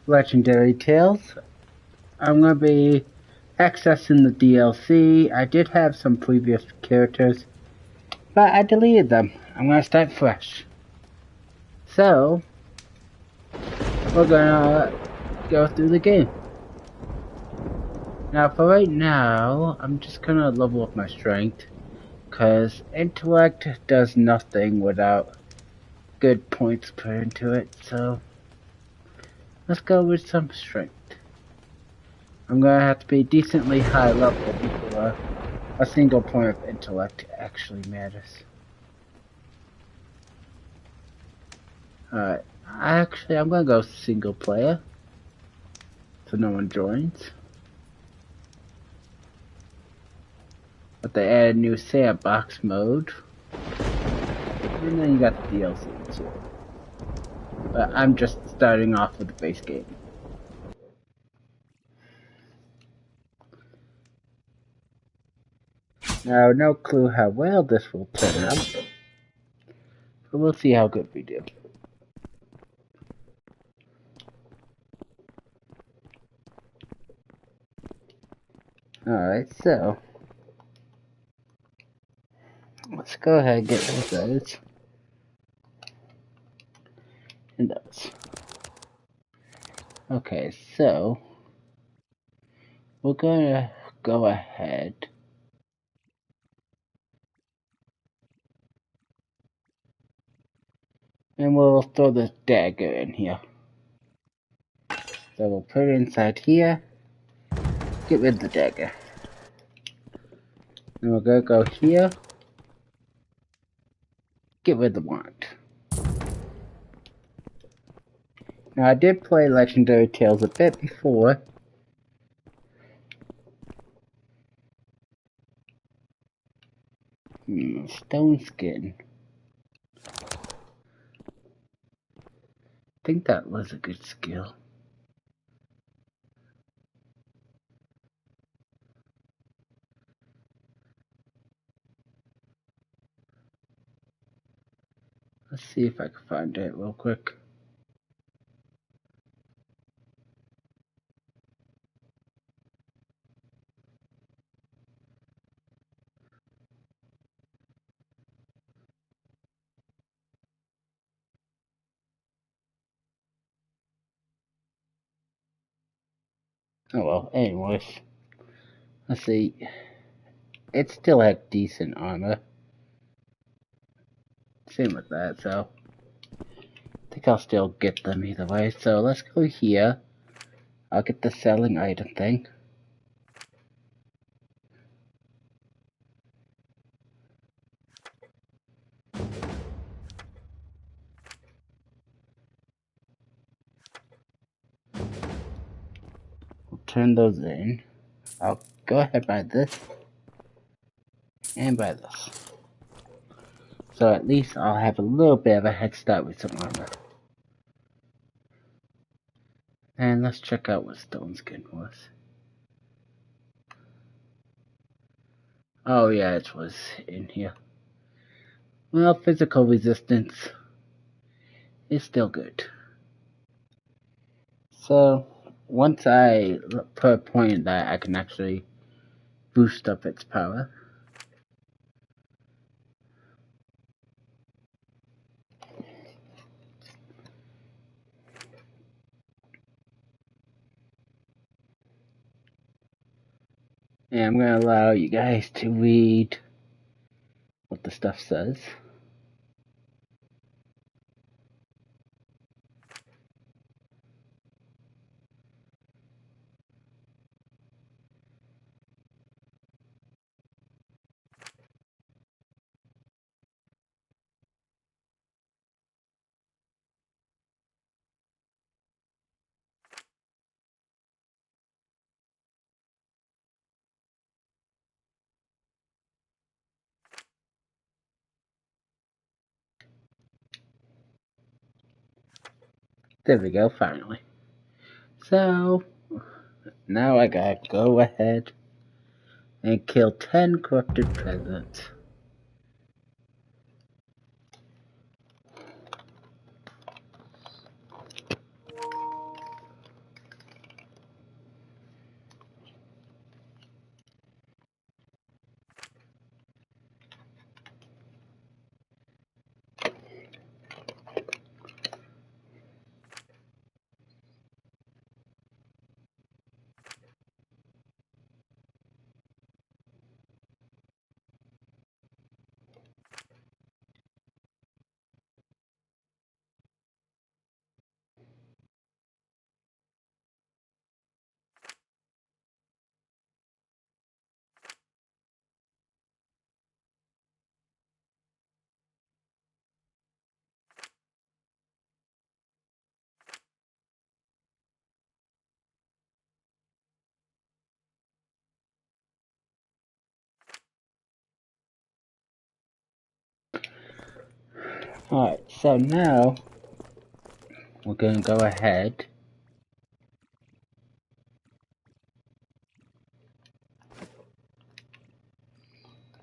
Legendary Tales. I'm going to be accessing the DLC. I did have some previous characters, but I deleted them. I'm going to start fresh. So, we're going to go through the game. Now, for right now, I'm just going to level up my strength, because intellect does nothing without good points put into it, so let's go with some strength. I'm going to have to be decently high level before a single point of intellect actually matters. Alright, I'm going to go single player, so no one joins. But they added new sandbox mode, and then you got the DLC too. But I'm just starting off with the base game. Now, no clue how well this will turn out, but we'll see how good we do. Alright, so let's go ahead and get rid of those. And those. Okay, so we're gonna go ahead and we'll throw the dagger in here. So we'll put it inside here, get rid of the dagger. Then we're gonna go here, get rid of the wand. Now I did play Legendary Tales a bit before. Stone skin. I think that was a good skill. Let's see if I can find it real quick. Oh well, anyways. Let's see. It still had decent armor. Same with that, so I think I'll still get them either way. So let's go here. I'll get the selling item thing. We'll turn those in. I'll go ahead and buy this. And buy this. So at least I'll have a little bit of a head start with some armor. And let's check out what stone skin was. Oh yeah, it was in here. Well, physical resistance is still good. So, once I put a point in that, I can actually boost up its power. And I'm going to allow you guys to read what the stuff says. There we go, finally. So, now I gotta go ahead and kill 10 corrupted peasants. Alright, so now we're gonna go ahead.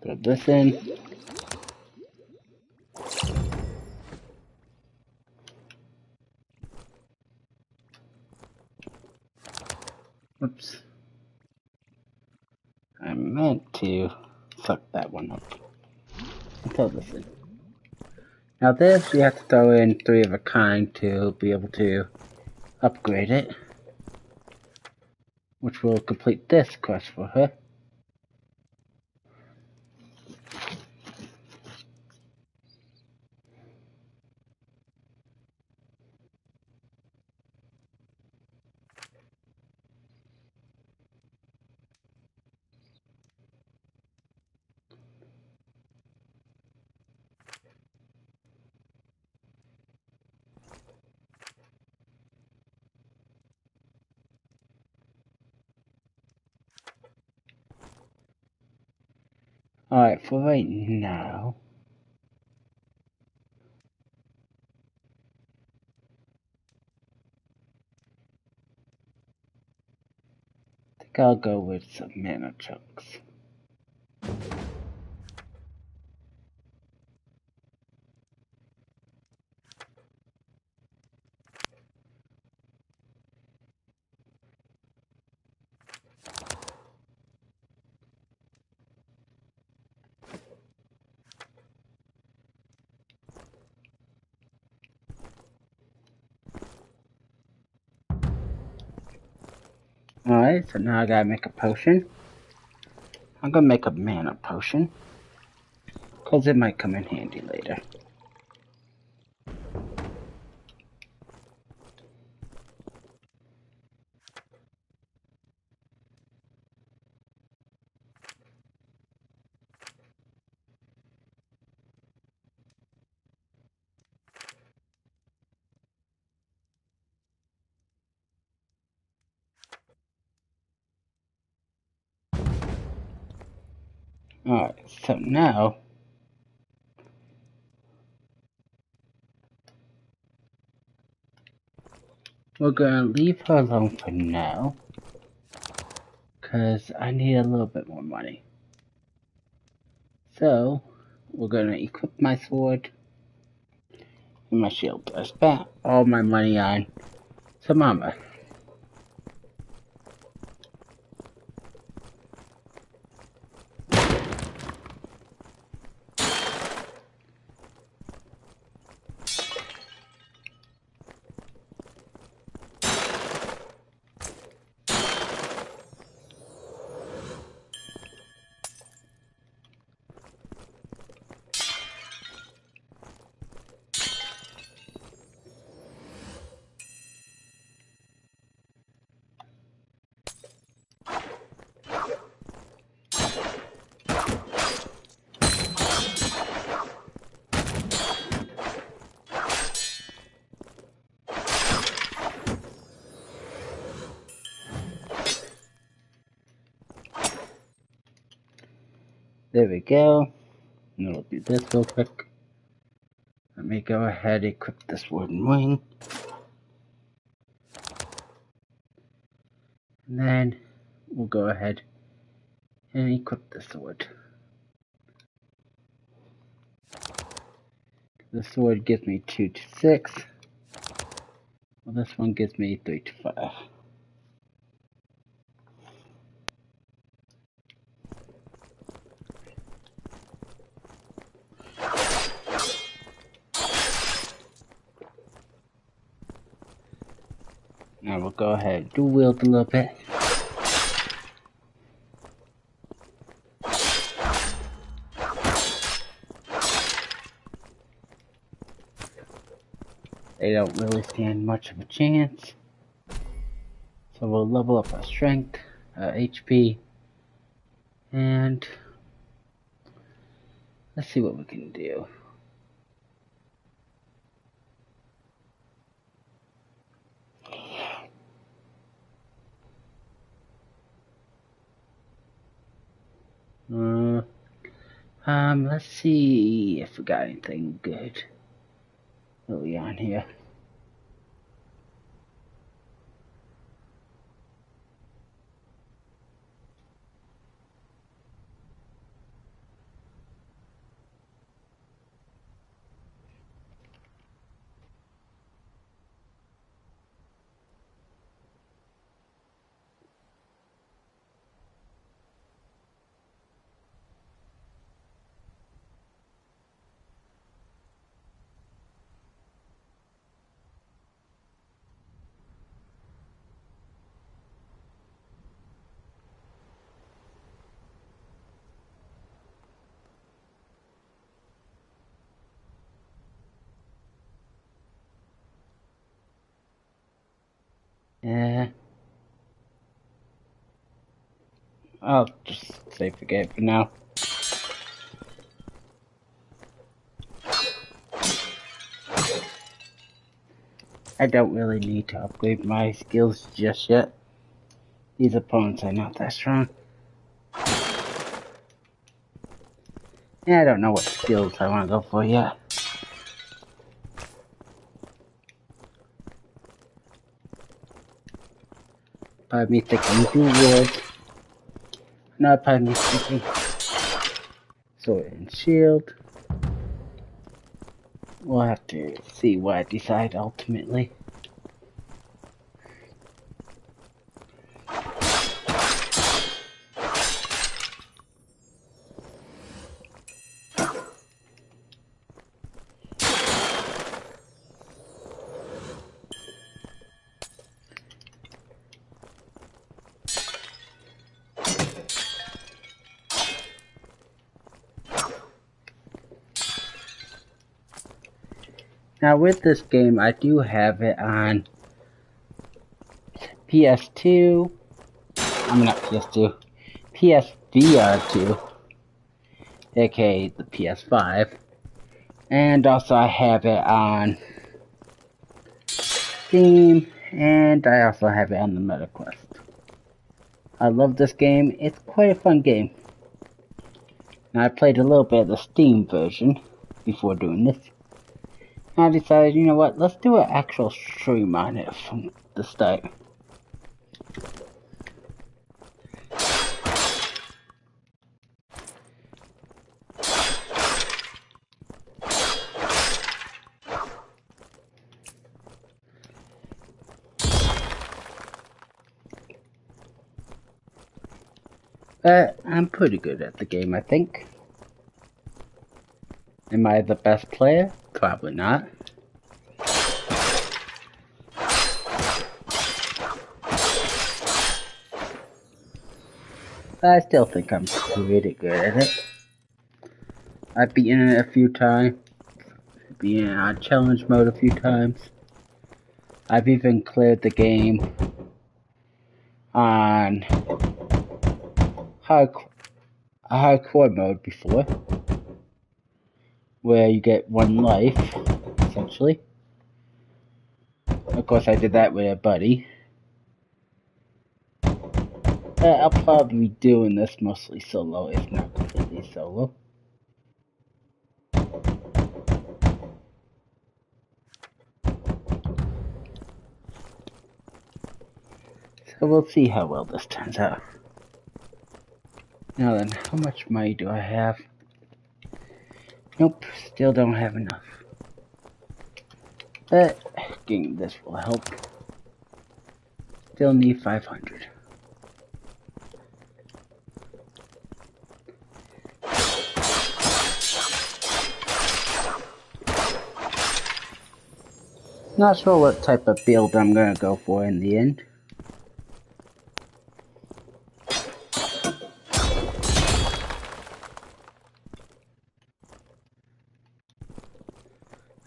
Put this in. Oops. I meant to fuck that one up. I'll throw this in. Now this, we have to throw in 3 of a kind to be able to upgrade it, which will complete this quest for her. Alright, for right now, I think I'll go with some mana chunks. Alright, so now I gotta make a potion. I'm gonna make a mana potion, cause it might come in handy later. Alright, so now we're gonna leave her alone for now, cause I need a little bit more money. So, we're gonna equip my sword and my shield. I spent all my money on some armor. There we go. And we'll do this real quick. Let me go ahead and equip this wooden wing. And then we'll go ahead and equip the sword. The sword gives me 2 to 6. Well, this one gives me 3 to 5. Now we'll go ahead and dual wield a little bit. They don't really stand much of a chance. So we'll level up our strength, HP, and let's see what we can do. Let's see if we got anything good. early on here. Yeah. I'll just say forget it for now. I don't really need to upgrade my skills just yet. These opponents are not that strong. Yeah, I don't know what skills I want to go for yet. Part of me thinking dual wield. Another part of me thinking sword and shield. We'll have to see what I decide ultimately. Now with this game, I do have it on PS2. I'm not PS2. PSVR2, aka the PS5. And also I have it on Steam, and I also have it on the MetaQuest. I love this game. It's quite a fun game. Now I played a little bit of the Steam version before doing this. I decided, you know what, let's do an actual stream on it from the start. I'm pretty good at the game, I think. Am I the best player? Probably not. But I still think I'm pretty good at it. I've beaten it a few times. Beaten it on challenge mode a few times. I've even cleared the game on hardcore mode before, where you get one life, essentially. Of course, I did that with a buddy. I'll probably be doing this mostly solo, if not completely solo. So we'll see how well this turns out. Now then, how much money do I have? Nope, still don't have enough. But getting this will help. Still need 500. Not sure what type of build I'm gonna go for in the end.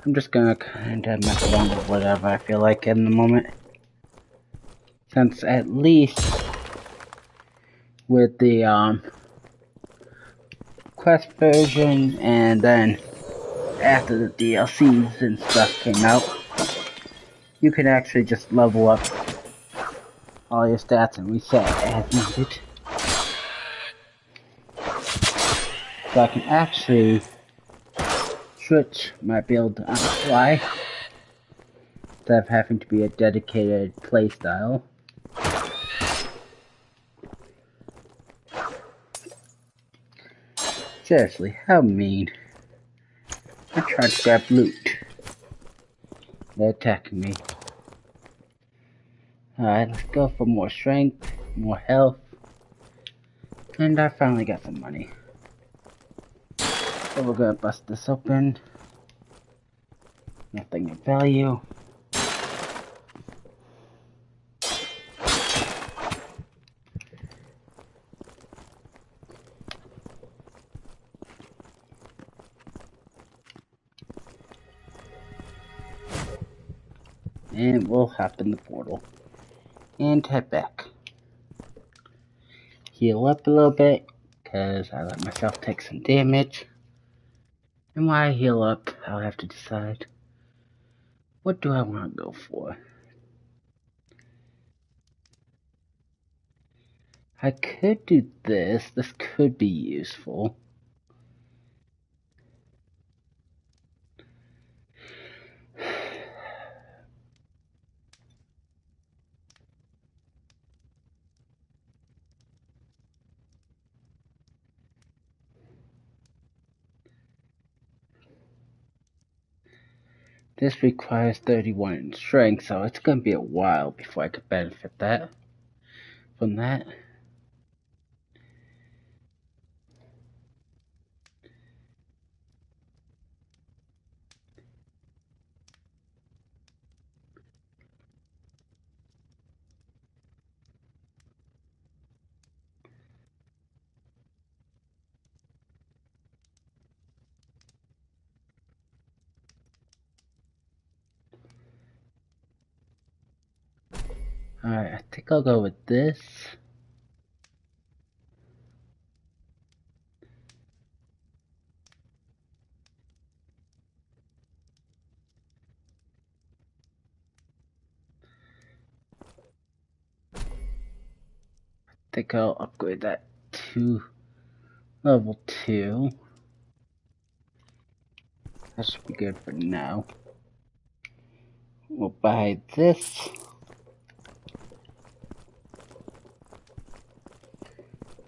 I'm just gonna kinda mess around with whatever I feel like in the moment. Since at least with the Quest version, and then after the DLCs and stuff came out, you can actually just level up all your stats and reset as needed. So I can actually switch my build on the fly instead of having to be a dedicated playstyle. Seriously, how mean. I tried to grab loot. They're attacking me. Alright, let's go for more strength, more health. And I finally got some money. So we're gonna bust this open. Nothing of value. And we'll hop in the portal. And head back. Heal up a little bit, because I let myself take some damage. And while I heal up, I'll have to decide, what do I want to go for? I could do this. This could be useful. This requires 31 in strength, so it's going to be a while before I could benefit from that. Alright, I think I'll go with this. I think I'll upgrade that to level 2. That should be good for now. We'll buy this.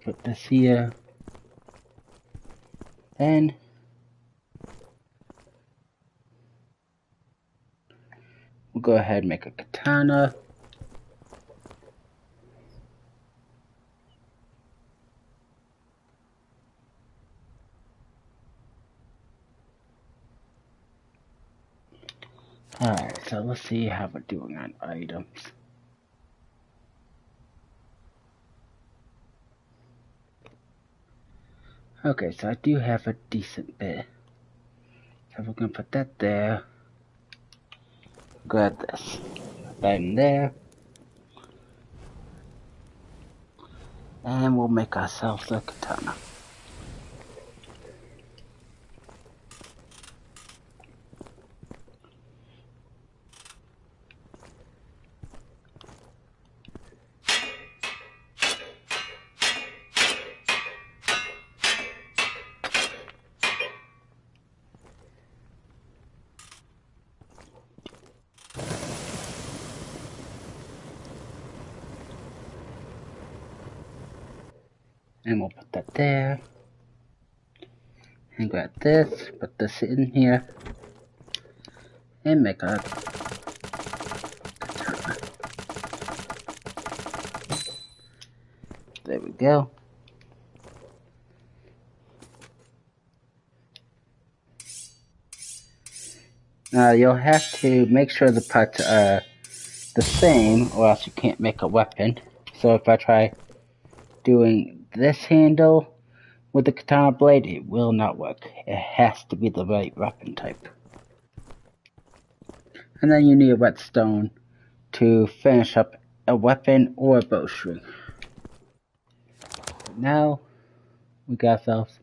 Put this here. Then we'll go ahead and make a katana. Alright, so let's see how we're doing on items. Okay, so I do have a decent bit. So we're gonna put that there. Grab this. Put that in there. And we'll make ourselves a katana. And we'll put that there. And grab this, put this in here. And make a katana. There we go. Now you'll have to make sure the parts are the same or else you can't make a weapon. So if I try doing this handle with the katana blade, it will not work. It has to be the right weapon type. And then you need a whetstone to finish up a weapon or a bowstring. Now we got ourselves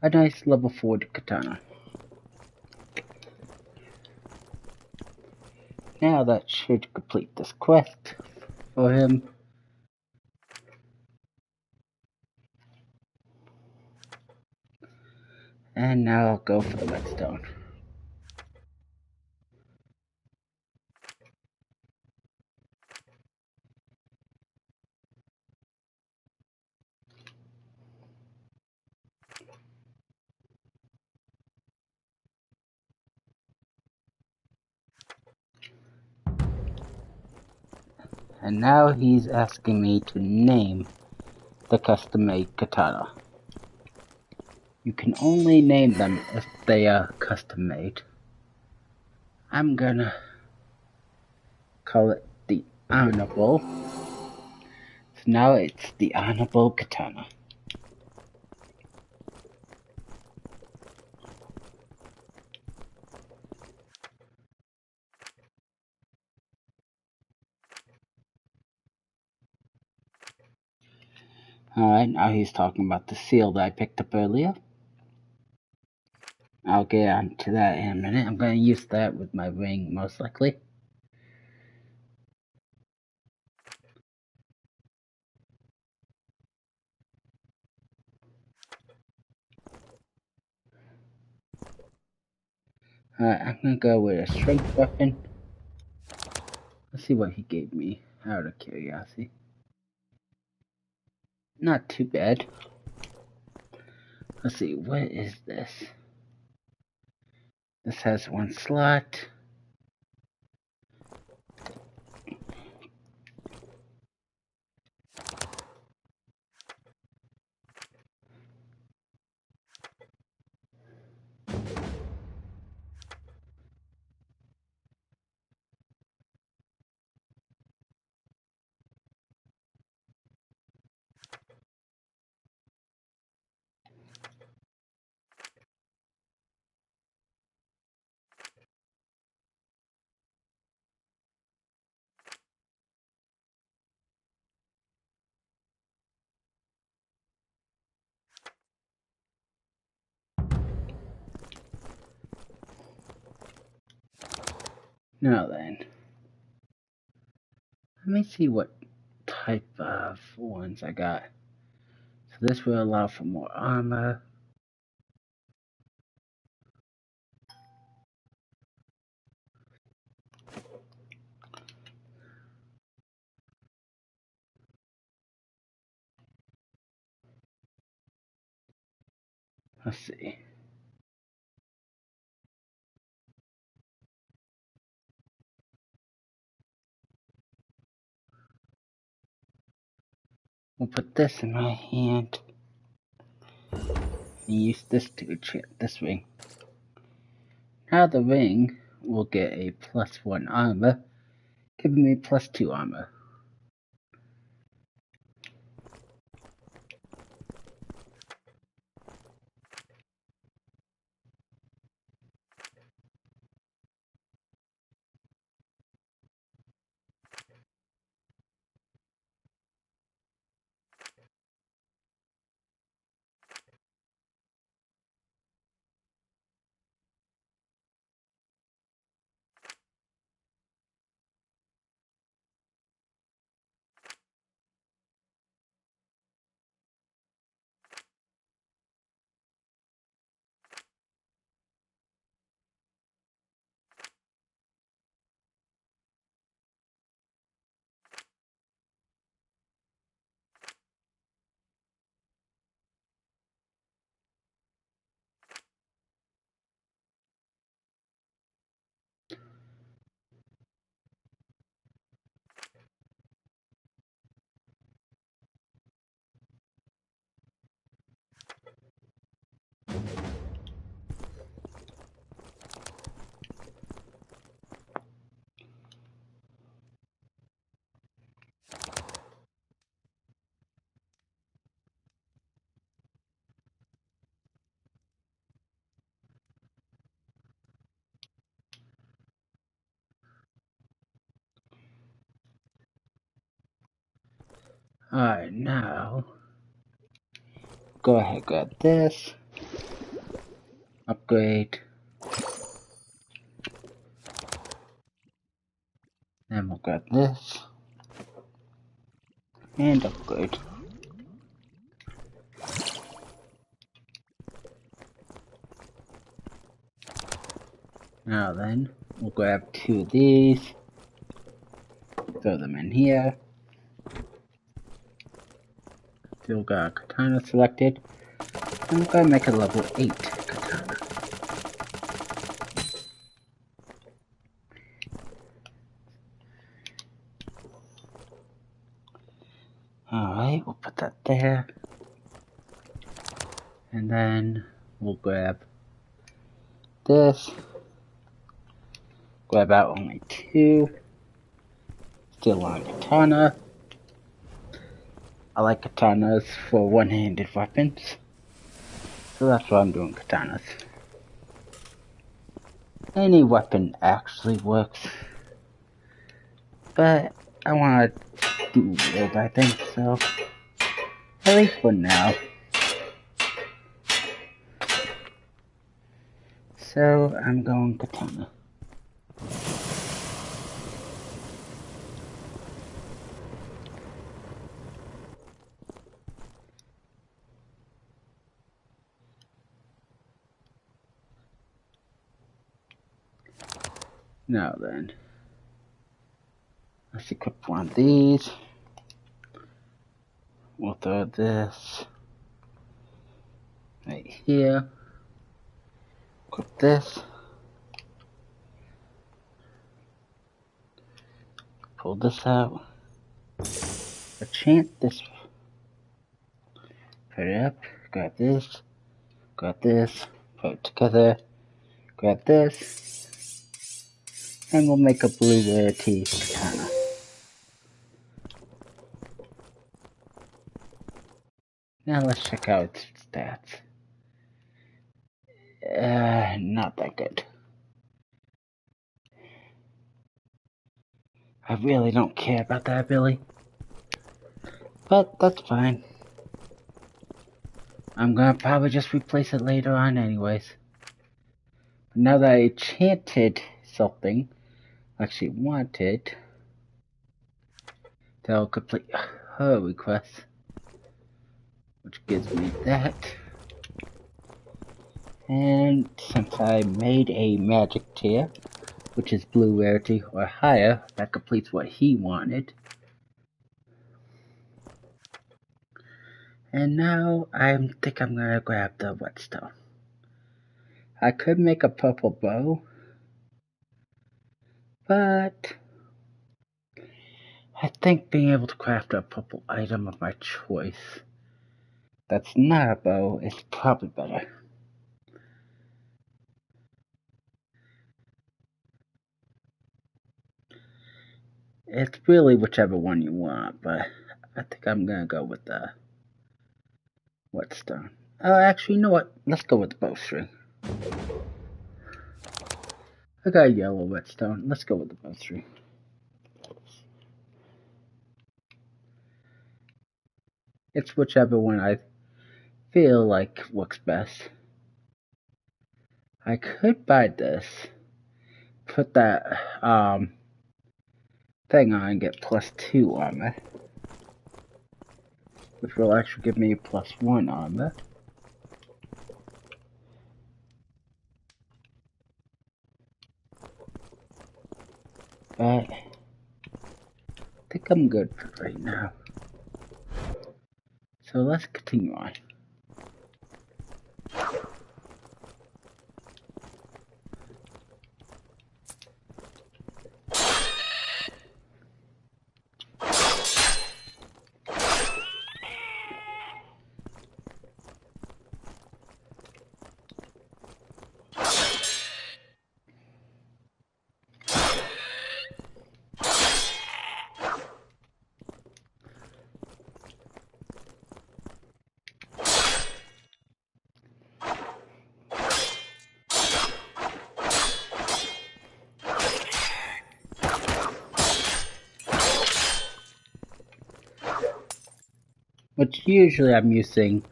a nice level 40 katana. Now that should complete this quest for him. And now I'll go for the whetstone. And now he's asking me to name the custom-made katana. You can only name them if they are custom-made. I'm gonna call it the Honorable. So now it's the Honorable Katana. Alright, now he's talking about the seal that I picked up earlier. I'll get on to that in a minute. I'm going to use that with my ring, most likely. Alright, I'm going to go with a strength weapon. Let's see what he gave me, out of curiosity. Not too bad. Let's see, what is this? This has one slot. Now then, let me see what type of ones I got. So this will allow for more armor. Let's see. We'll put this in my hand and use this to enchant this ring. Now the ring will get a +1 armor, giving me +2 armor. Alright, now go ahead, grab this, upgrade, then we'll grab this, and upgrade. Now then, we'll grab 2 of these, throw them in here. Still got a katana selected. I'm gonna make a level 8 katana. Alright, we'll put that there. And then we'll grab this. Grab out only 2. Still on katana. I like katanas for one-handed weapons. So that's why I'm doing katanas. Any weapon actually works. But I want to do wood, I think, so. At least for now. So I'm going katana. Now then, let's equip one of these. We'll throw this right here. Equip this. Pull this out. Enchant this. Put it up. Grab this. Grab this. Put it together. Grab this. And we'll make a blue rarity katana. Now let's check out its stats. Not that good. I really don't care about that ability. But that's fine. I'm gonna probably just replace it later on anyways. Now that I enchanted something I actually wanted, that'll complete her request. Which gives me that. And since I made a magic tier, which is blue rarity or higher, that completes what he wanted. And now I think I'm gonna grab the whetstone. I could make a purple bow, but I think being able to craft a purple item of my choice that's not a bow is probably better. It's really whichever one you want, but I think I'm gonna go with the whetstone. Actually, you know what? Let's go with the bowstring. I got a yellow whetstone. Let's go with the bowstring. It's whichever one I feel like works best. I could buy this, put that thing on and get +2 armor, which will actually give me +1 armor. But I think I'm good for right now. So let's continue on. Which usually I'm using,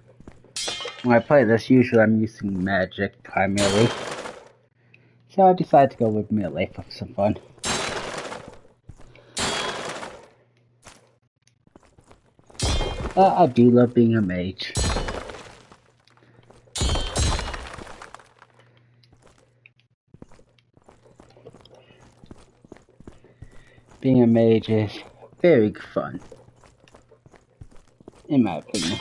when I play this, usually I'm using magic primarily. So I decided to go with melee for some fun. I do love being a mage. Being a mage is very fun, in my opinion.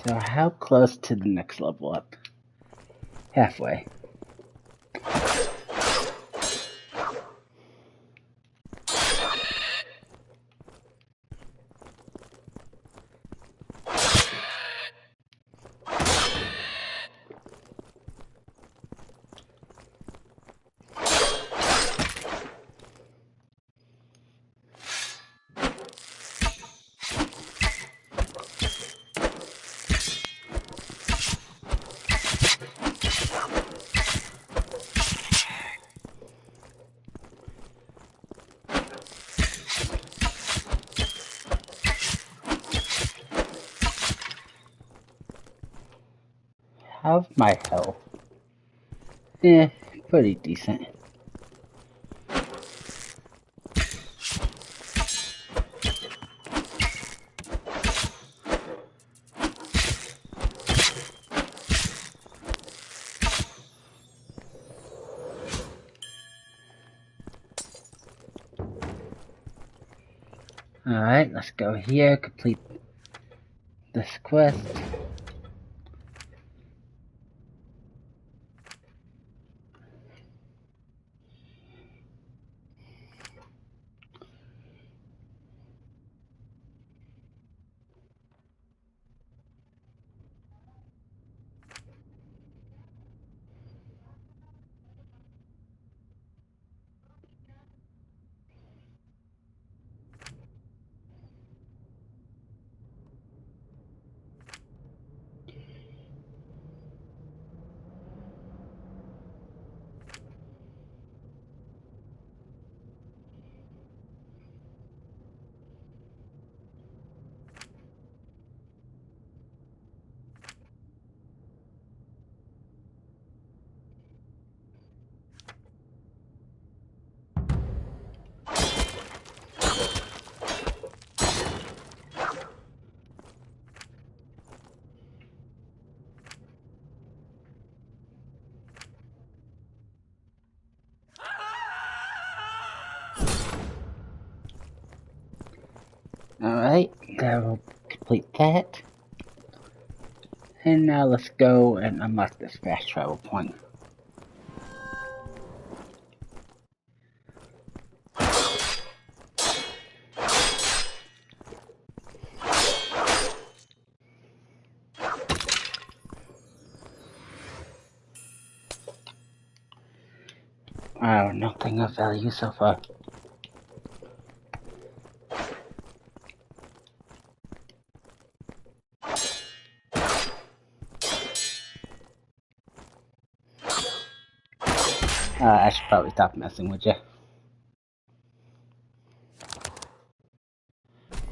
So how close to the next level up? Halfway. How's my health? Yeah, pretty decent. Alright, let's go here, complete this quest. Alright, that will complete that. And now let's go and unlock this fast travel point. Oh, nothing of value so far. I should probably stop messing with you.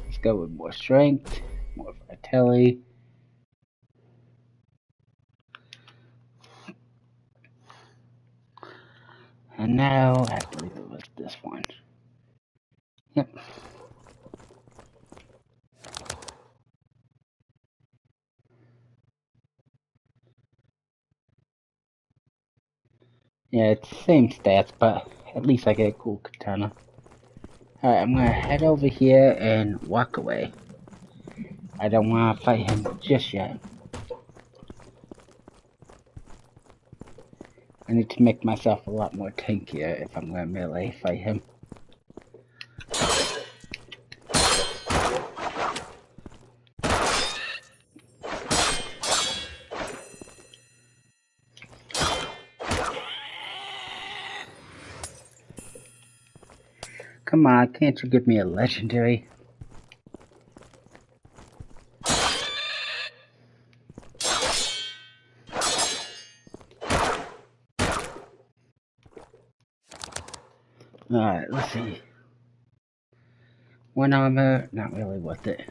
Let's go with more strength, more vitality. And now, I believe it was this one. Yep. Yeah, it's the same stats, but at least I get a cool katana. Alright, I'm gonna head over here and walk away. I don't wanna fight him just yet. I need to make myself a lot more tankier if I'm gonna melee fight him. Come on, can't you give me a legendary? Alright, let's see. One armor, not really worth it.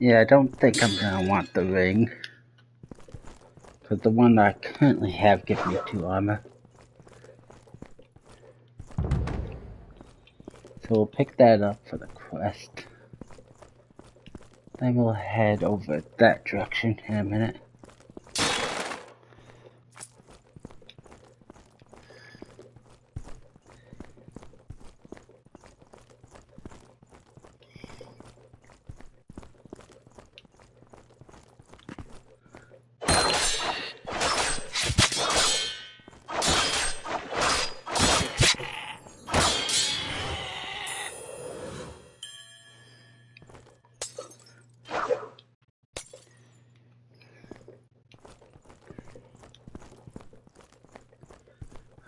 Yeah, I don't think I'm gonna want the ring. Because the one that I currently have gives me 2 armor. So we'll pick that up for the quest. Then we'll head over that direction in a minute.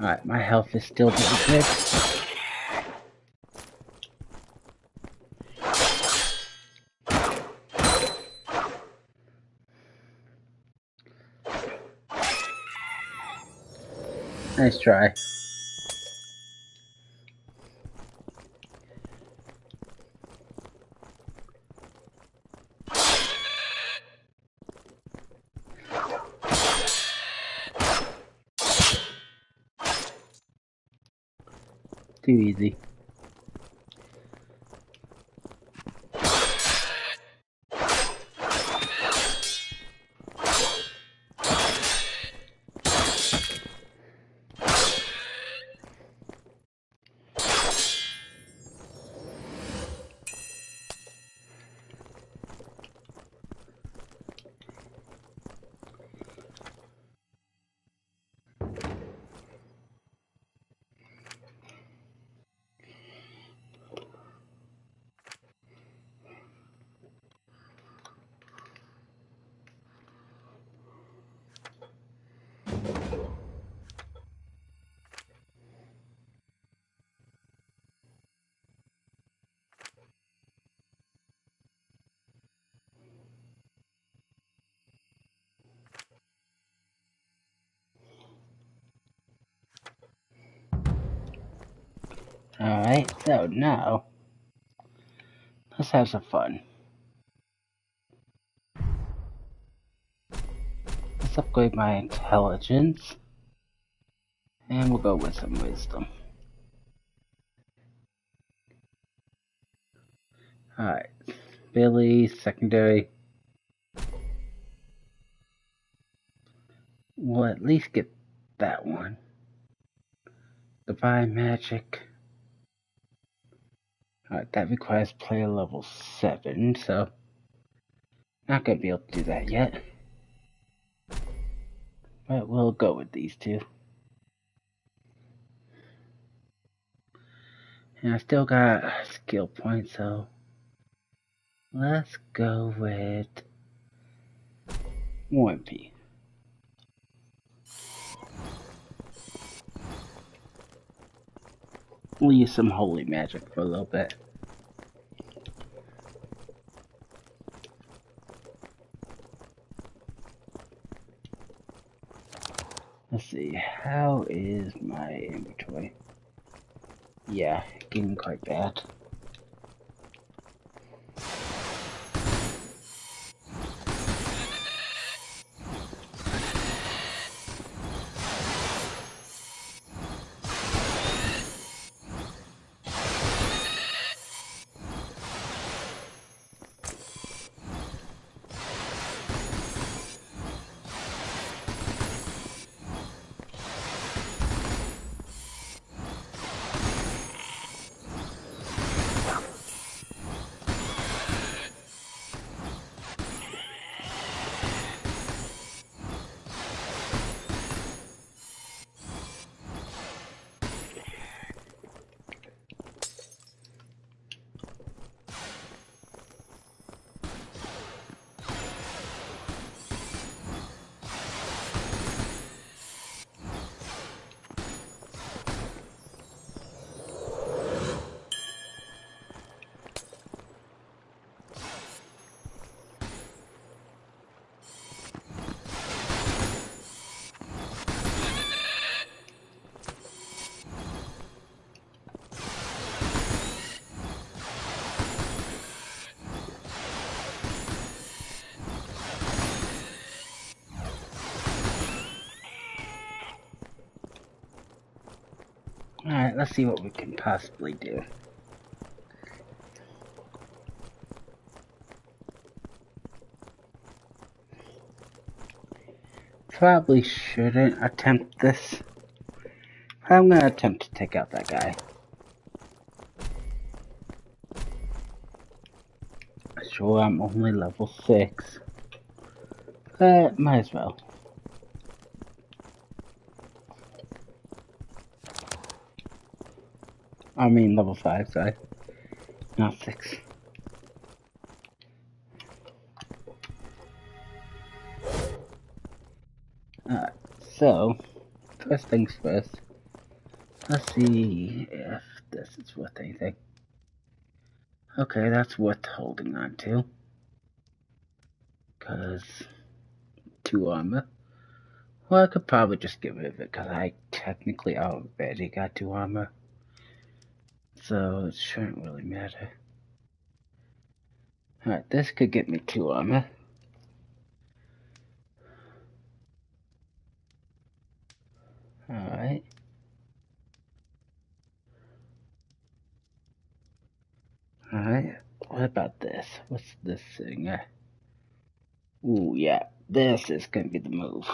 Alright, my health is still pretty good. Nice try. Too easy. Alright, so now, let's have some fun. Let's upgrade my intelligence. And we'll go with some wisdom. Alright, Billy, secondary. We'll at least get that one. Divine Magic. Alright, that requires player level 7, so not gonna be able to do that yet. But we'll go with these two. And I still got a skill point, so let's go with War MP. We'll use some holy magic for a little bit. Let's see, how is my inventory? Yeah, getting quite bad. Alright, let's see what we can possibly do. probably shouldn't attempt this. I'm gonna attempt to take out that guy. Sure, I'm only level 6. But might as well. I mean level 5, sorry. Not 6. Alright, so, first things first. Let's see if this is worth anything. Okay, that's worth holding on to. Because 2 armor. Well, I could probably just get rid of it because I technically already got 2 armor. So it shouldn't really matter. Alright, this could get me 2 armor. Alright. Alright, what about this? What's this sitting at? Ooh, yeah, this is gonna be the move.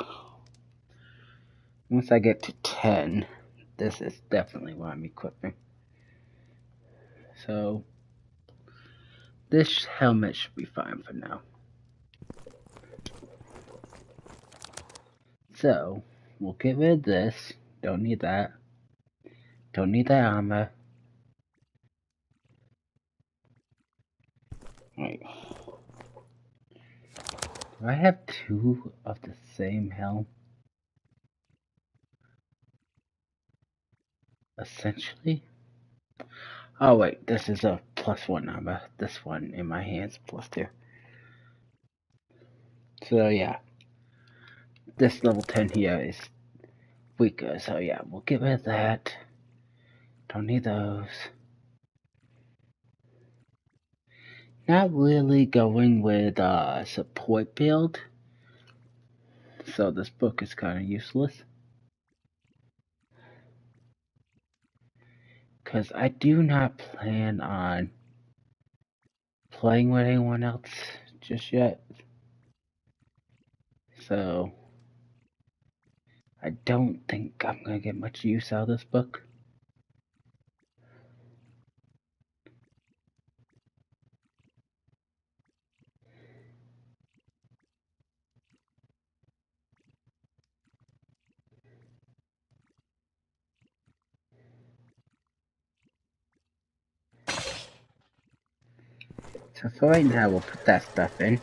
Once I get to 10, this is definitely what I'm equipping. So, this helmet should be fine for now. So, we'll get rid of this. Don't need that. Don't need that armor. Right. Do I have 2 of the same helm? Essentially? Oh wait, this is a +1 armor. This one in my hands +2. So yeah. This level 10 here is weaker, so yeah, we'll get rid of that. Don't need those. Not really going with support build, so this book is kind of useless. Because I do not plan on playing with anyone else just yet. So I don't think I'm going to get much use out of this book. So for right now, we'll put that stuff in.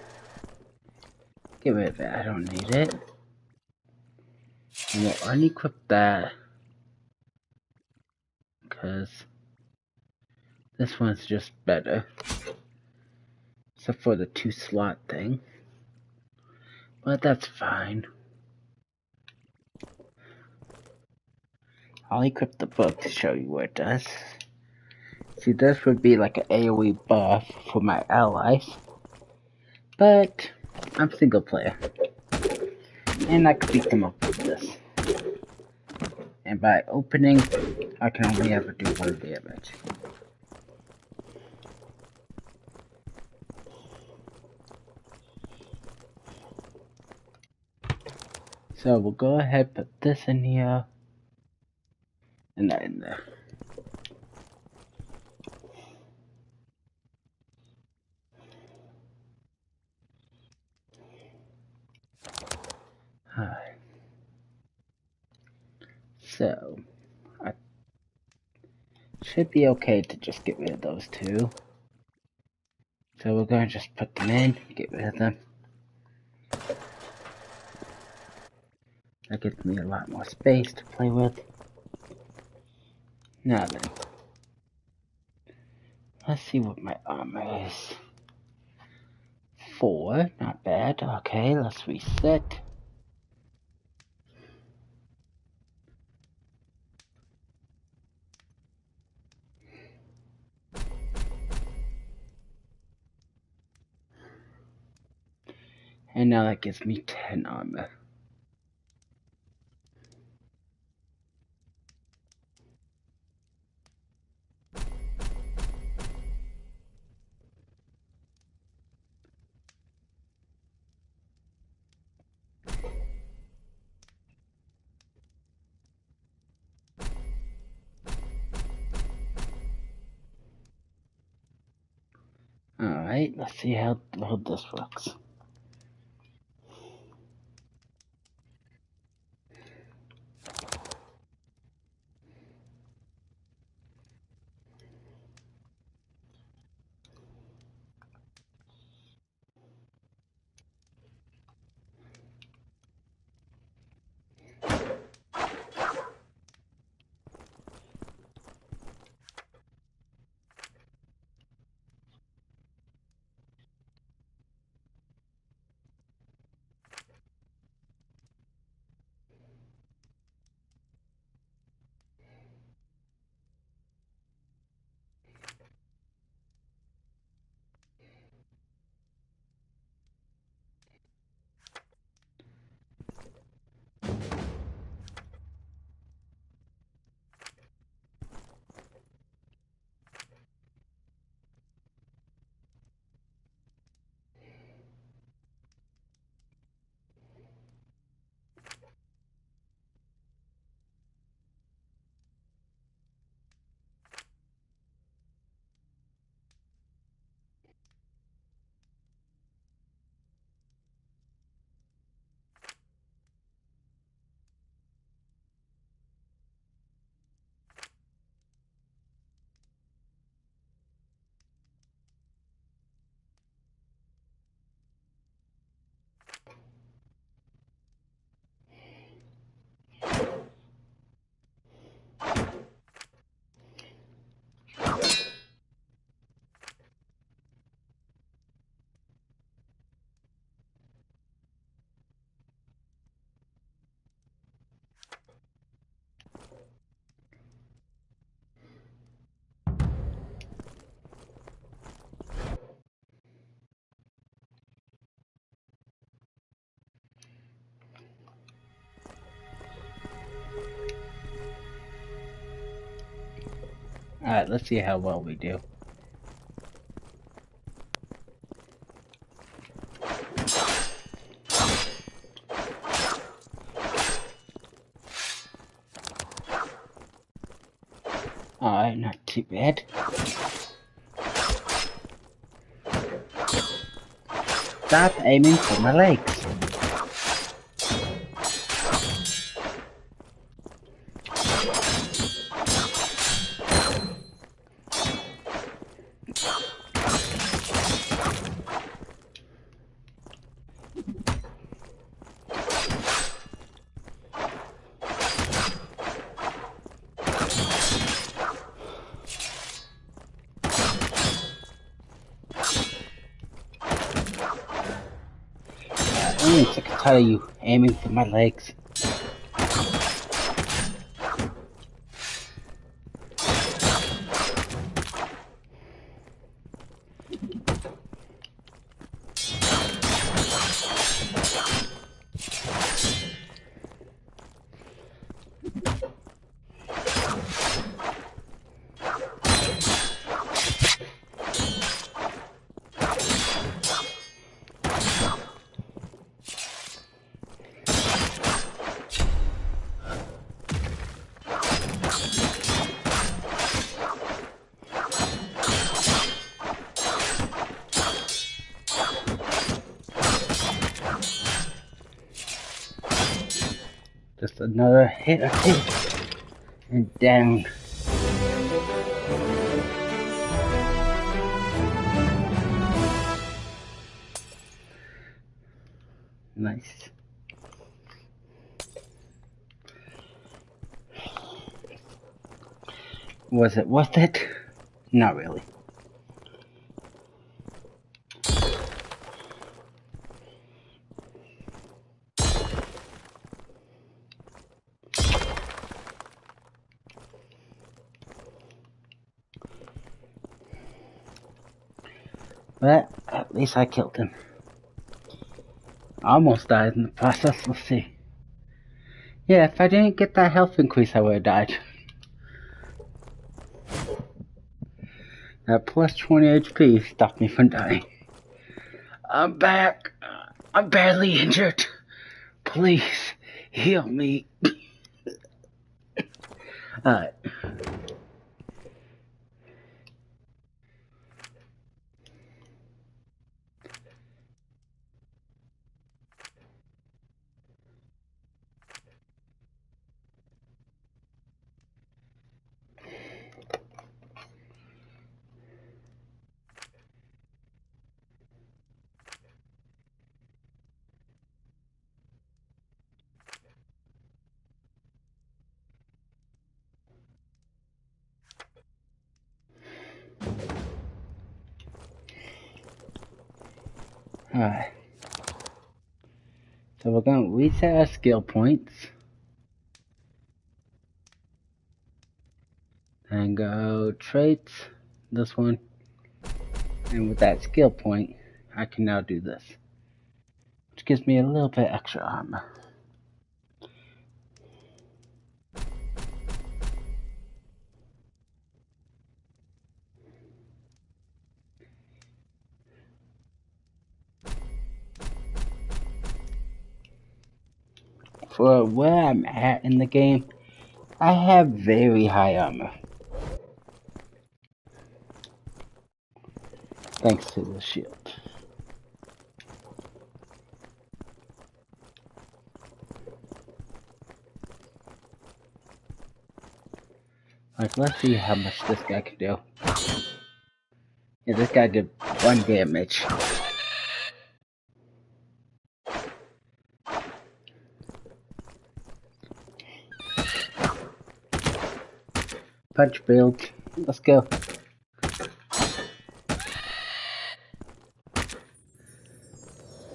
Get rid of it, I don't need it. And we'll unequip that. Because this one's just better. Except for the 2 slot thing. But that's fine. I'll equip the book to show you what it does. See, this would be like an AoE buff for my allies. But I'm single player. And I can beat them up with this. And by opening, I can only ever do 1 damage. So we'll go ahead and put this in here. And that in there. Alright. So, I should be okay to just get rid of those 2. So we're going to just put them in, get rid of them. That gives me a lot more space to play with. Now then. Let's see what my armor is. 4, not bad. Okay, let's reset. And now that gives me 10 armor. Alright, let's see how this works. Alright, let's see how well we do. Alright, not too bad. Stop aiming for my legs. I'm sick and tired of you aiming for my legs. Just another hit or two. And down. Nice. Was it worth it? Not really. But at least I killed him. Almost died in the process. Let's see. Yeah, if I didn't get that health increase, I would have died. That plus 20 HP stopped me from dying. I'm back. I'm badly injured. Please heal me. Alright. Alright. So we're going to reset our skill points. And go traits, this one. And with that skill point, I can now do this. Which gives me a little bit extra armor. For where I'm at in the game, I have very high armor. Thanks to the shield. Like, let's see how much this guy can do. Yeah, this guy did 1 damage. Punch build. Let's go.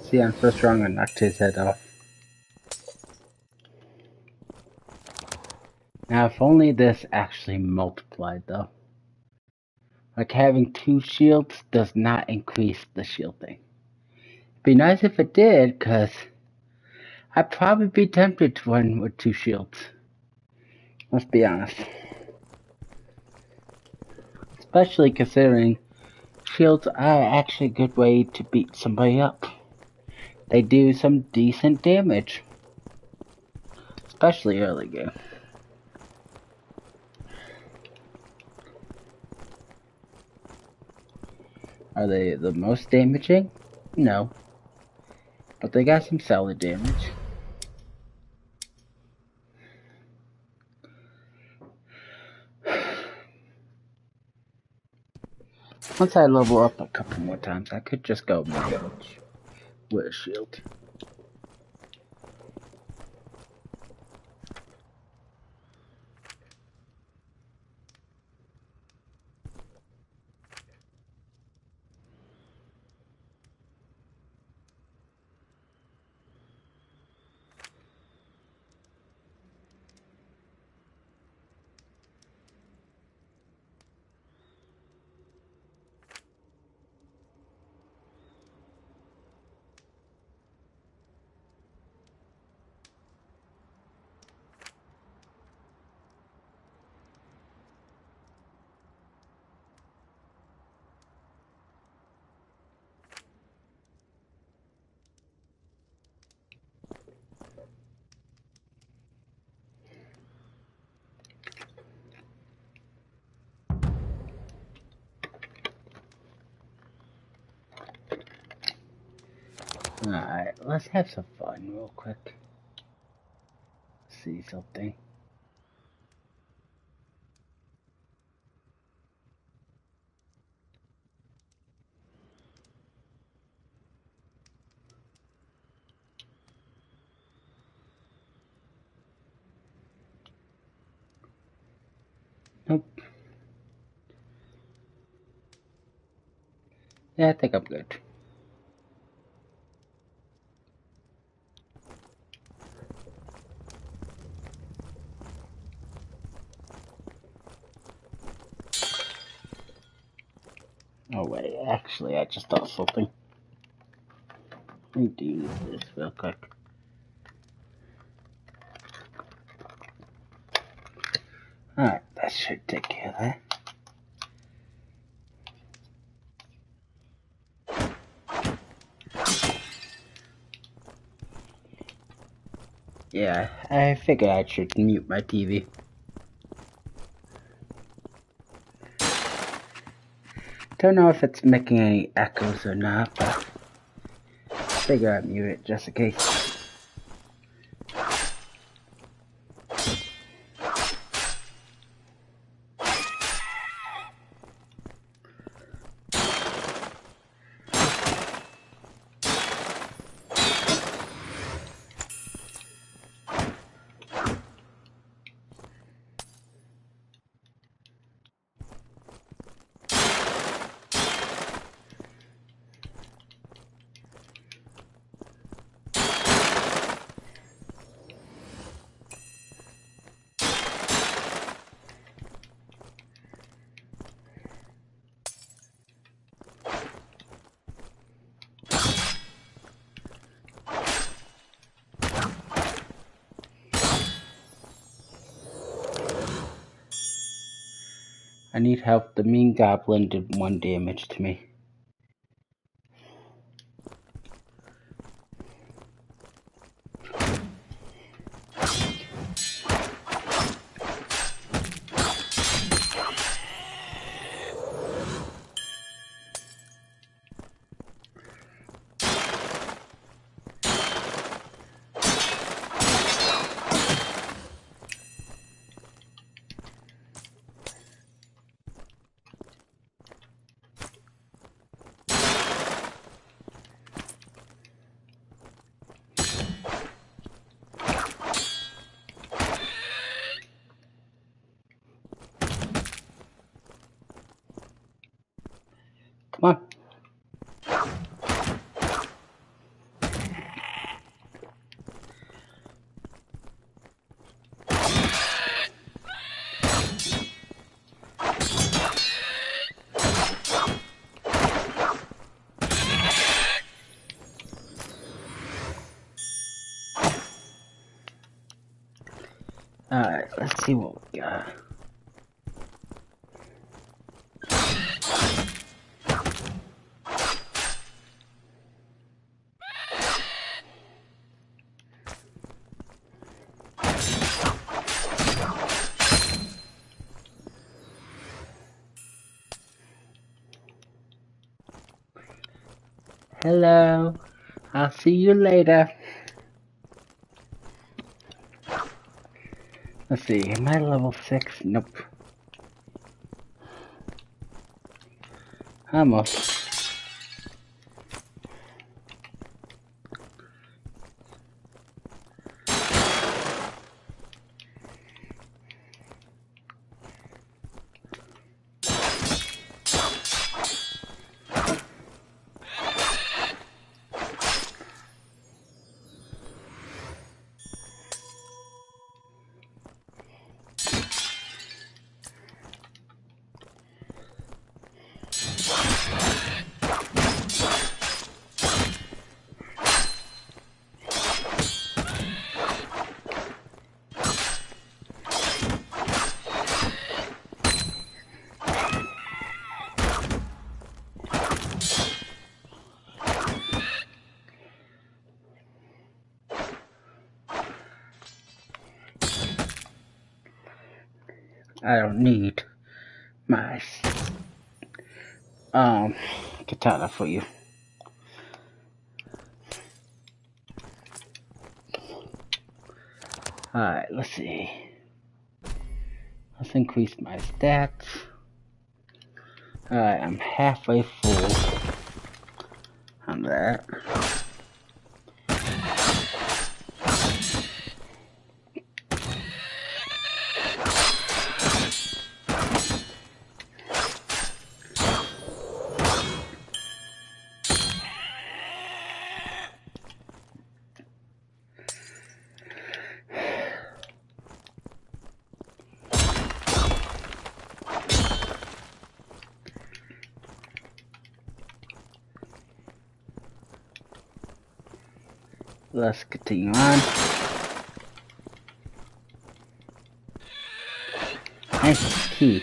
See, I'm so strong I knocked his head off. Now, if only this actually multiplied, though. Like, having 2 shields does not increase the shielding. It'd be nice if it did, because I'd probably be tempted to run with 2 shields. Let's be honest. Especially considering shields are actually a good way to beat somebody up. They do some decent damage. Especially early game. Are they the most damaging? No. But they got some solid damage. Once I level up a couple more times, I could just go mage with a shield. Alright, let's have some fun real quick. See something. Nope. Yeah, I think I'm good. Oh wait, actually I just thought something. Let me do this real quick. Alright, that should take care of that. Yeah, I figured I should mute my TV. Don't know if it's making any echoes or not, but I figure I'd mute it just in case. I need help. The mean goblin did 1 damage to me. Come on. Alright, let's see what we got. Hello. I'll see you later. Let's see, am I level 6? Nope. Almost. I don't need my katana for you. Alright, let's see. Let's increase my stats. Alright, I'm halfway full on that. Let's continue on. Nice key.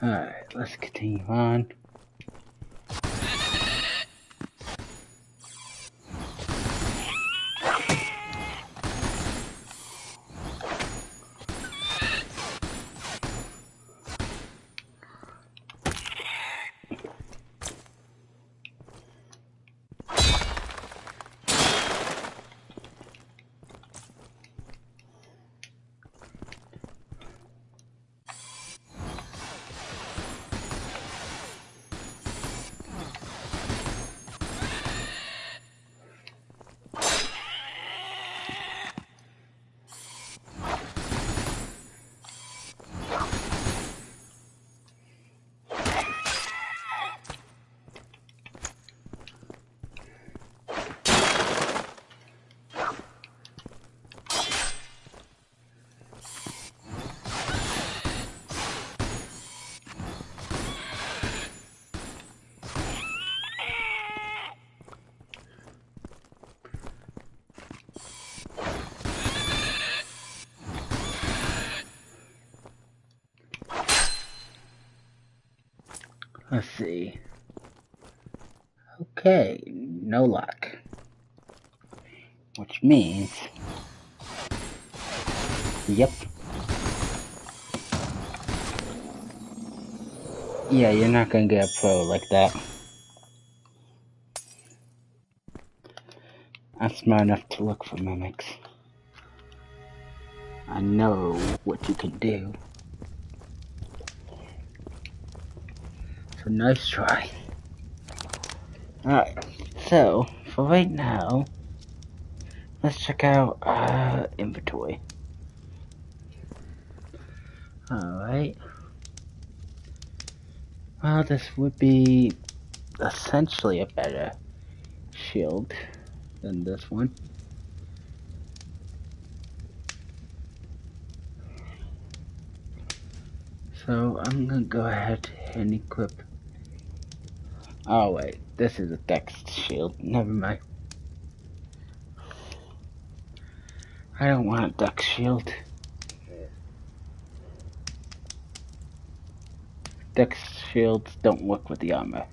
Alright, let's continue on. Let's see. Okay, no luck. Which means... Yep. Yeah, you're not gonna get a pro like that. I'm smart enough to look for mimics. I know what you can do. So nice try. Alright, so for right now, let's check out inventory. Alright. Well, this would be essentially a better shield than this one. So I'm gonna go ahead and equip. Oh wait, this is a Dex shield. Never mind. I don't want a Dex shield. Dex shields don't work with the armor.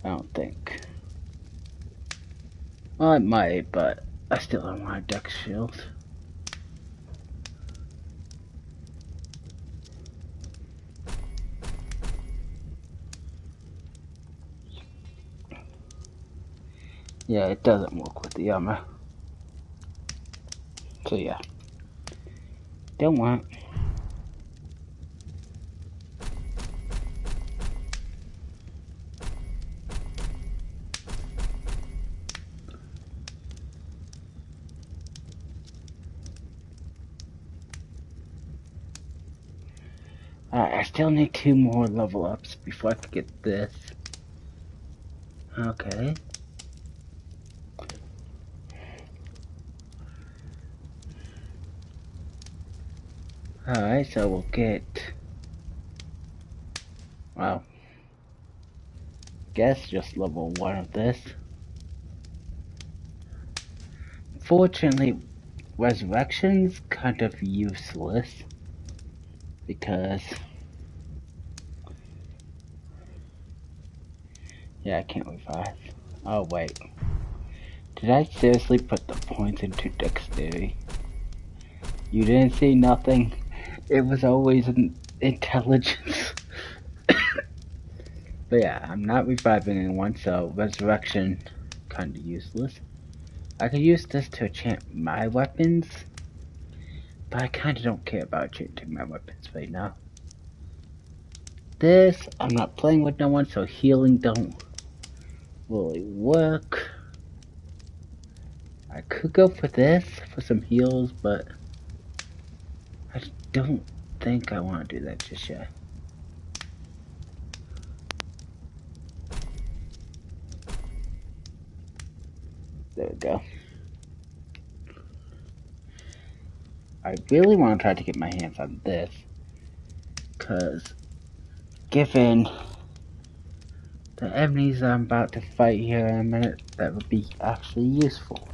I don't think. Well, it might, but I still don't want a Dex shield. Yeah, it doesn't work with the armor. So yeah. Don't want. I still need 2 more level ups before I can get this. Okay. Alright, so we'll get... Well, guess just level 1 of this. Fortunately, Resurrection's kind of useless. Because... Yeah, I can't revive. Oh, wait. Did I seriously put the points into Dexterity? You didn't see nothing? It was always an intelligence. But yeah, I'm not reviving anyone, so Resurrection kinda useless. I could use this to enchant my weapons, but I kinda don't care about enchanting my weapons right now. This, I'm not playing with no one, so healing don't really work. I could go for this, for some heals, but I don't think I want to do that just yet. There we go. I really want to try to get my hands on this, because given the enemies I'm about to fight here in a minute, that would be actually useful.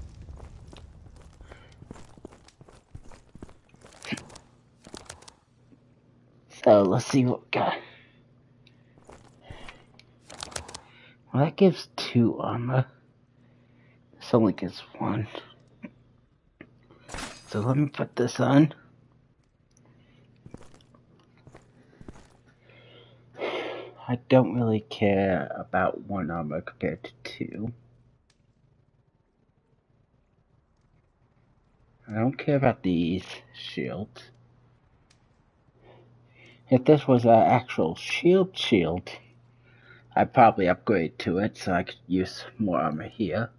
Oh, let's see what we got. Well, that gives 2 armor. This only gives 1. So let me put this on. I don't really care about 1 armor compared to 2. I don't care about these shields. If this was an actual shield, I'd probably upgrade to it so I could use more armor here.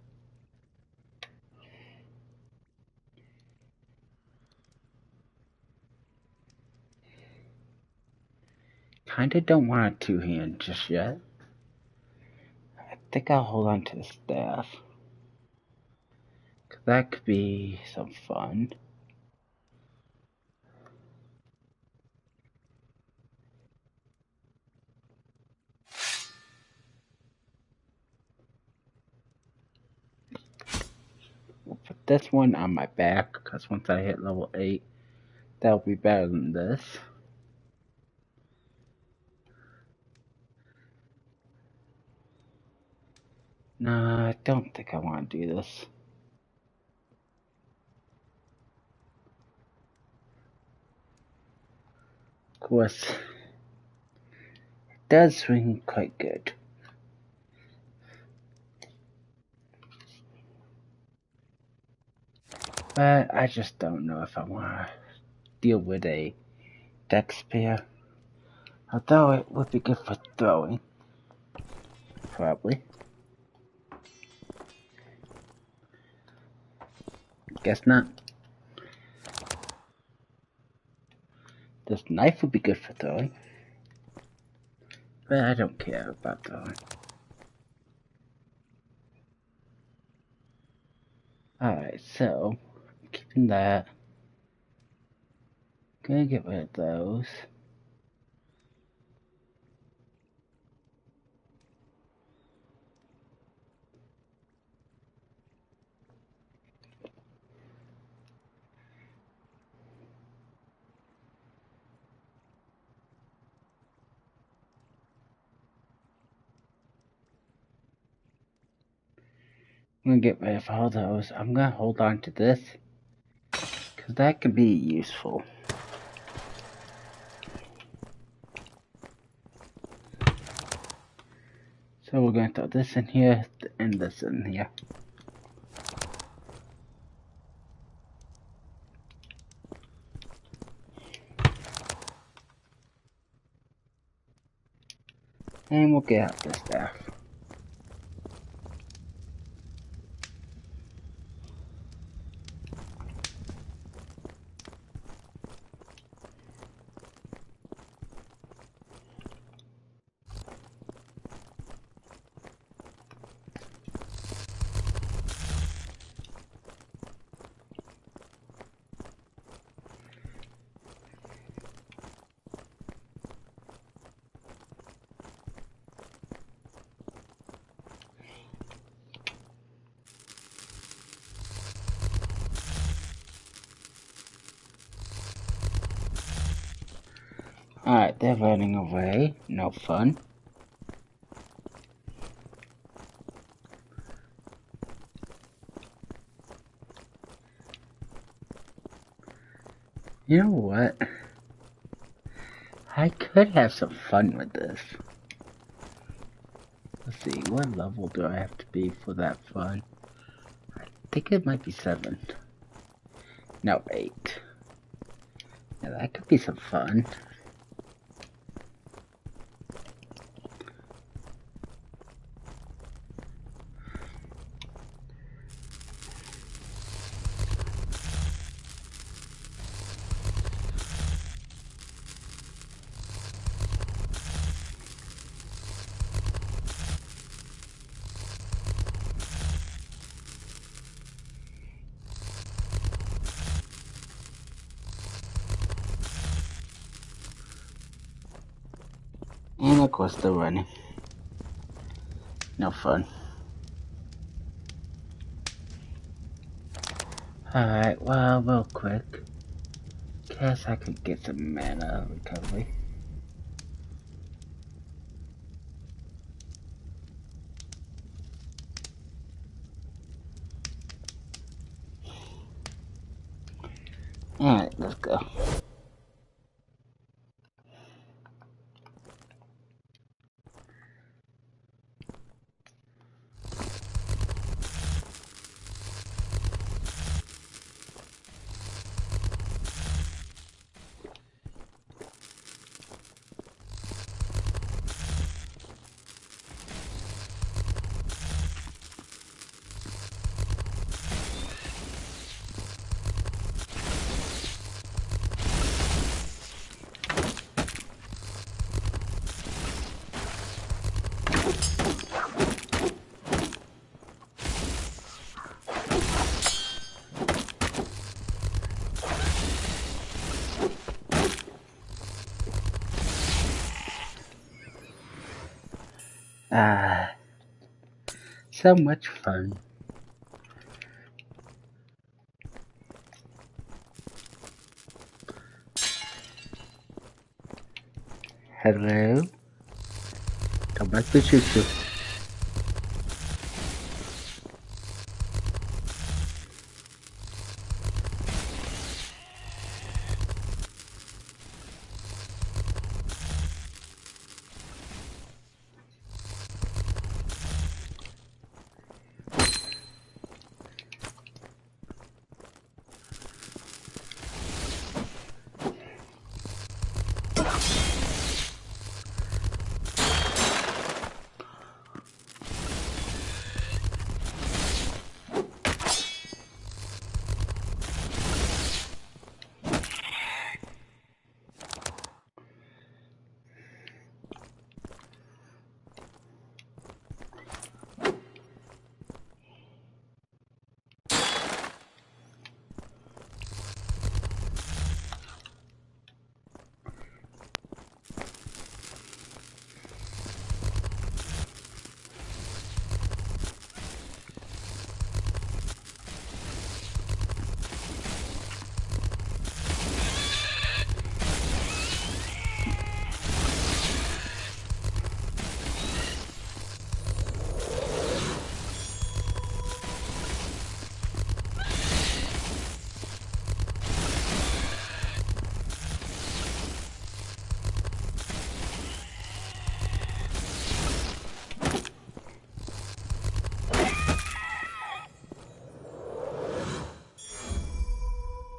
Kinda don't want a 2-hand just yet. I think I'll hold on to the staff. 'Cause that could be some fun. We'll put this one on my back, because once I hit level 8, that'll be better than this. No, I don't think I want to do this. Of course, it does swing quite good. But I just don't know if I want to deal with a deck spear. Although it would be good for throwing. Probably. Guess not. This knife would be good for throwing. But I don't care about throwing. Alright, so keeping that. Gonna get rid of those. I'm gonna get rid of all those. I'm gonna hold on to this, because that could be useful. So we're gonna throw this in here and this in here. And we'll get out the staff. Alright, they're running away. No fun. You know what? I could have some fun with this. Let's see, what level do I have to be for that fun? I think it might be 7. No, 8. Yeah, that could be some fun. And of course they're running. No fun. Alright, well, real quick. Guess I could get some mana recovery. Alright, let's go. Ah, so much fun. Hello? Don't make me shoot you.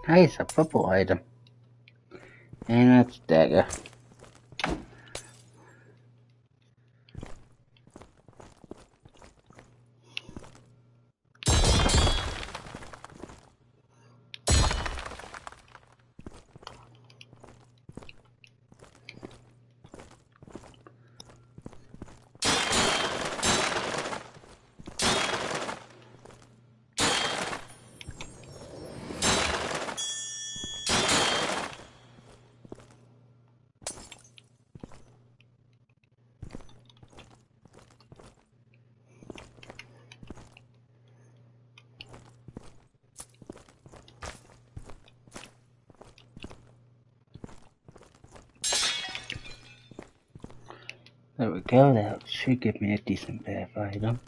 Nice, a purple item. And that's dagger. There we go, that should give me a decent pair of items.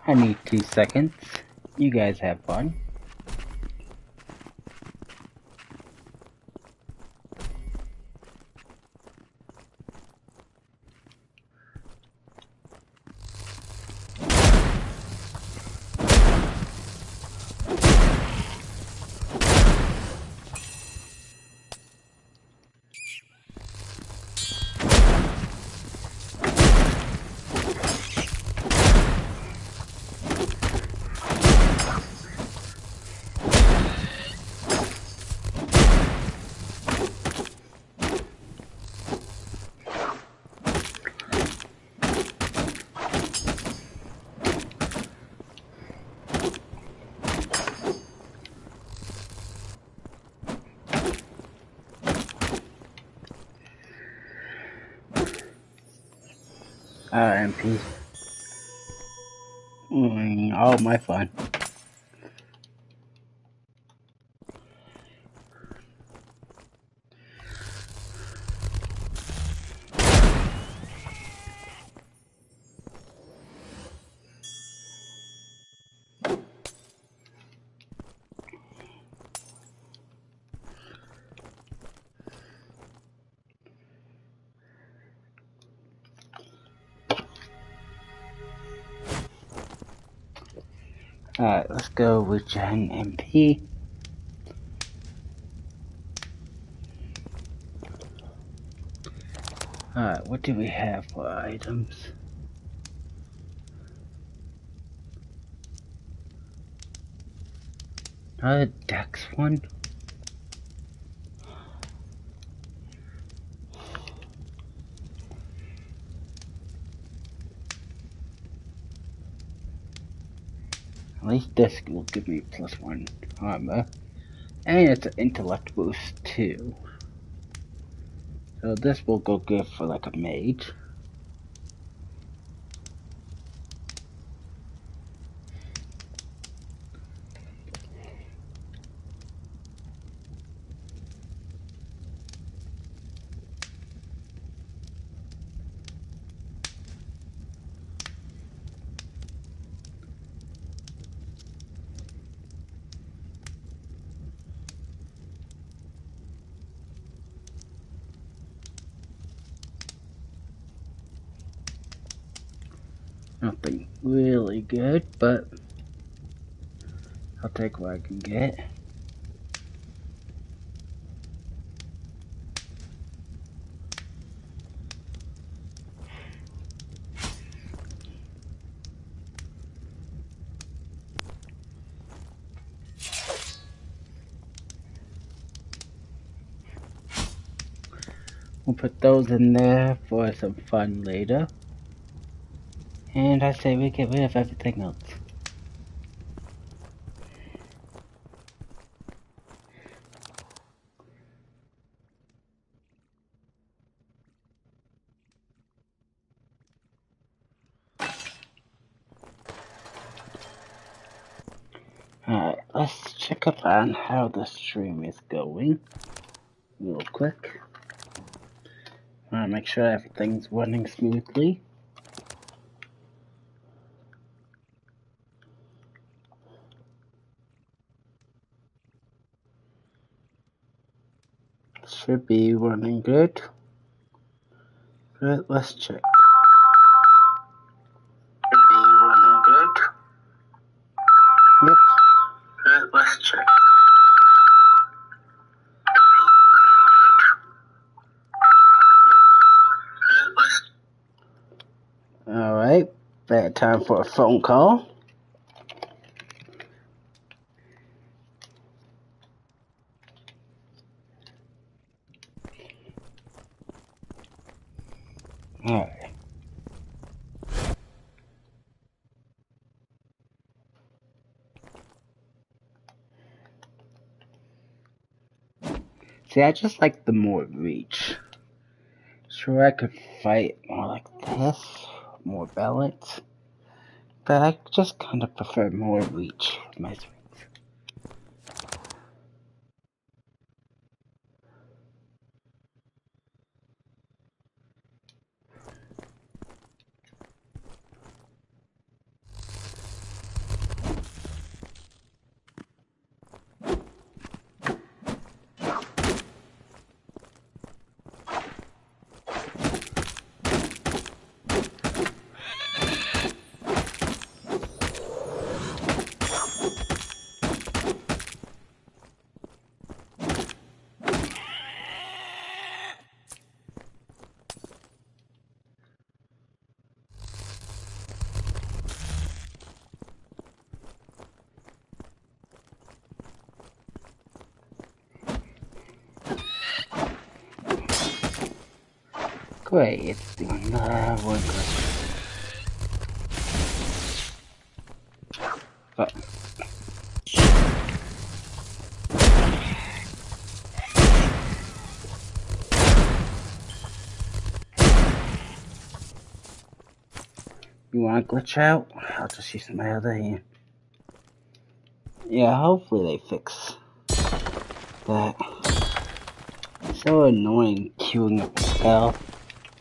I need 2 seconds. You guys have fun. MP. All my fun. Alright, let's go with Gen MP. Alright, what do we have for items? Another Dex one? At least this will give me +1 armor. And it's an intellect boost too. So this will go good for like a mage. Nothing really good, but I'll take what I can get. We'll put those in there for some fun later. And I say we get rid of everything else. Alright, let's check up on how the stream is going real quick. Make sure everything's running smoothly. Should be running good. But let's check. Should be running good. Yep. But let's check. Alright, bad time for a phone call. Alright. See, I just like the more reach. Sure, I could fight more like this, more balance. But I just kind of prefer more reach with my swings. Great, it's doing the work. But You want to glitch out? I'll just use my other hand. Yeah, hopefully they fix that. It's so annoying queuing up a spell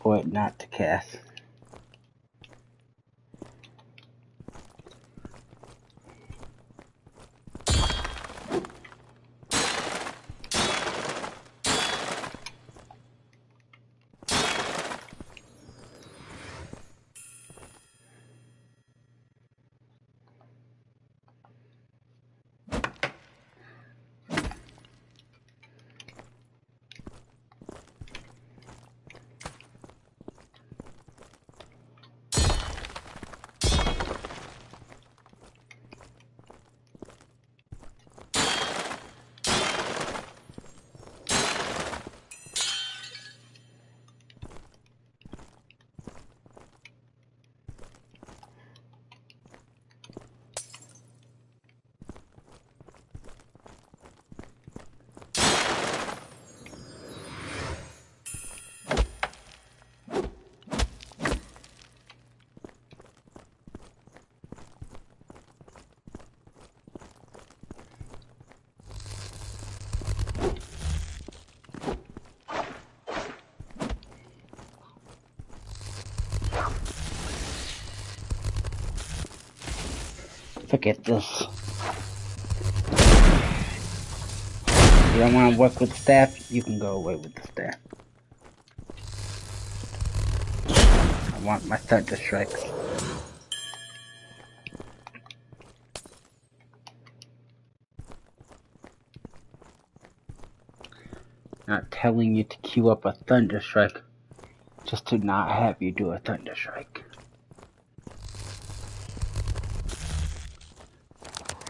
for it not to cast. Forget this. You don't want to work with the staff? You can go away with the staff. I want my thunder strikes. Not telling you to queue up a thunder strike, just to not have you do a thunder strike.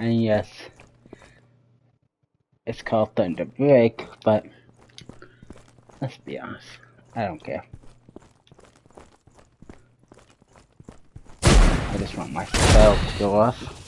And yes, it's called Thunder Break, but let's be honest, I don't care. I just want my spell to go off.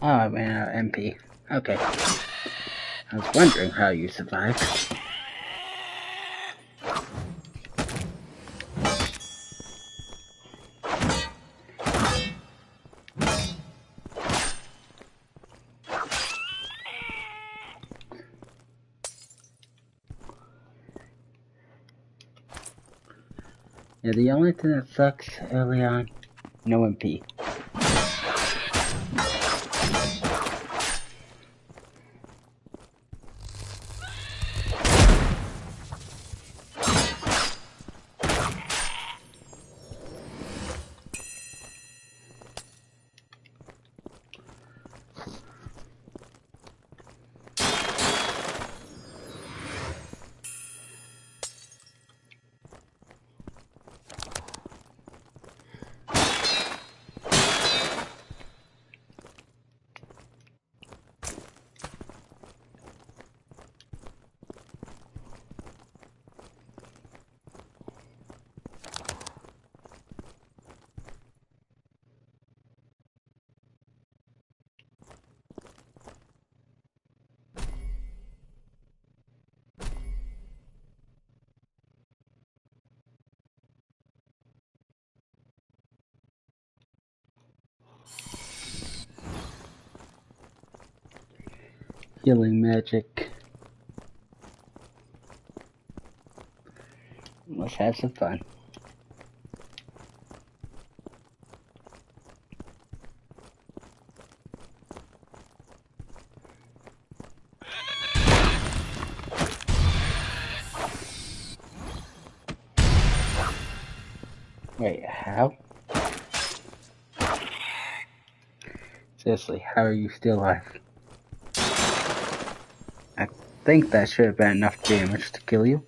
Oh, I ran out of MP. Okay. I was wondering how you survived. Yeah, the only thing that sucks early on, no MP. Healing magic. Let's have some fun. Wait, how? Seriously, how are you still alive? I think that should have been enough damage to kill you.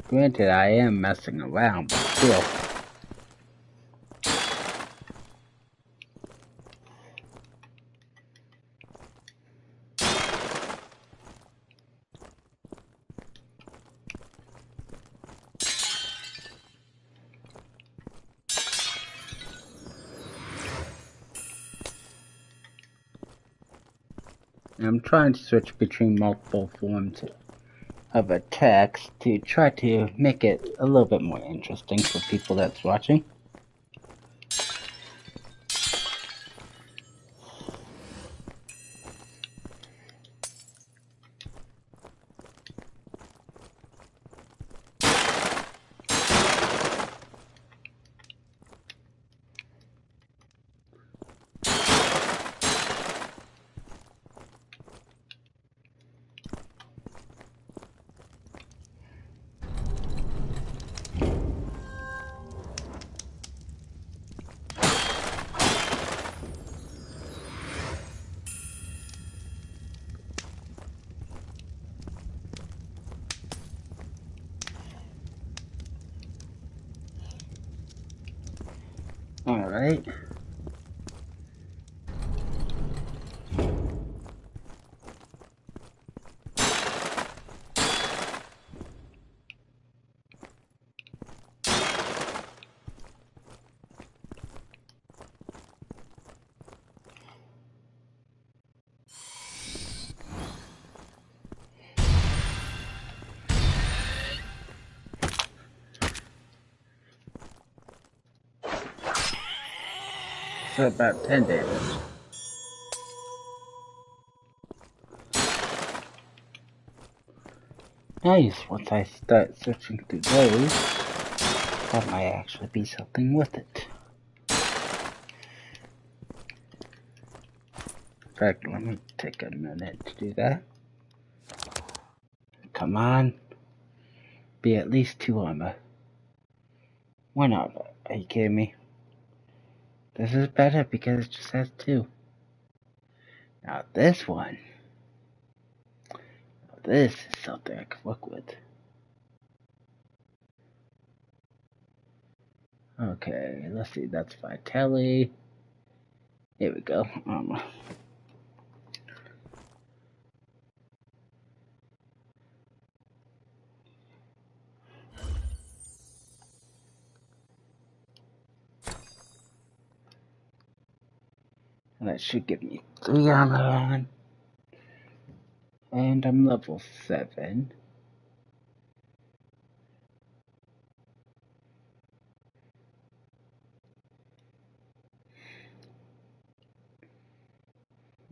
Granted, I am messing around, but still. I'm trying to switch between multiple forms of attacks to try to make it a little bit more interesting for people that's watching. Alright. So about 10 damage. Nice, once I start searching through those, that might actually be something with it. In fact, let me take a minute to do that. Come on. Be at least 2 armor. 1 armor. Are you kidding me? This is better because it just has 2. Now this one. This is something I can work with. Okay, let's see. That's Vitality. Here we go. Armor. And that should give me 3 armor on. And I'm level 7.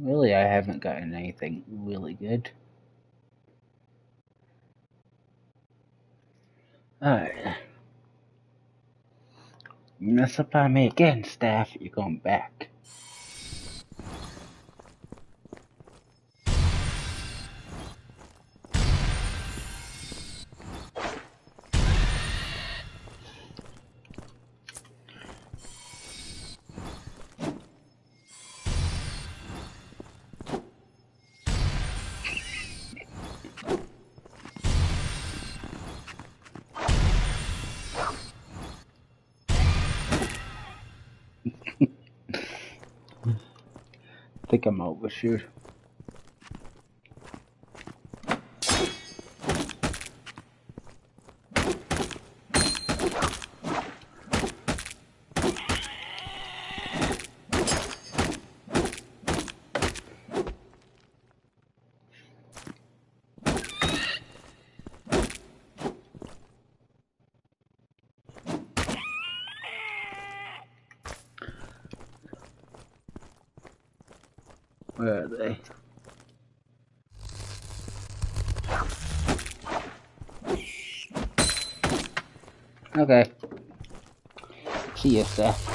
Really, I haven't gotten anything really good. Alright. You mess up on me again, Staff. You're going back. I think I'm overshoot. Where are they? Okay. See you, Staff.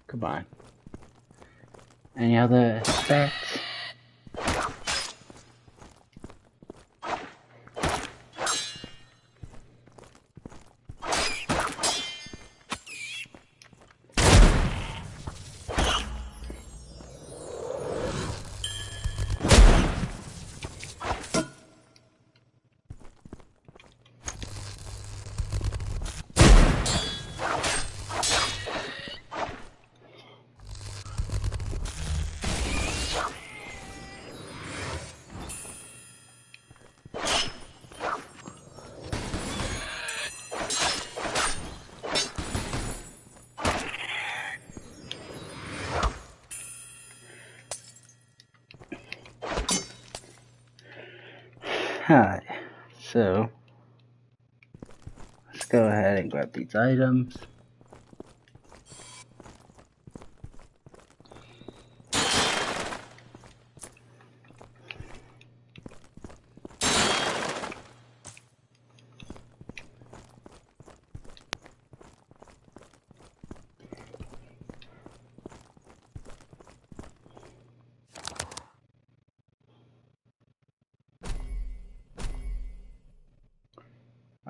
Come on. Any other stats? So let's go ahead and grab these items.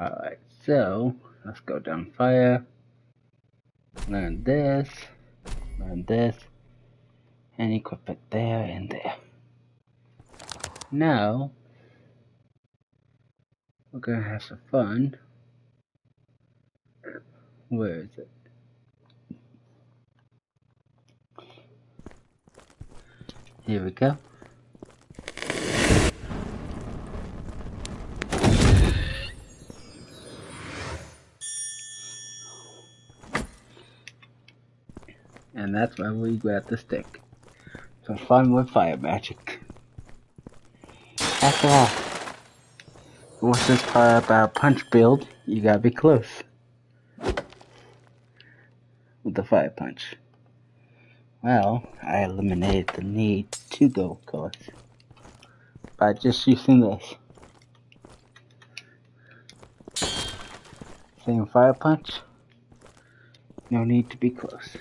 Alright, so let's go down fire, learn this, and equip it there and there. Now, we're gonna have some fun. Where is it? Here we go. And that's why we grab the stick. So fun with fire magic. After all, what's this part about punch build? You gotta be close with the fire punch. Well, I eliminated the need to go close by just using this. Same fire punch, no need to be close.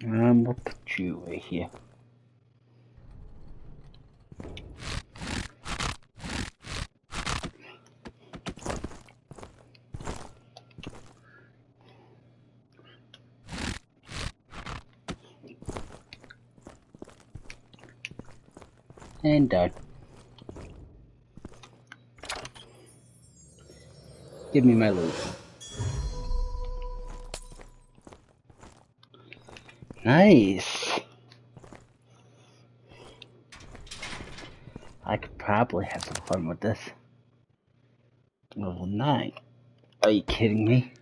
We'll put you right here. And done. Give me my loot. Nice. I could probably have some fun with this. Level 9. Are you kidding me?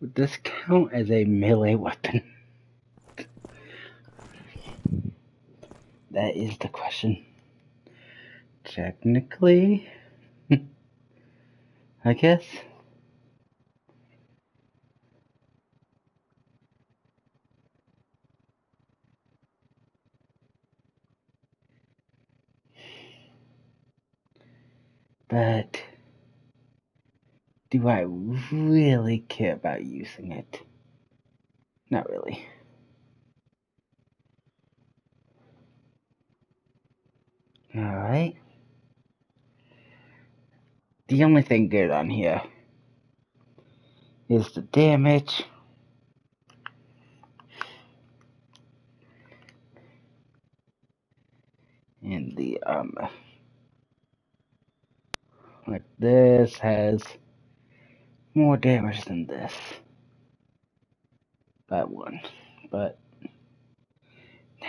Would this count as a melee weapon? That is the question. Technically, I guess. But do I really care about using it? Not really. Alright. The only thing good on here is the damage. And the armor. Like this has more damage than this. By one. But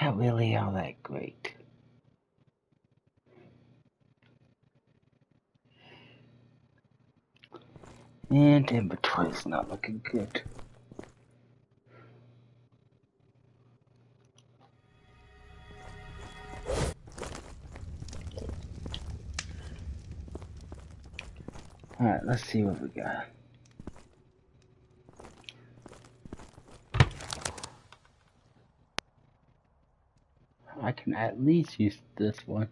not really all that great. And inventory's not looking good. Alright, let's see what we got. I can at least use this one.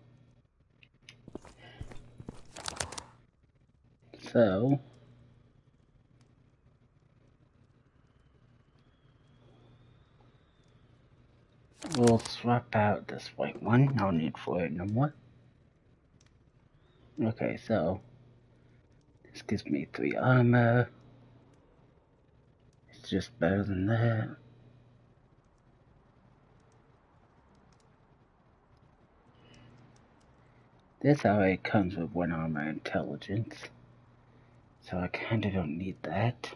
So, We'll swap out this white one. No need for it no more. Okay, so this gives me 3 armor. It's just better than that. This already comes with 1 armor intelligence, so I kinda don't need that.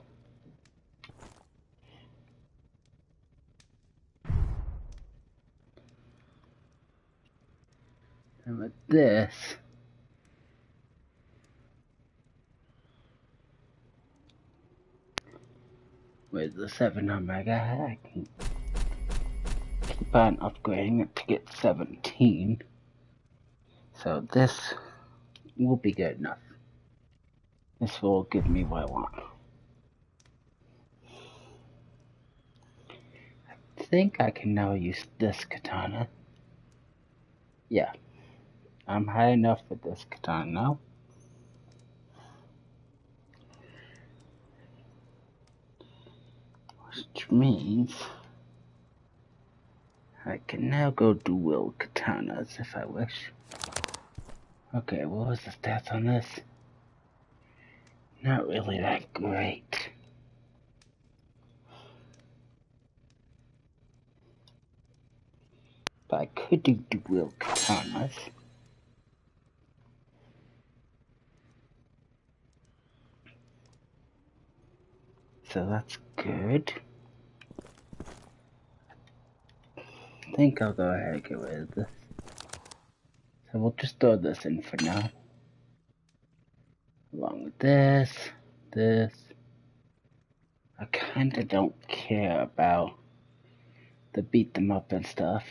And with this, with the 7 armor I got, I can keep on upgrading it to get 17. So this will be good enough. This will give me what I want. I think I can now use this katana. Yeah, I'm high enough for this katana now. Which means I can now go dual katanas if I wish. Okay, what was the stats on this? Not really that great. But I could do dual katanas. So that's good. I think I'll go ahead and get rid of this. So we'll just throw this in for now. Along with this. I kinda don't care about the beat them up and stuff.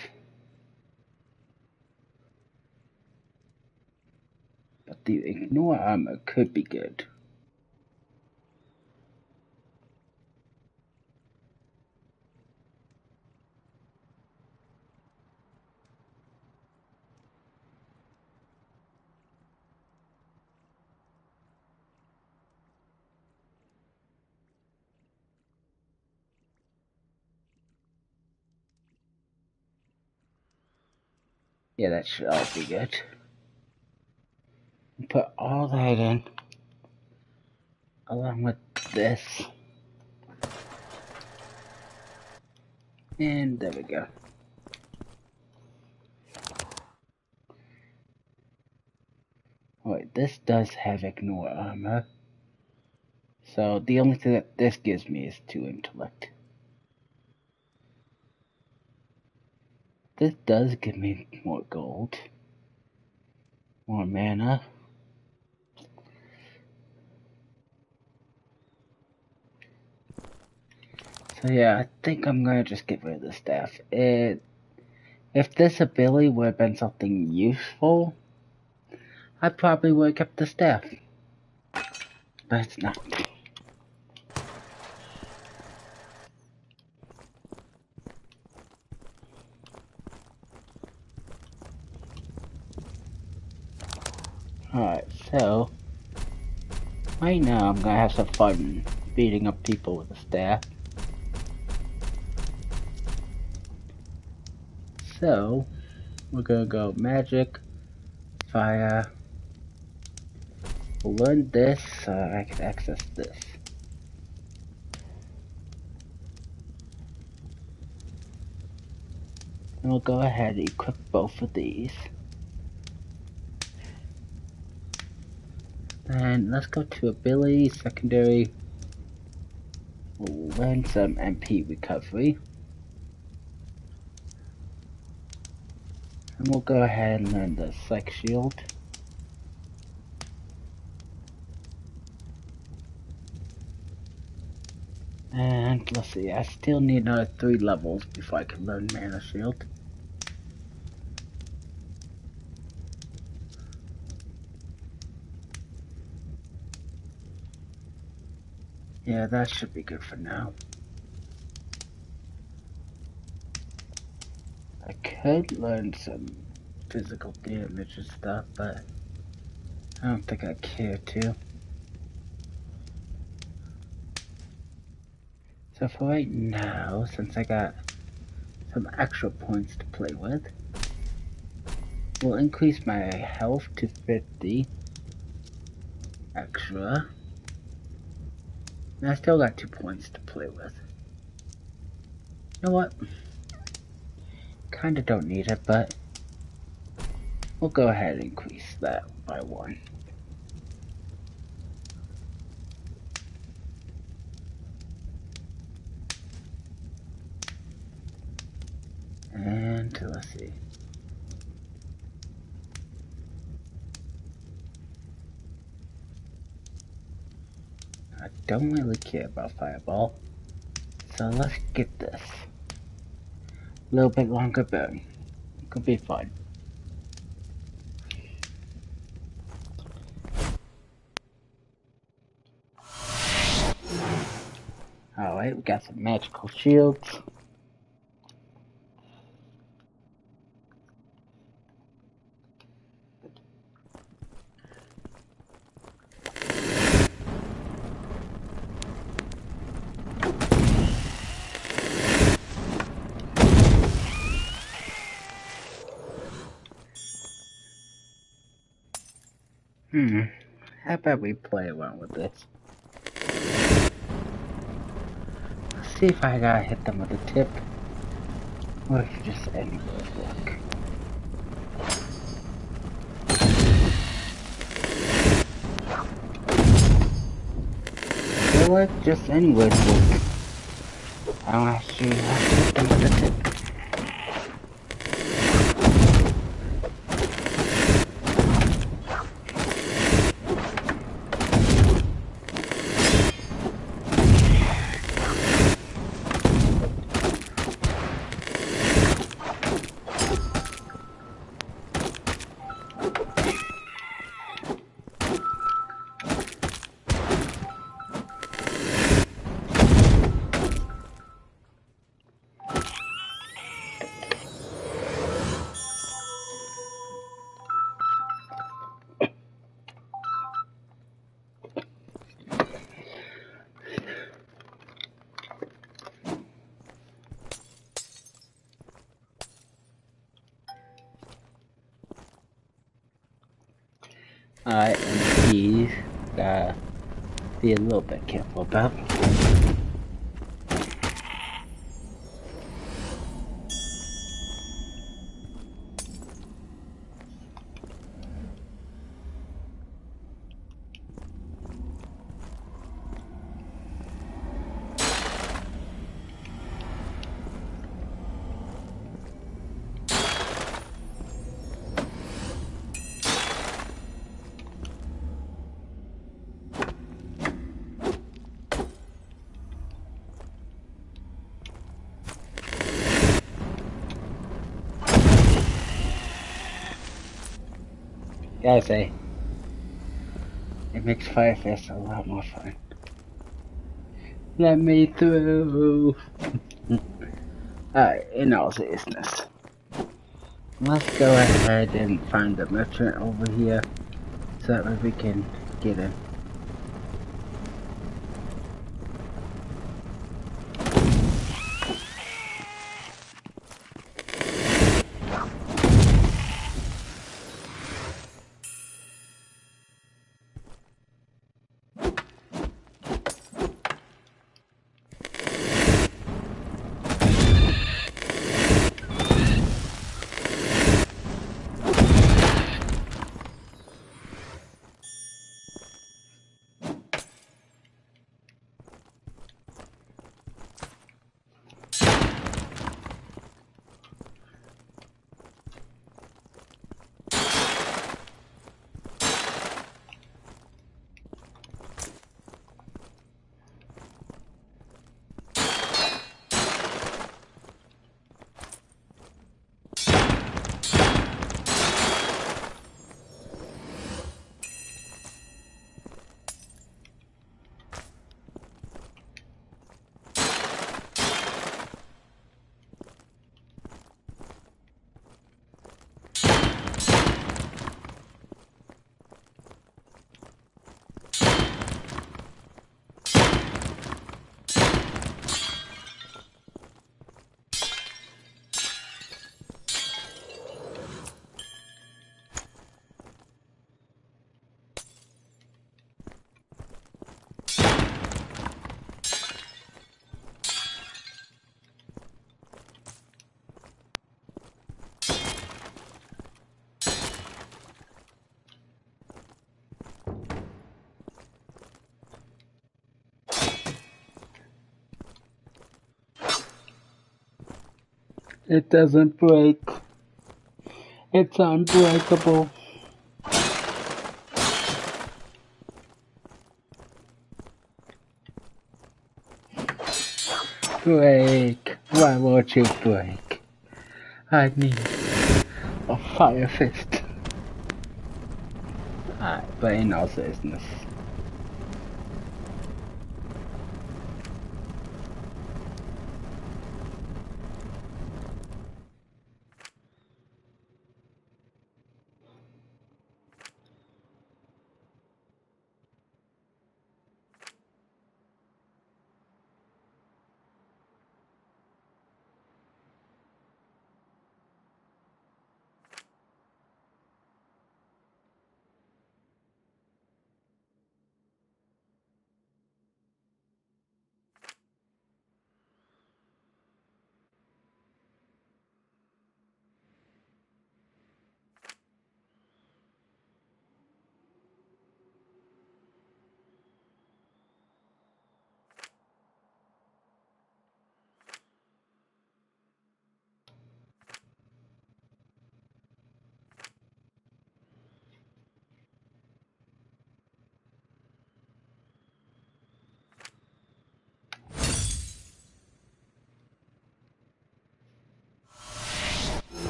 But the ignore armor could be good. Yeah, that should all be good. Put all that in, along with this. And there we go. Alright, this does have ignore armor. So the only thing that this gives me is 2 intellect. This does give me more gold. More mana. So yeah, I think I'm gonna just get rid of the staff. If this ability would have been something useful, I probably would have kept the staff. But it's not. Alright, so right now I'm gonna have some fun beating up people with a staff. So we're gonna go magic, fire. We'll learn this so I can access this. And we'll go ahead and equip both of these. And let's go to ability, secondary. We'll learn some MP recovery. And we'll go ahead and learn the Psych Shield. And let's see, I still need another 3 levels before I can learn Mana Shield. Yeah, that should be good for now. I could learn some physical damage and stuff, but I don't think I care to. So for right now, since I got some extra points to play with. We'll increase my health to 50 extra. And I still got 2 points to play with. You know what? Kinda don't need it, but we'll go ahead and increase that by 1. And let's see. I don't really care about Fireball, so let's get this. A little bit longer burn. It could be fun. Alright, we got some magical shields. How about we play around with this? Let's see if I gotta hit them with a tip, or if just any would work. I feel like just any would work. I don't actually have to hit them with a tip. And these, gotta be a little bit careful about. Gotta say, it makes Firefest a lot more fun. Let me through! Alright, in all seriousness, let's go ahead and find the merchant over here so that way we can get in. It doesn't break. It's unbreakable. Break. Why won't you break? I need a fire fist. Alright, but in all seriousness.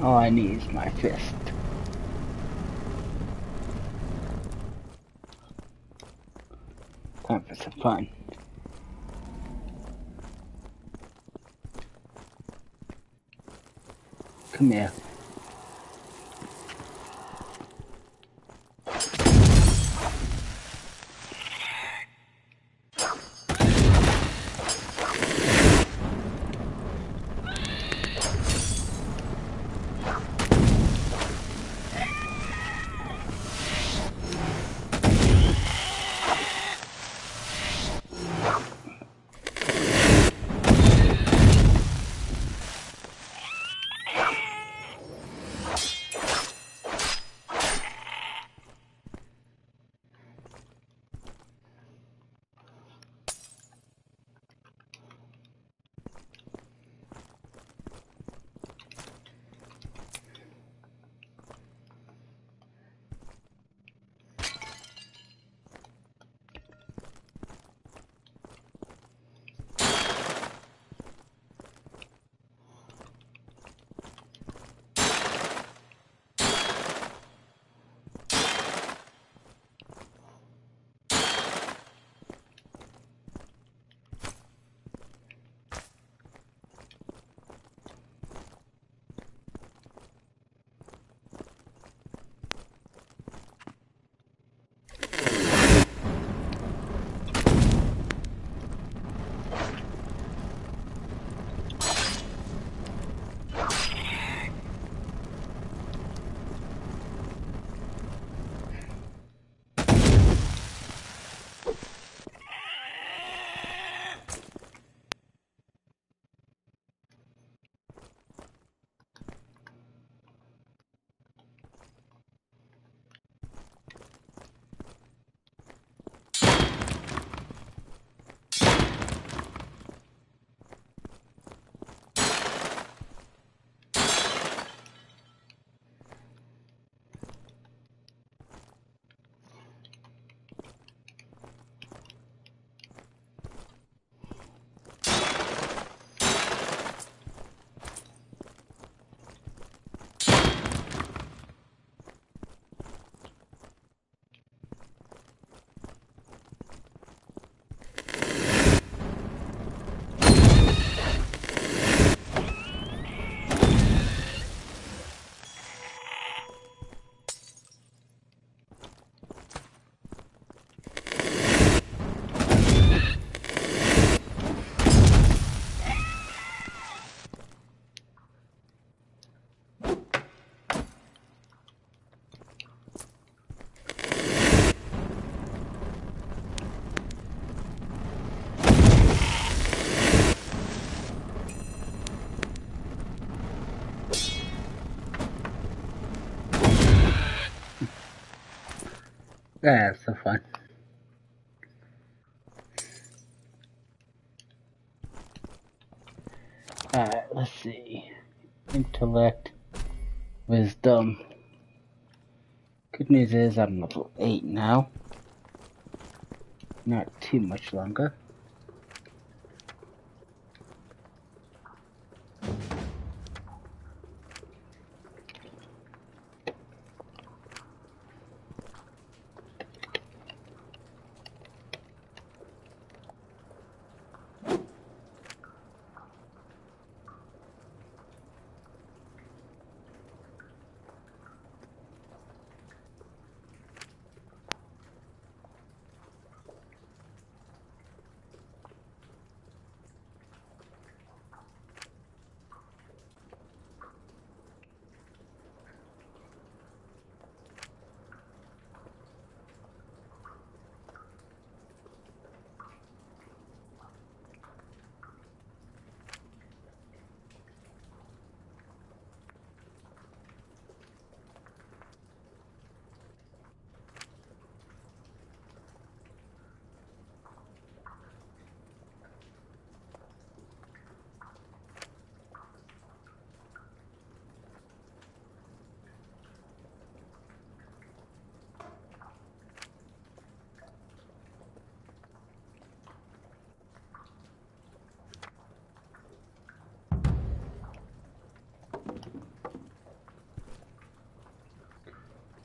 All I need is my fist. Time for some fun. Come here. Yeah, it's so fun. Alright, let's see. Intellect, wisdom. Good news is I'm level 8 now. Not too much longer.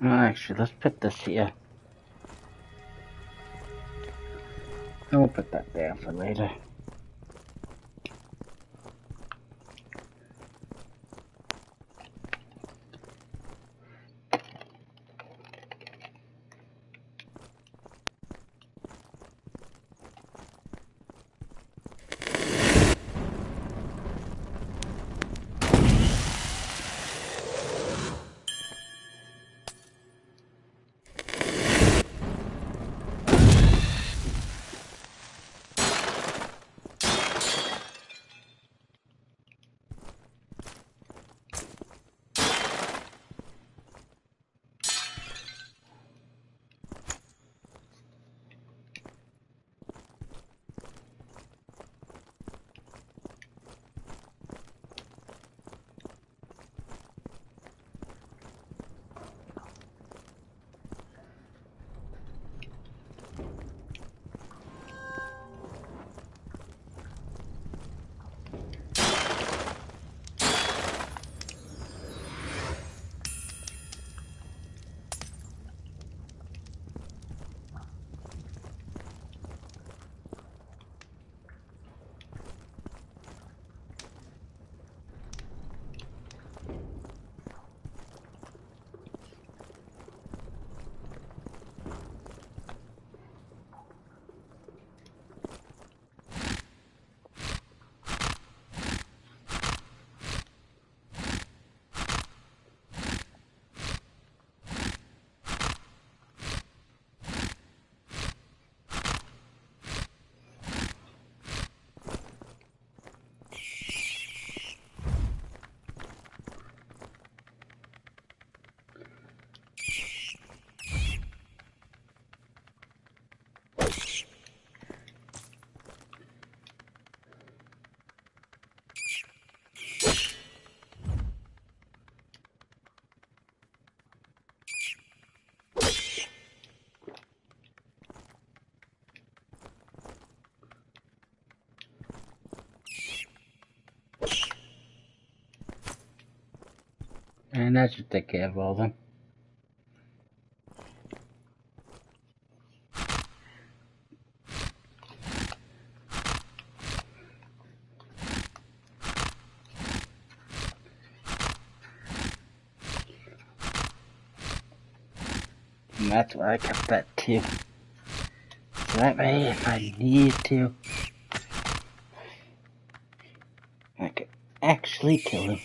Actually, let's put this here. And we'll put that there for later. And that should take care of all of them. And that's why I kept that too. So that way, if I need to, I could actually kill him.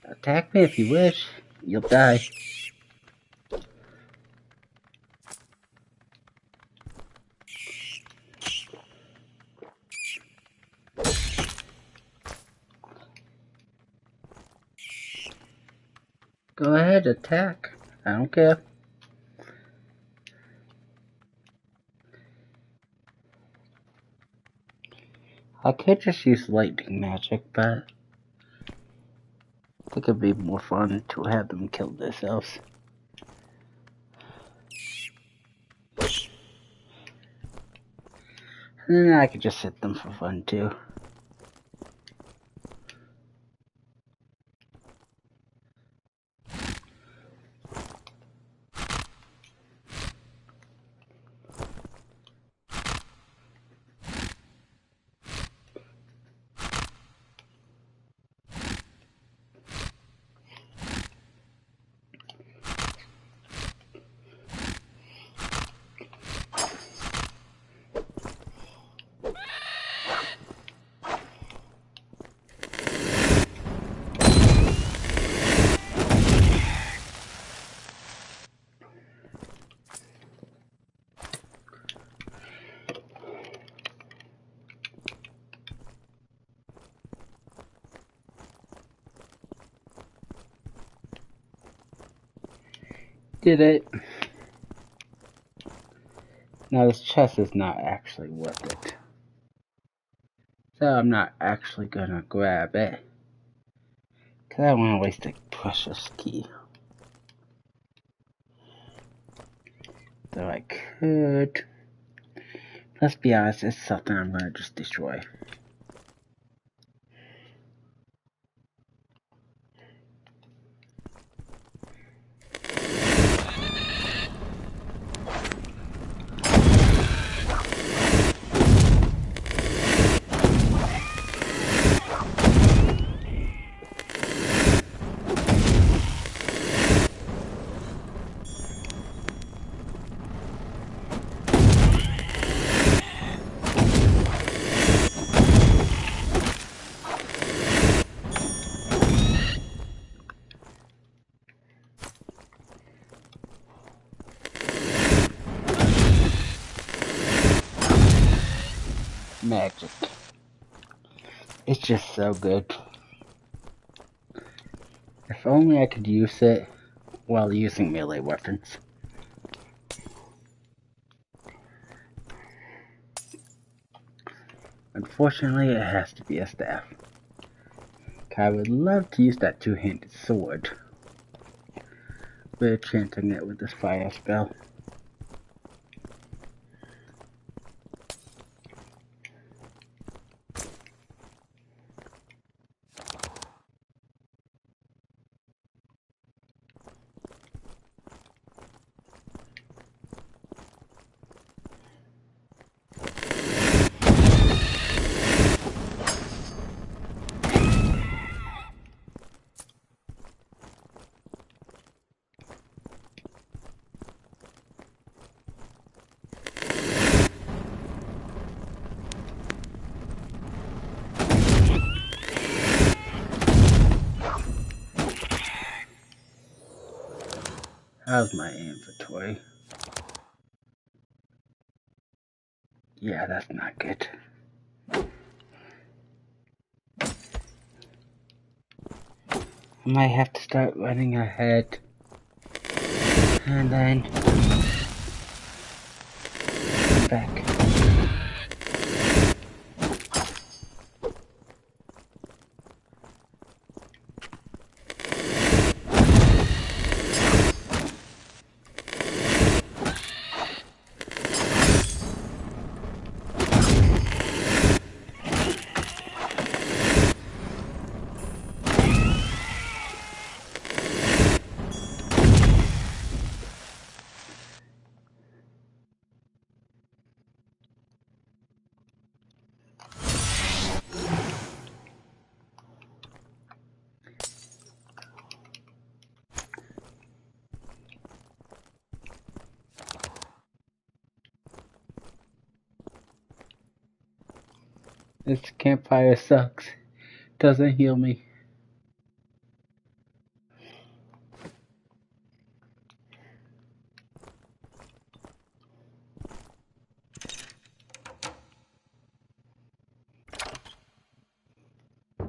Attack me if you wish. You'll die. Go ahead, attack. I don't care. I could just use lightning magic, but I think it'd be more fun to have them kill themselves. And then I could just hit them for fun too. Did it. Now this chest is not actually worth it. So I'm not actually gonna grab it. Cause I don't wanna waste a precious key. Though I could. Let's be honest, it's something I'm gonna just destroy. Magic. It's just so good. If only I could use it while using melee weapons. Unfortunately, it has to be a staff. I would love to use that two-handed sword. We're chanting it with this fire spell. How's my inventory? Yeah, that's not good. I might have to start running ahead. And then come back. This campfire sucks. Doesn't heal me.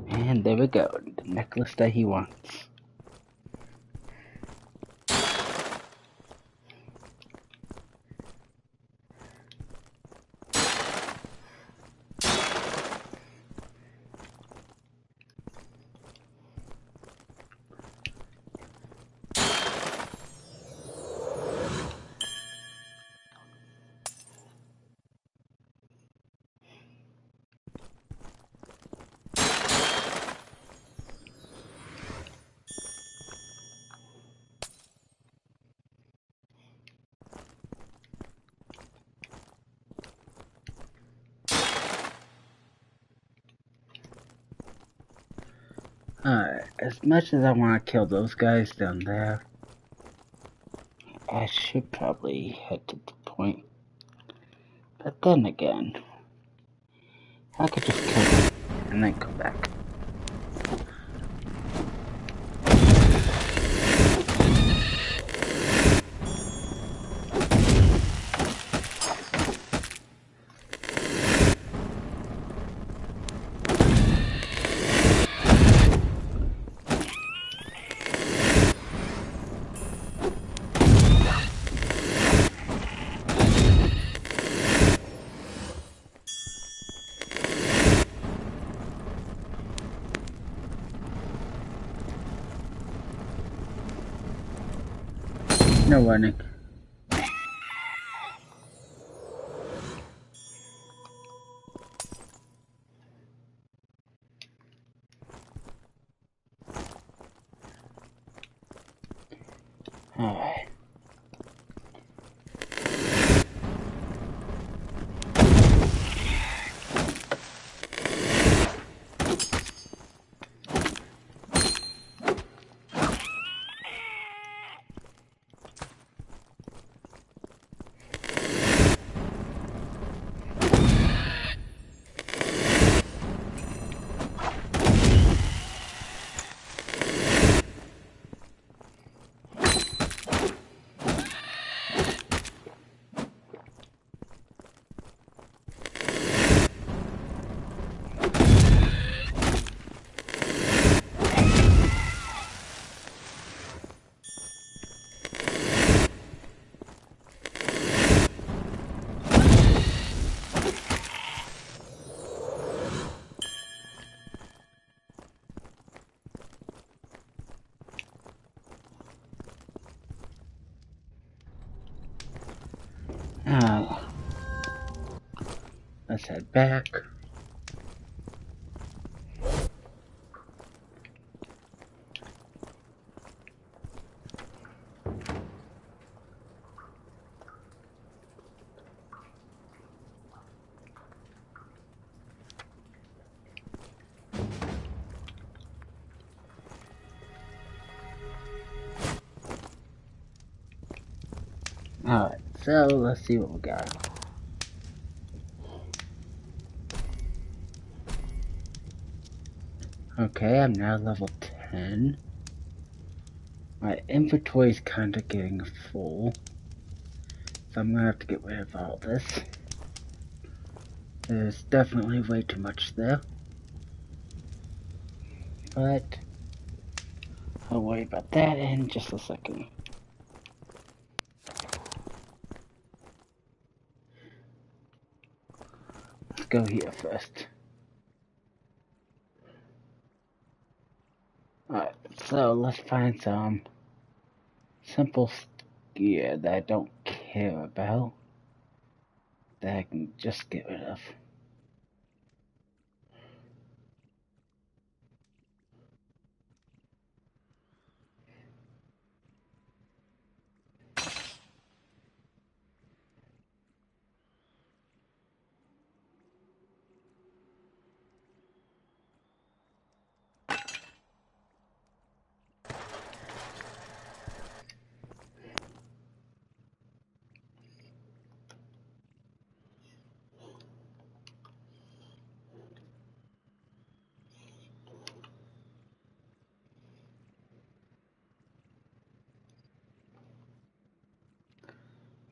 And there we go. The necklace that he wants. As much as I want to kill those guys down there, I should probably head to the point. But then again, I could just kill them and then come back. No running. Alright. Let's head back. Alright, so let's see what we got. Okay, I'm now level 10. My inventory's kinda getting full. So I'm gonna have to get rid of all this. There's definitely way too much there. But I'll worry about that in just a second. Let's go here first. Alright, so let's find some simple gear that I don't care about, that I can just get rid of.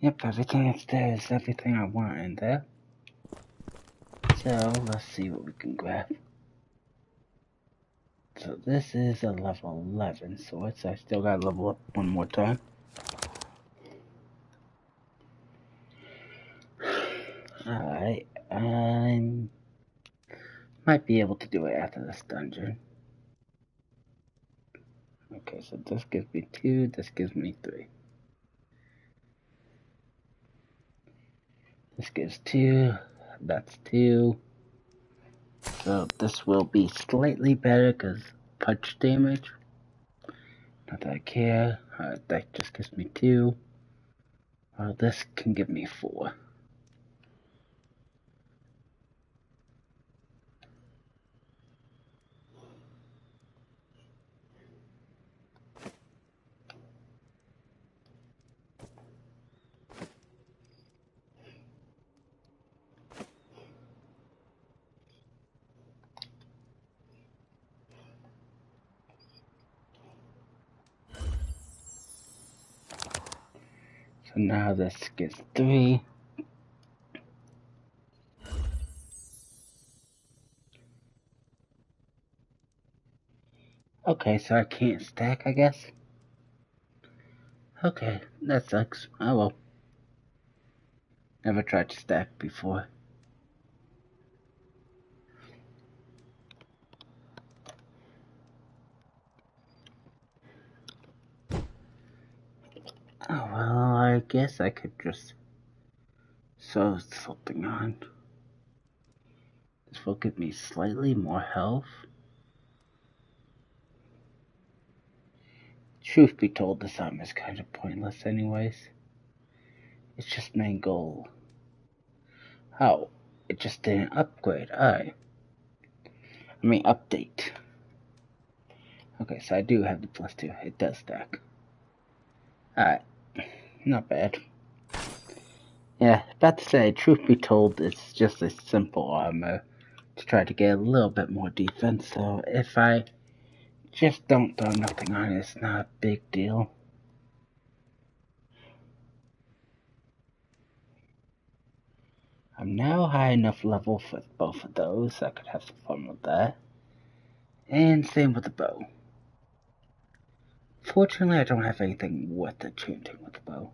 Yep, everything that's there is everything I want in there. So, let's see what we can grab. So this is a level 11 sword, so I still gotta level up one more time. Alright, I might be able to do it after this dungeon. Okay, so this gives me 2, this gives me 3. This gives 2, that's 2. So this will be slightly better because punch damage. Not that I care. That just gives me 2. This can give me 4. So now this gets 3. Okay, so I can't stack, I guess. Okay, that sucks. Oh well. Never tried to stack before. Oh well, I guess I could just sew something on. This will give me slightly more health. Truth be told, this item is kind of pointless anyways. It's just main goal. Oh, it just didn't upgrade. Update. Okay, so I do have the +2. It does stack. Alright, not bad. Yeah, about to say, truth be told, it's just a simple armor to try to get a little bit more defense, so if I just don't throw nothing on it, it's not a big deal. I'm now high enough level for both of those, so I could have some fun with that. And same with the bow. Fortunately, I don't have anything worth enchanting with the bow.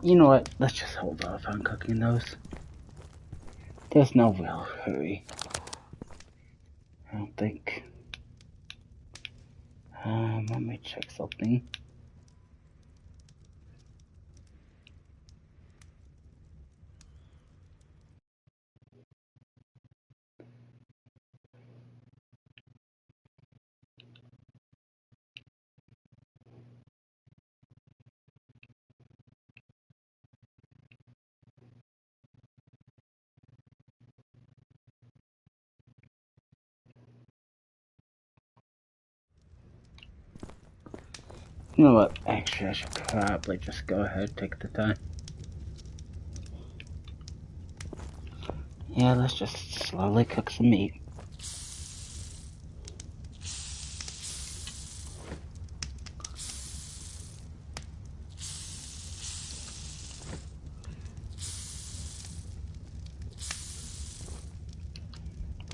You know what? Let's just hold off on cooking those. There's no real hurry. I don't think. Let me check something. You know what? Actually, I should probably just go ahead and take the time. Yeah, let's just slowly cook some meat.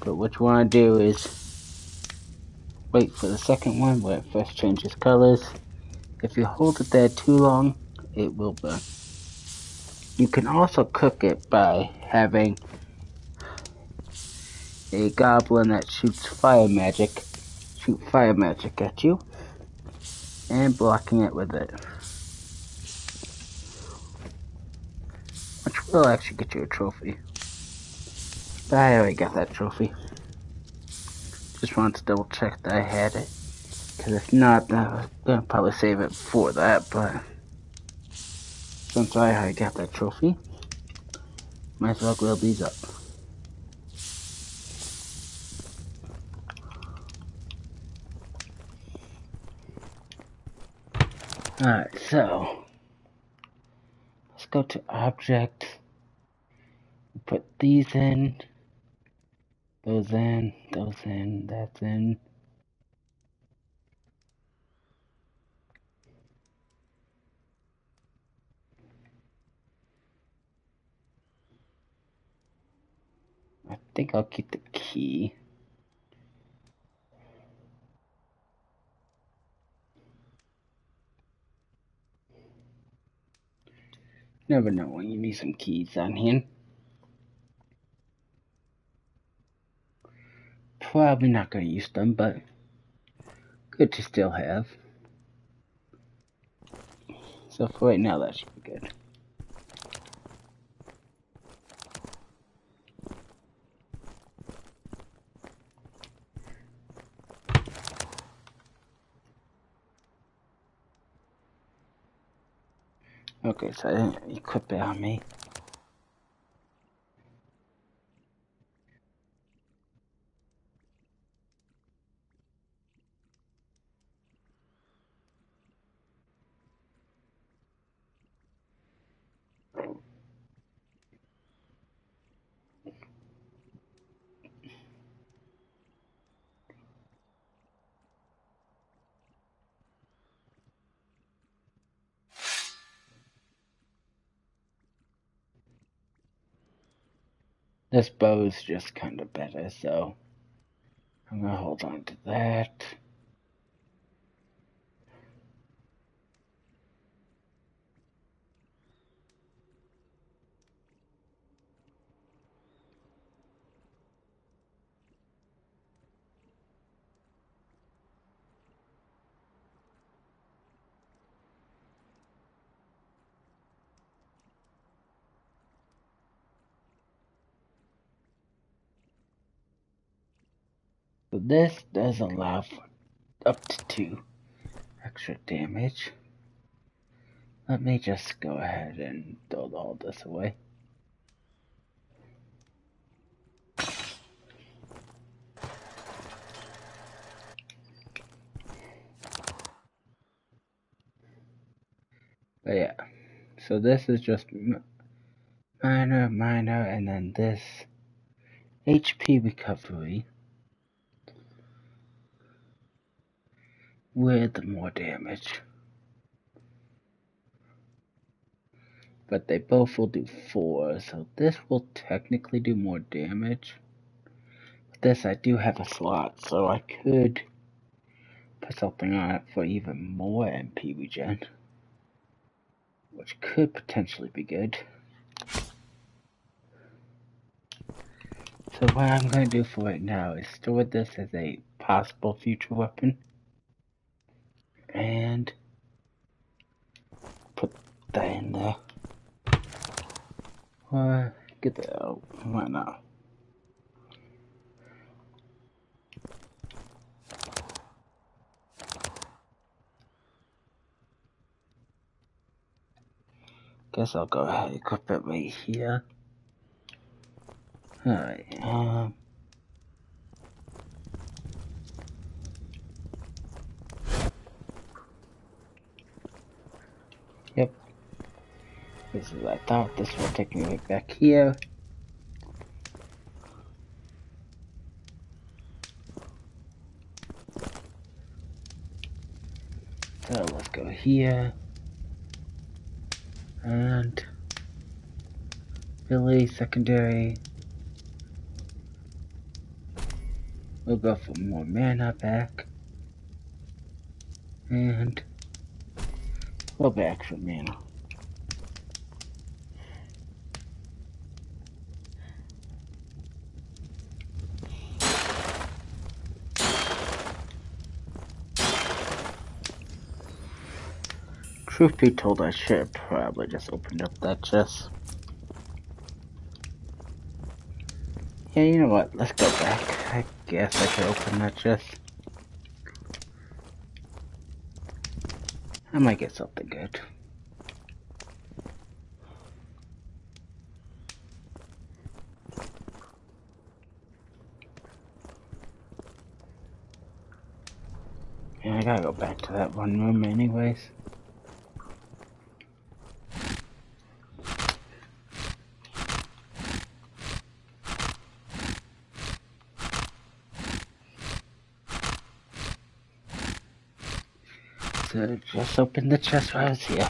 But what you want to do is wait for the second one where it first changes colors. If you hold it there too long, it will burn. You can also cook it by having a goblin that shoots fire magic at you and blocking it with it, which will actually get you a trophy. But I already got that trophy. Just wanted to double check that I had it, because if not, I was gonna probably save it for that, but since I already got that trophy, might as well grill these up. Alright, so let's go to object, put these in, those in, that's in. I think I'll keep the key. Never know when you need some keys on hand. Probably not going to use them, but good to still have. So for right now, that should be good. Okay, so I didn't equip it on me. This bow is just kind of better, so I'm gonna hold on to that. So this does allow for up to 2 extra damage. Let me just go ahead and throw all this away. But yeah, so this is just minor, and then this HP recovery with more damage. But they both will do 4, so this will technically do more damage. But this, I do have a slot, so I could put something on it for even more MP regen, which could potentially be good. So what I'm going to do for right now is store this as a possible future weapon, and put that in there. Get that out. Why not? Guess I'll go ahead and equip it right here. Alright, yep. This is what I thought. This will take me right back here. So let's go here. And Billy, secondary. We'll go for more mana back. And a little bit extra mana. Truth be told, I should have probably just opened up that chest. Yeah, you know what? Let's go back. I guess I could open that chest. I might get something good. Yeah, I gotta go back to that one room anyways. So just open the chest while I was here.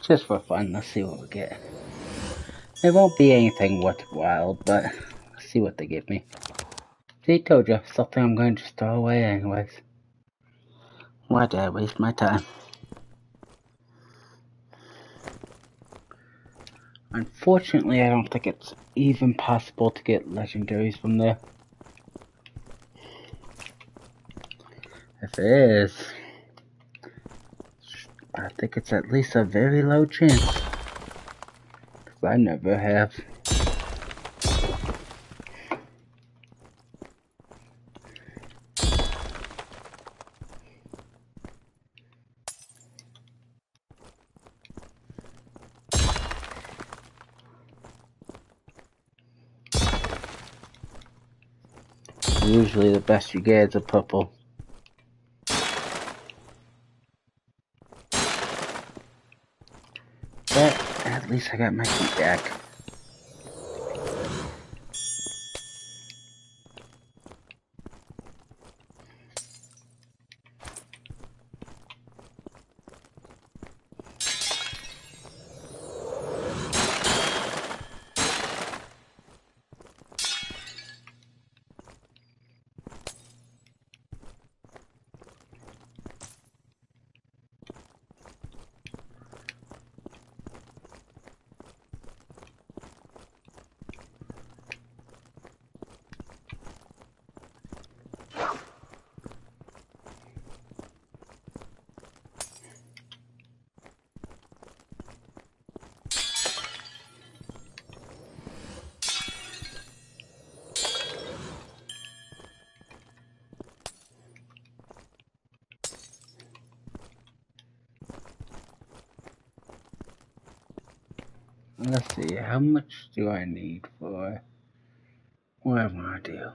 Just for fun, let's see what we get. It won't be anything worthwhile, but let's see what they give me. See, told you, something I'm going to just throw away anyways. Why did I waste my time? Unfortunately, I don't think it's even possible to get legendaries from there. If it is, I think it's at least a very low chance. Because I never have. Usually the best you get is a purple. But at least I got my key back. Let's see, how much do I need for what I want to do?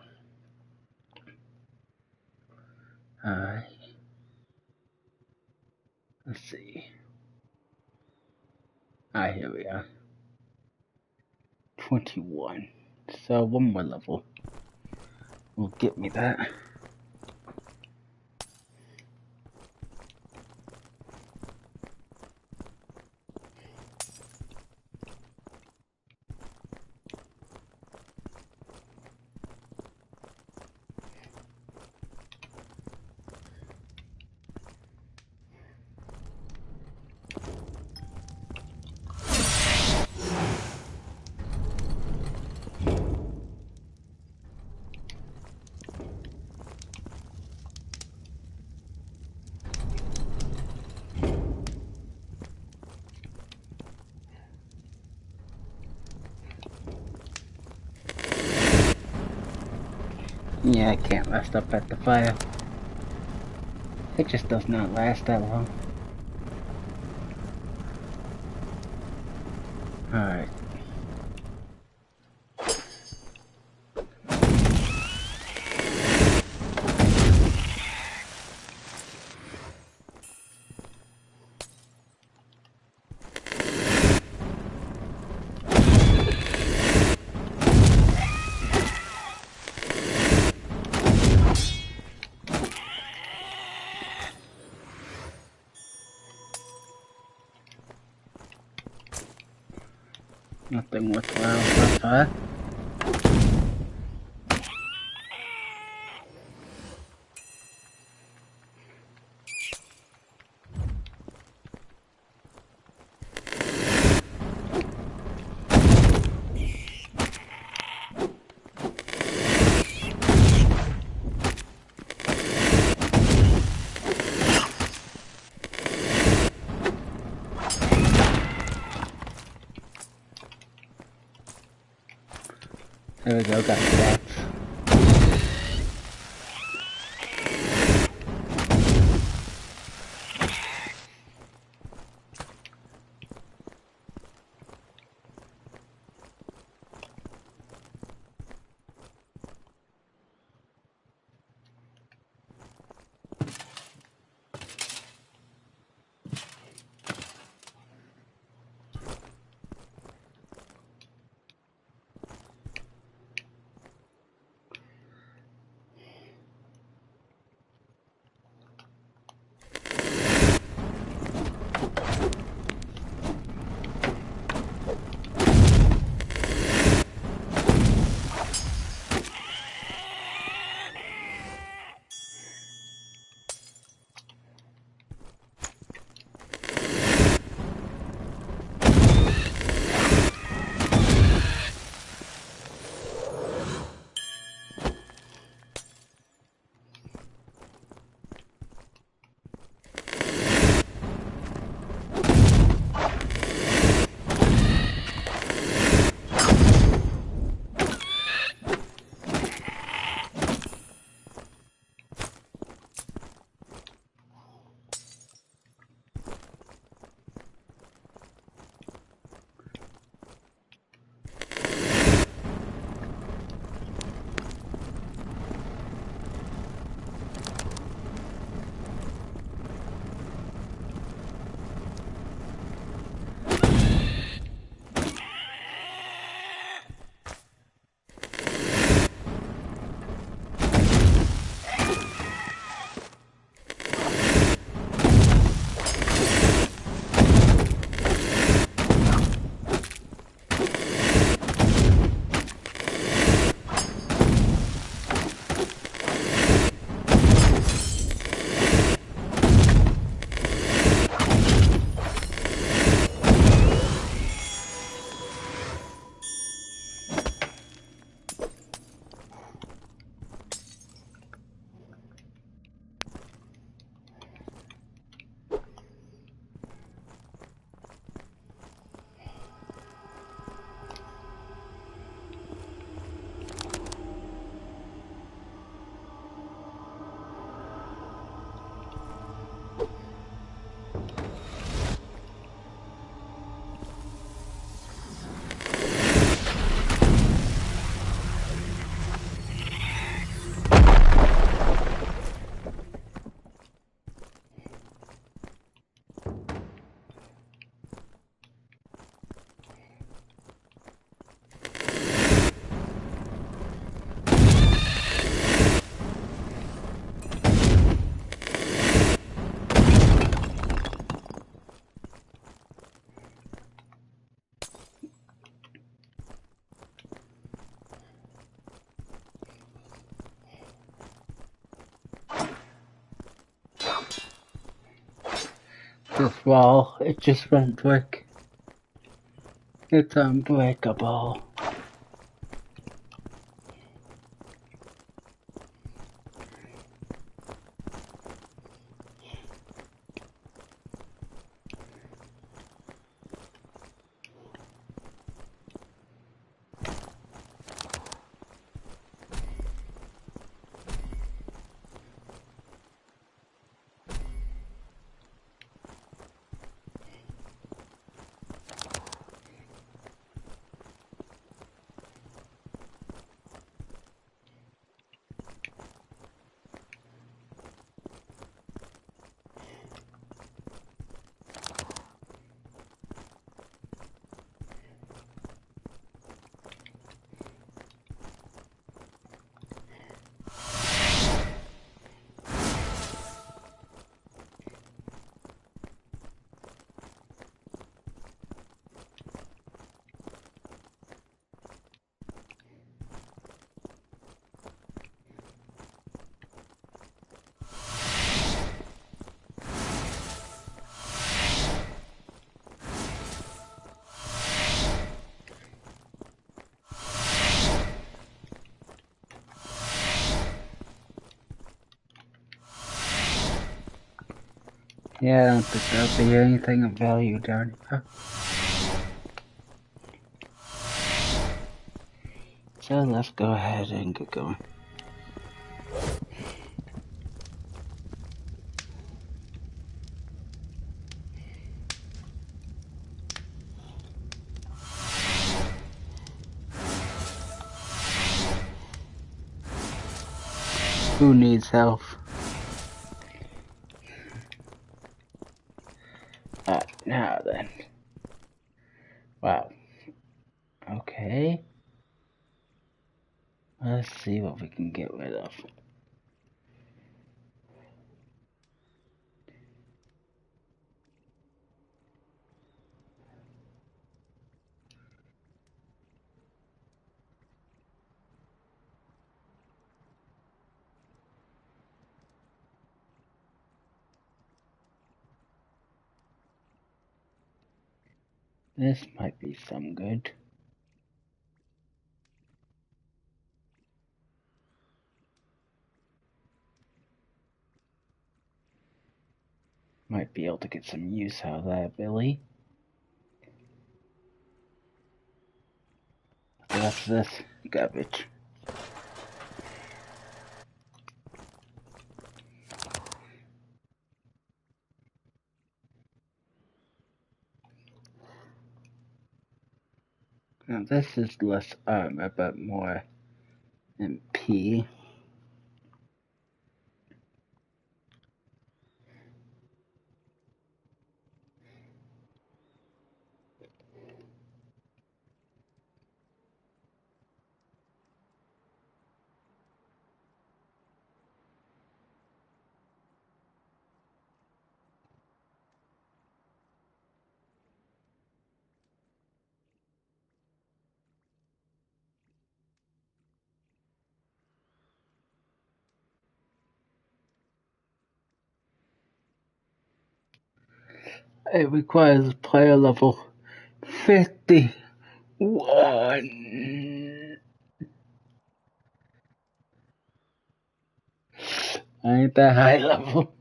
Let's see. Here we are. 21. So one more level will get me that. Yeah, I can't rest up at the fire. It just does not last that long. Alright. Nothing worthwhile so far. There we go, got the bats. this wall. It just won't break. It's unbreakable. Yeah, I don't think there'll be anything of value down here. So let's go ahead and get going. Who needs help? Now then. Wow. Okay. Let's see what we can get rid of. This might be some good. Might be able to get some use out of that, Billy. What's this? Garbage. Now this is less armor, but more MP. It requires player level 51. I ain't that high level.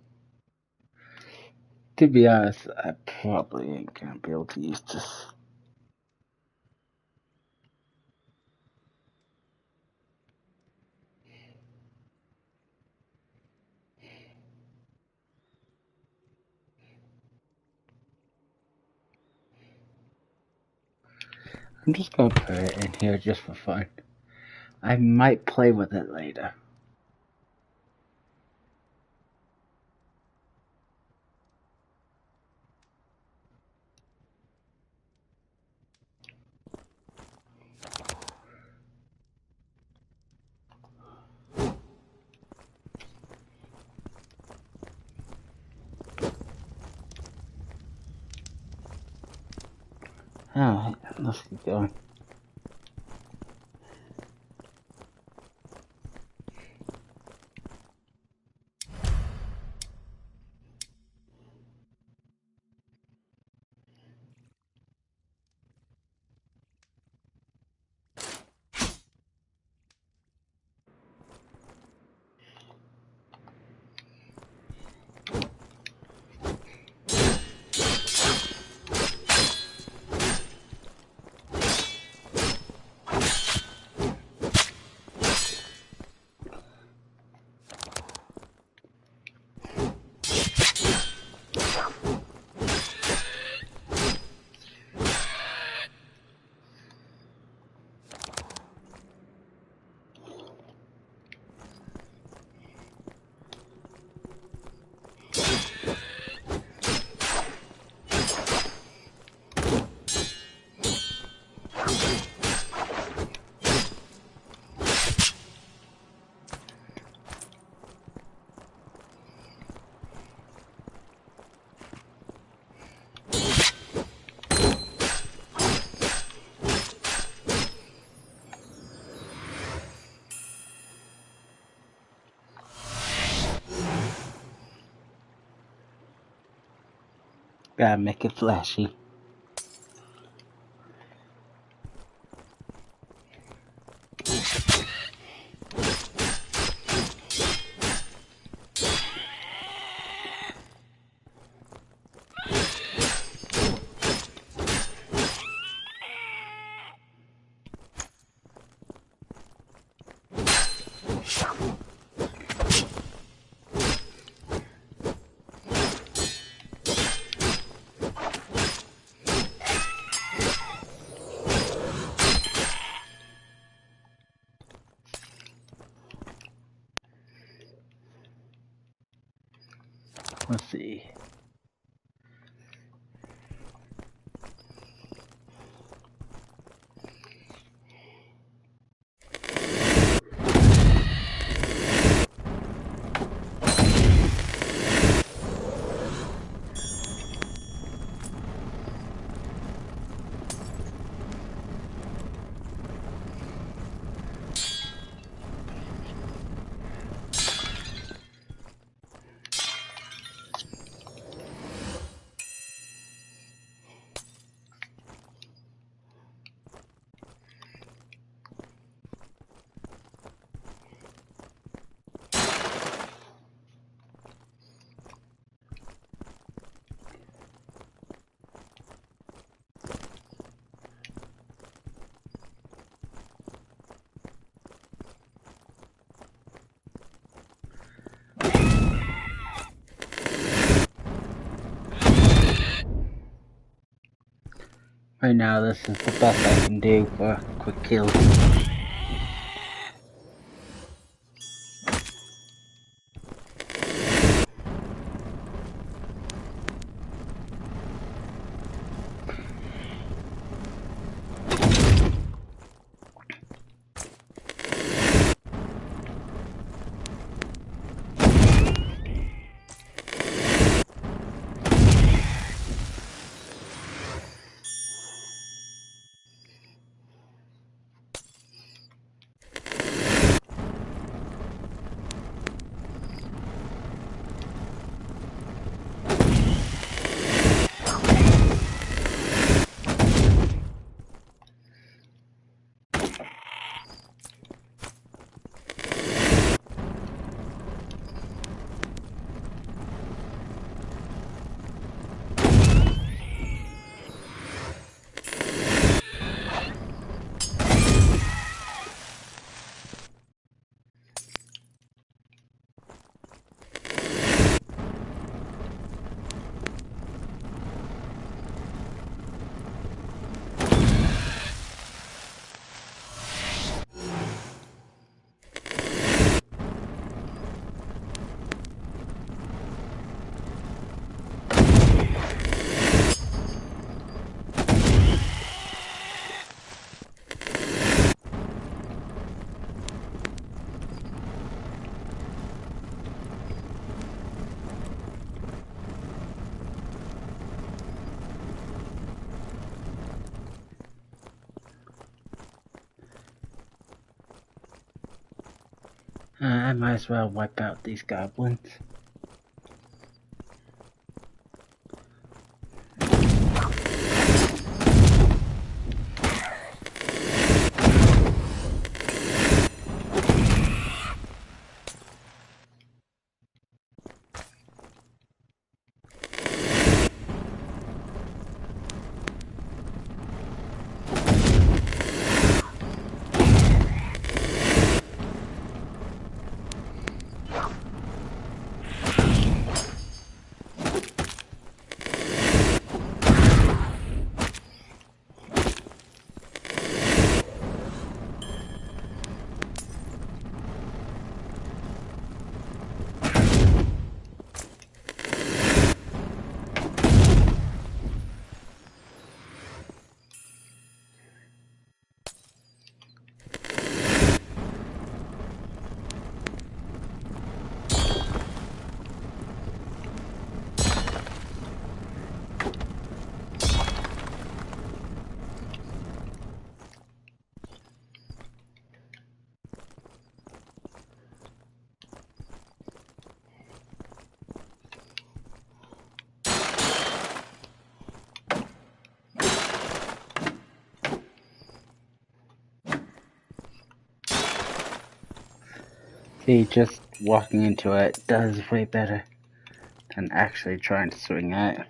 To be honest, I probably ain't gonna be able to use this. I'm just gonna put it in here just for fun. I might play with it later. Alright, let's keep going. Gotta make it flashy. Let's see. Right now, this is the best I can do for a quick kill. I might as well wipe out these goblins. See, just walking into it does way better than actually trying to swing it.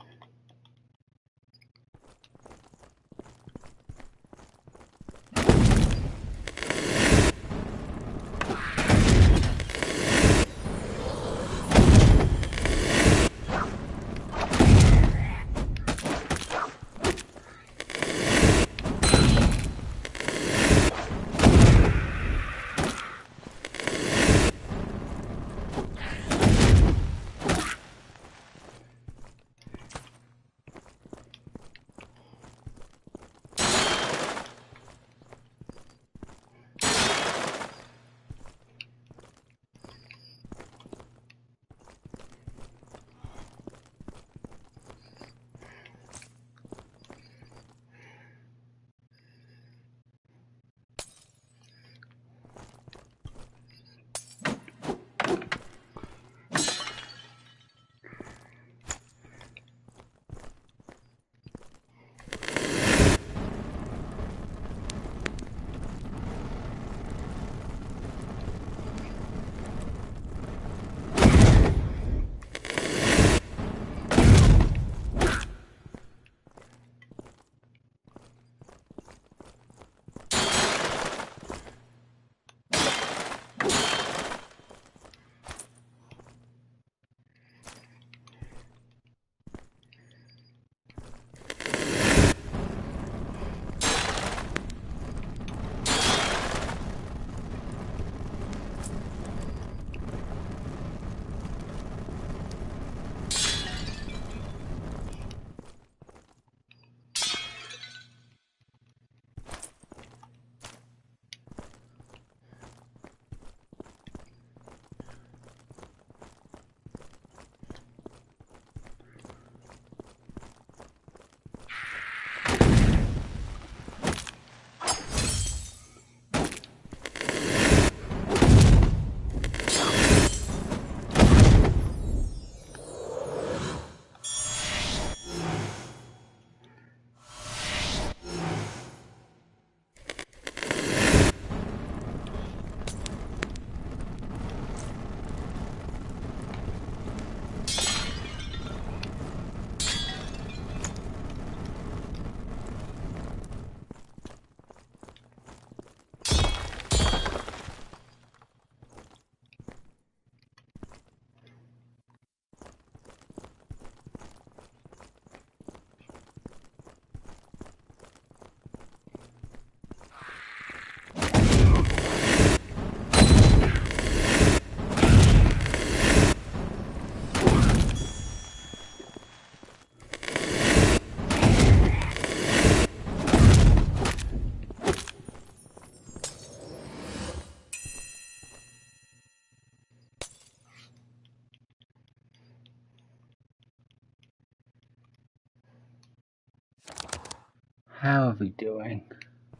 How are we doing?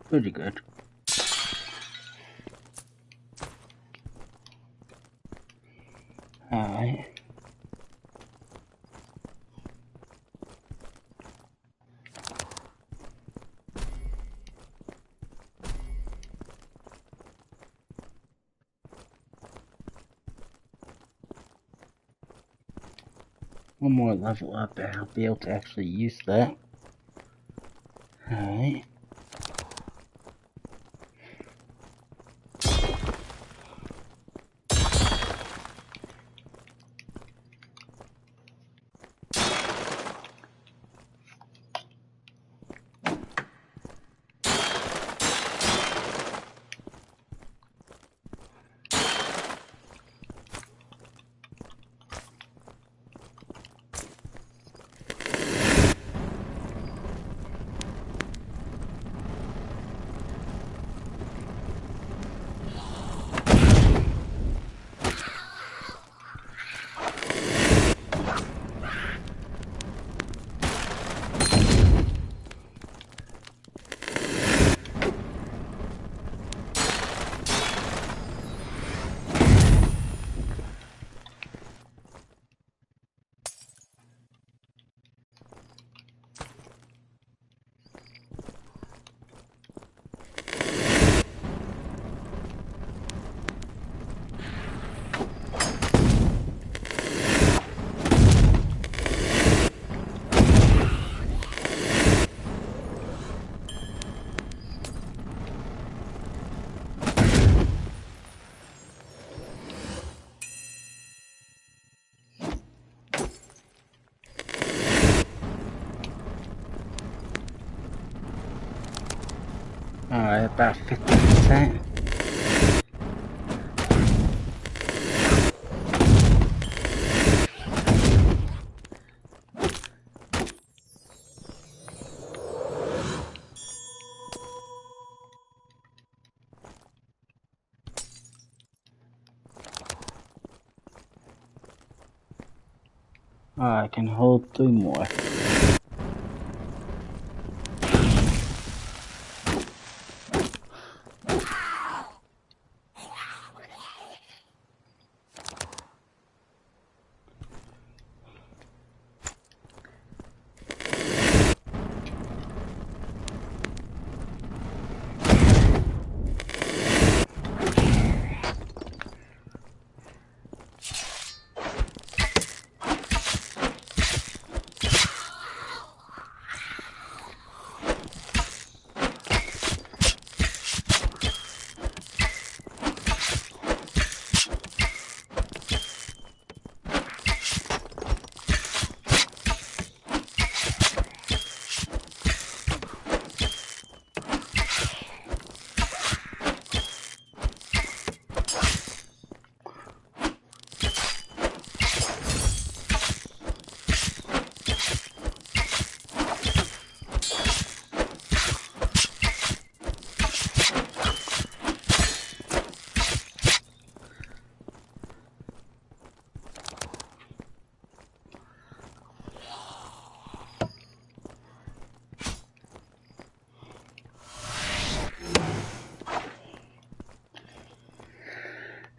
Pretty good. Alright. One more level up and I'll be able to actually use that. Alright. Alright, about 50%. I can hold 3 more.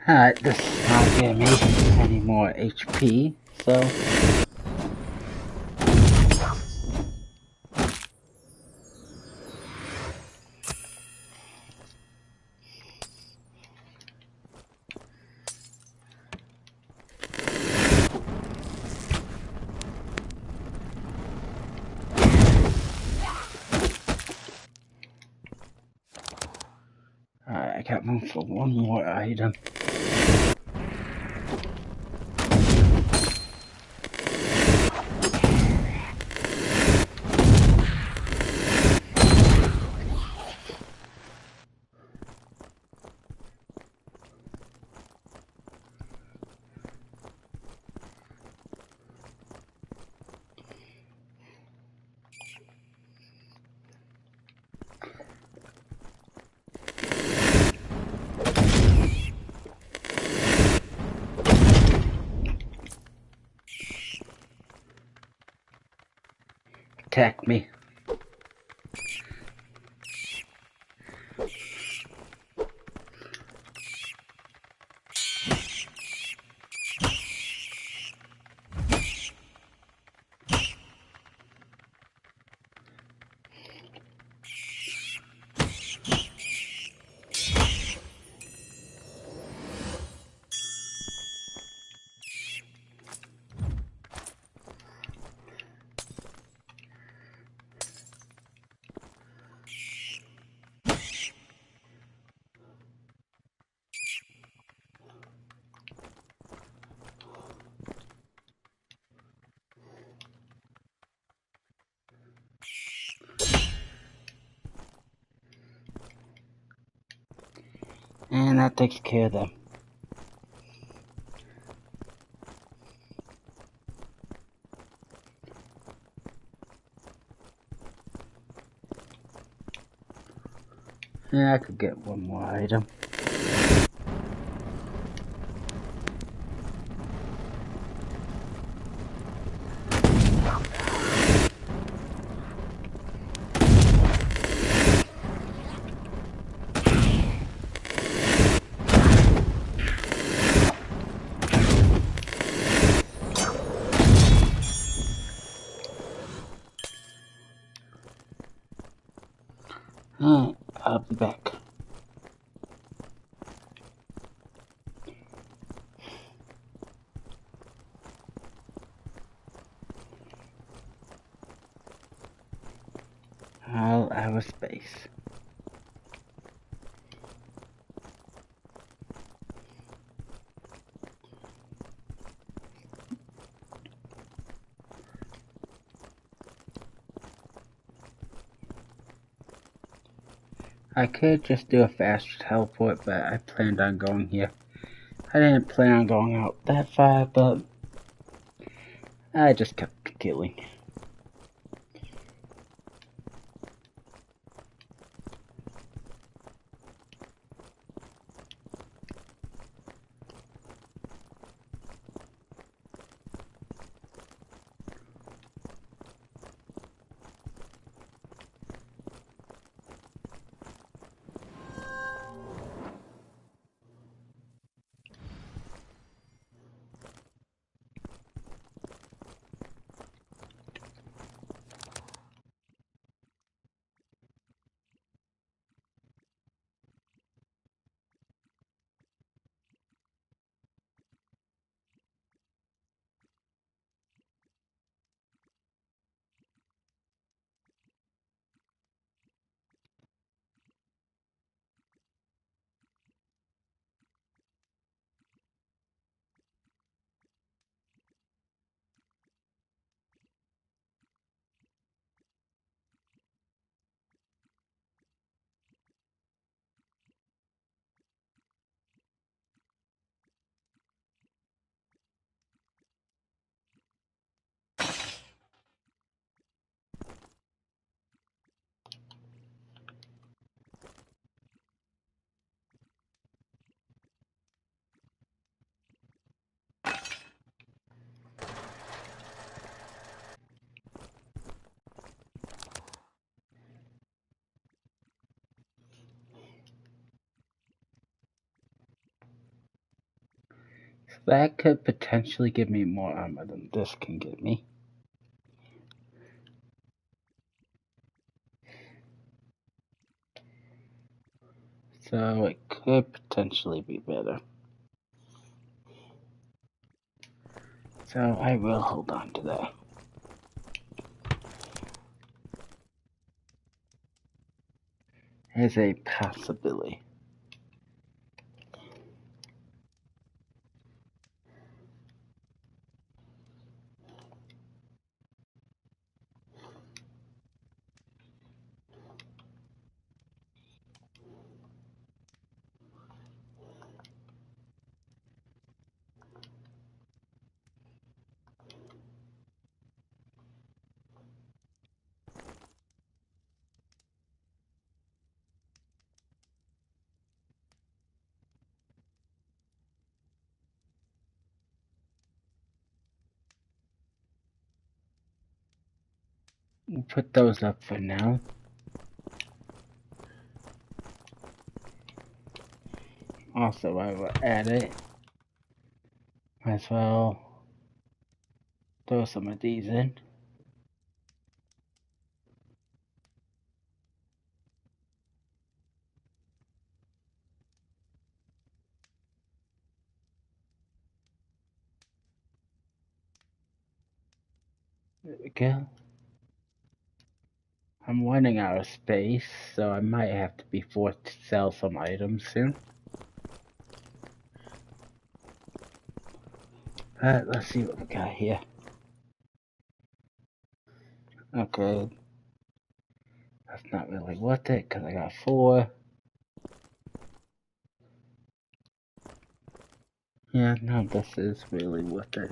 Alright, this is not giving me any more HP, so... Alright, I got room for one more item. Attack me. And that takes care of them. Yeah, I could get one more item. Alright, I'll be back. I'll have a space. I could just do a fast teleport, but I planned on going here. I didn't plan on going out that far, but I just kept killing. That could potentially give me more armor than this can give me. So it could potentially be better. So I will hold on to that. As a possibility. We'll put those up for now. Also, I will add it. Might as well throw some of these in. There we go. I'm running out of space, so I might have to be forced to sell some items soon. Alright, let's see what we got here. Okay. That's not really worth it, because I got 4. Yeah, no, this is really worth it.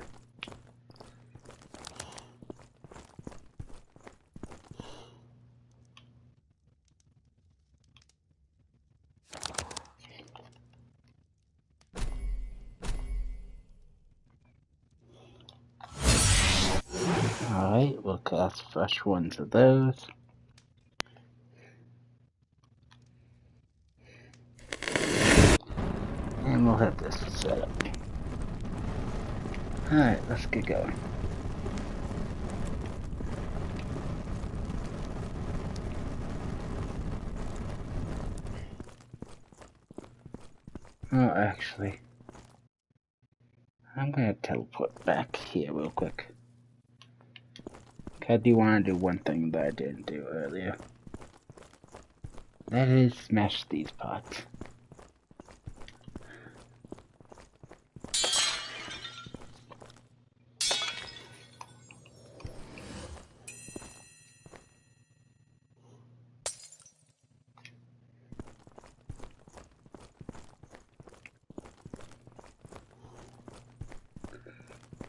Alright, we'll cast fresh ones of those. And we'll have this set up. Alright, let's get going. Oh, actually, I'm gonna teleport back here real quick. I do want to do one thing that I didn't do earlier. That is smash these pots.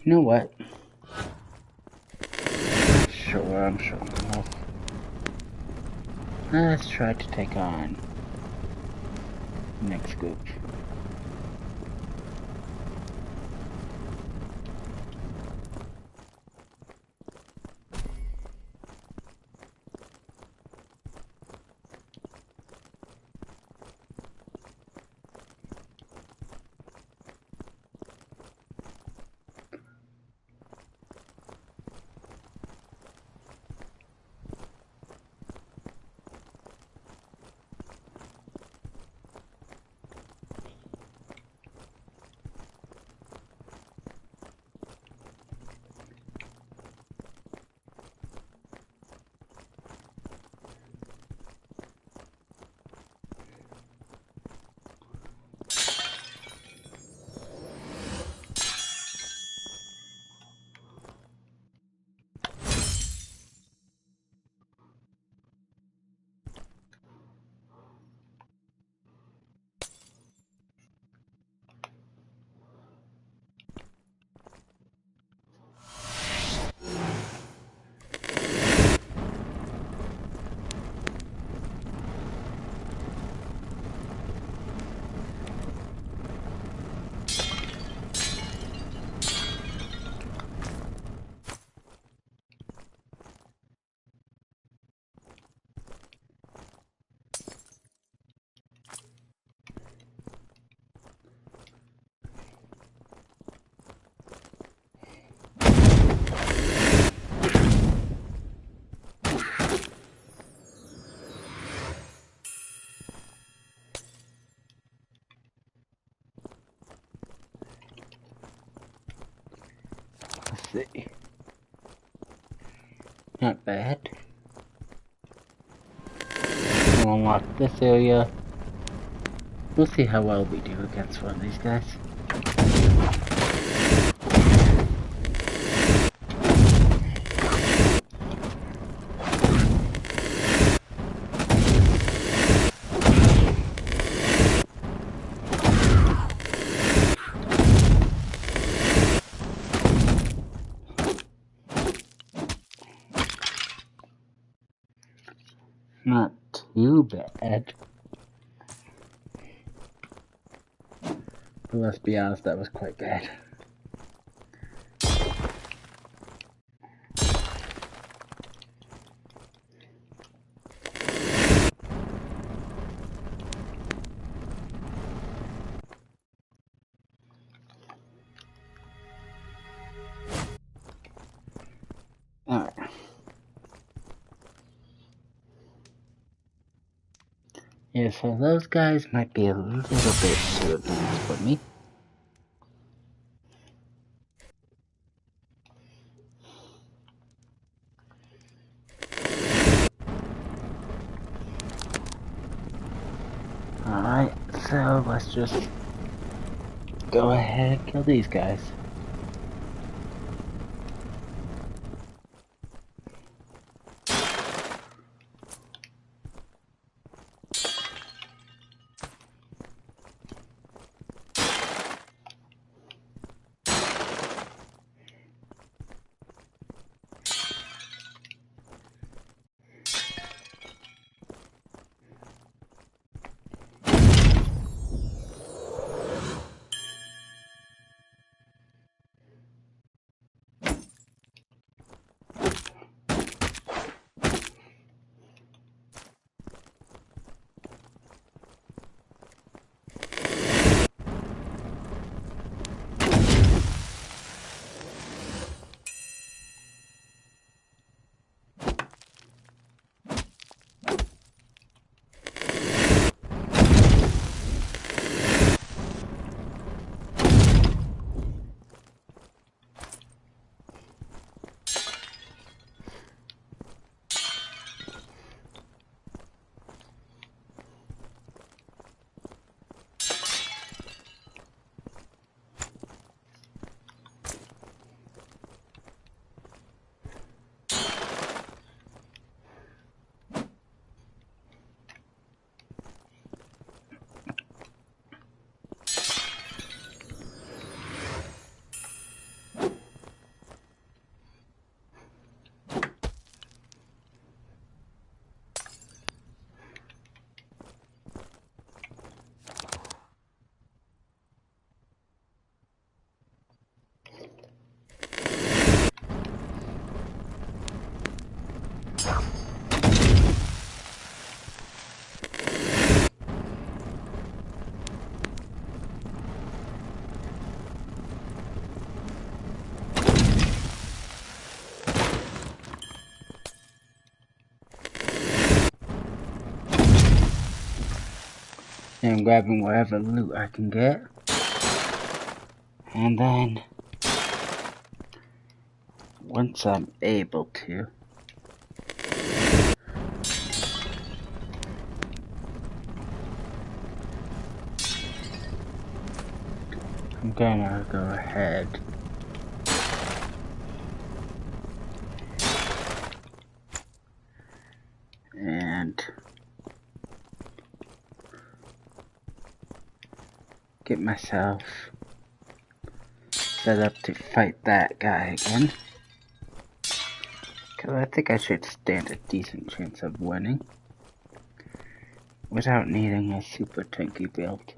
You know what? I'm sure. Let's try to take on next group. Let's see. Not bad. We'll unlock this area. We'll see how well we do against one of these guys. Not too bad. But let's be honest, that was quite bad. Alright. Yeah, so those guys might be a little bit too advanced for me. Alright, so let's just go ahead and kill these guys. and grabbing whatever loot I can get. And then, once I'm able to, I'm gonna go ahead and get myself set up to fight that guy again. Because I think I should stand a decent chance of winning without needing a super tanky build.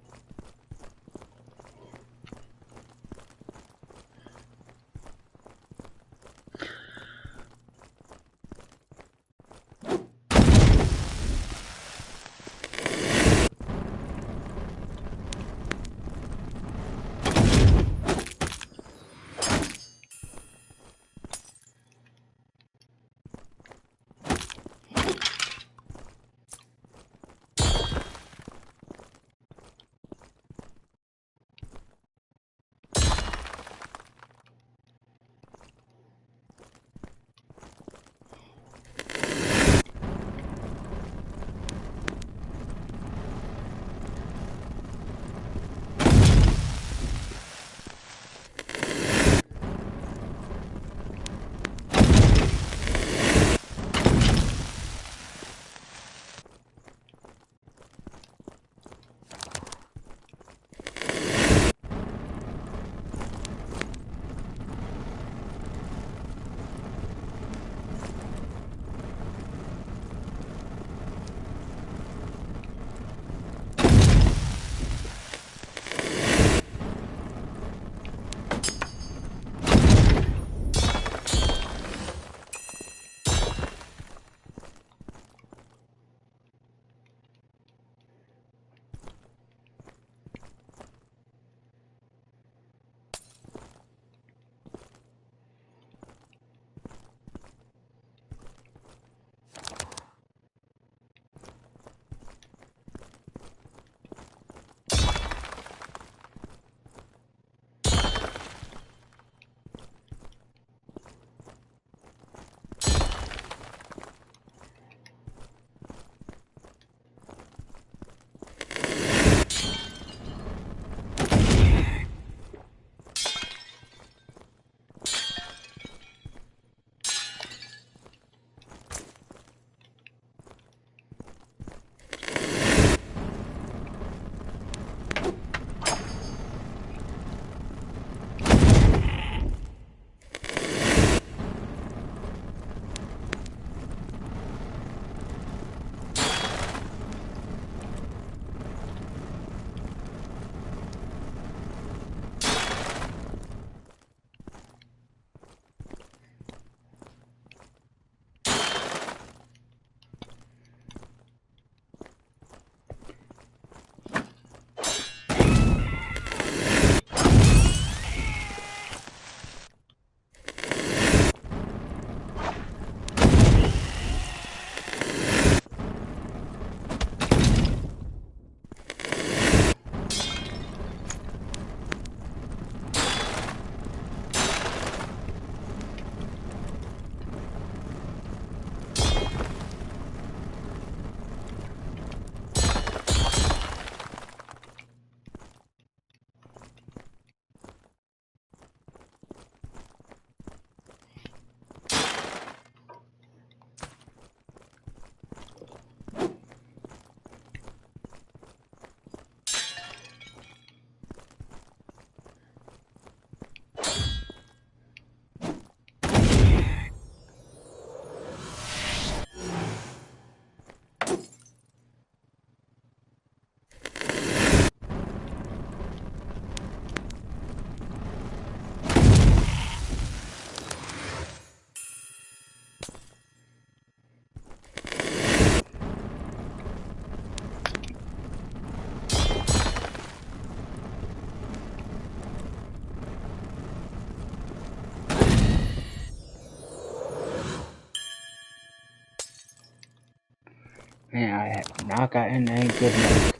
Man, I have not gotten any good luck.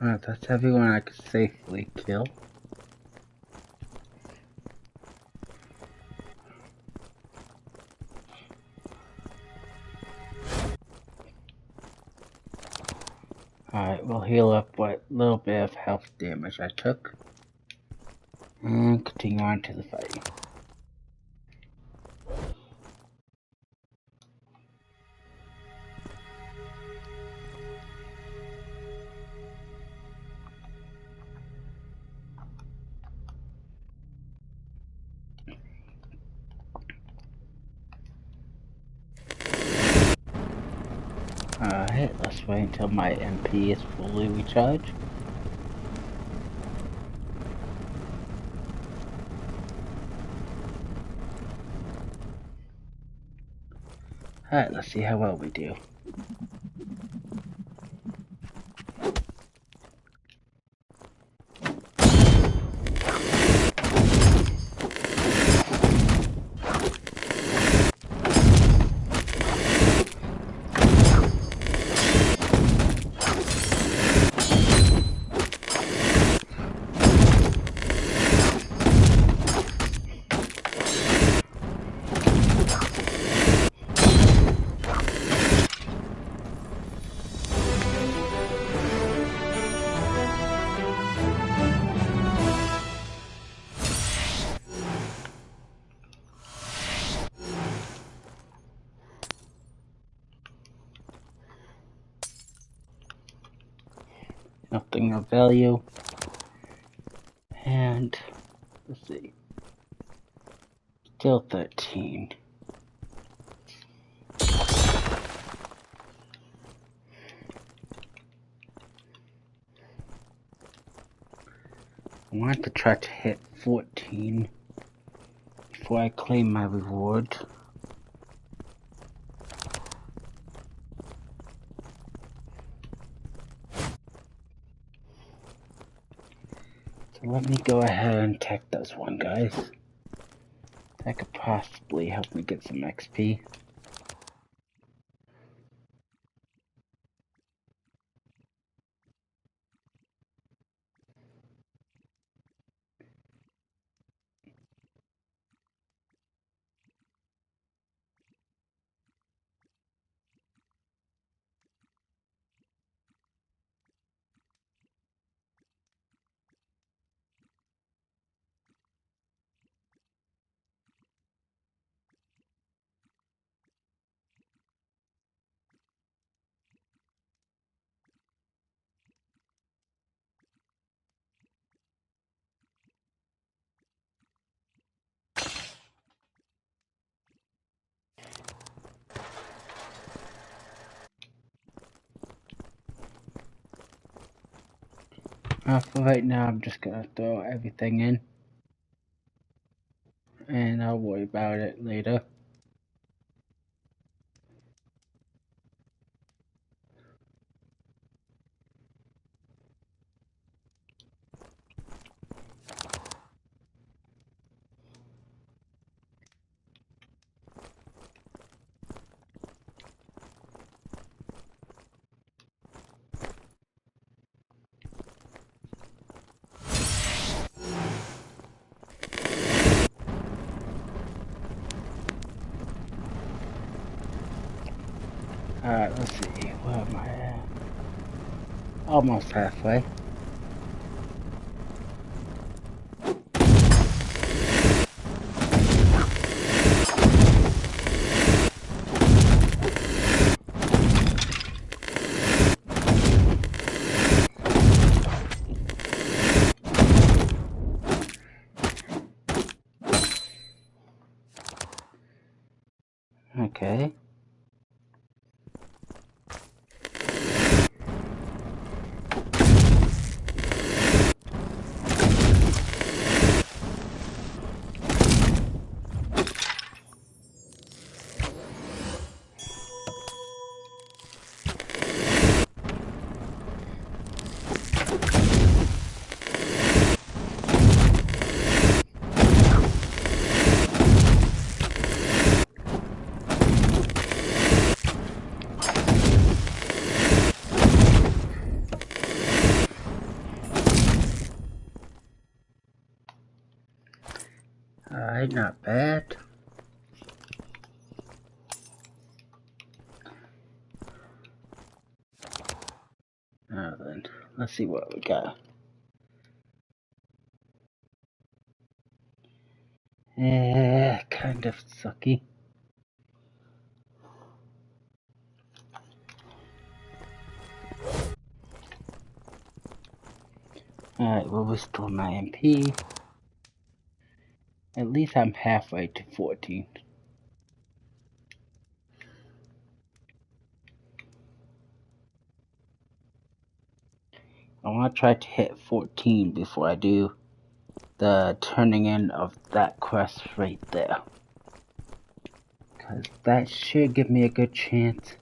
That's everyone I could safely kill. Alright, we'll heal up what little bit of health damage I took. And continue on to the fight. Alright, let's wait until my MP is fully recharged. Alright, let's see how well we do. Nothing of value. And let's see. Still 13. I want to try to hit 14 before I claim my reward. So let me go ahead and attack those one guys. That could possibly help me get some XP. For right now, I'm just gonna throw everything in, and I'll worry about it later. Alright, let's see, where am I at? Almost halfway. Okay. Not bad. Now then, let's see what we got. Kind of sucky. Alright, we'll restore my MP. At least I'm halfway to 14. I want to try to hit 14 before I do the turning in of that quest right there. Because that should give me a good chance,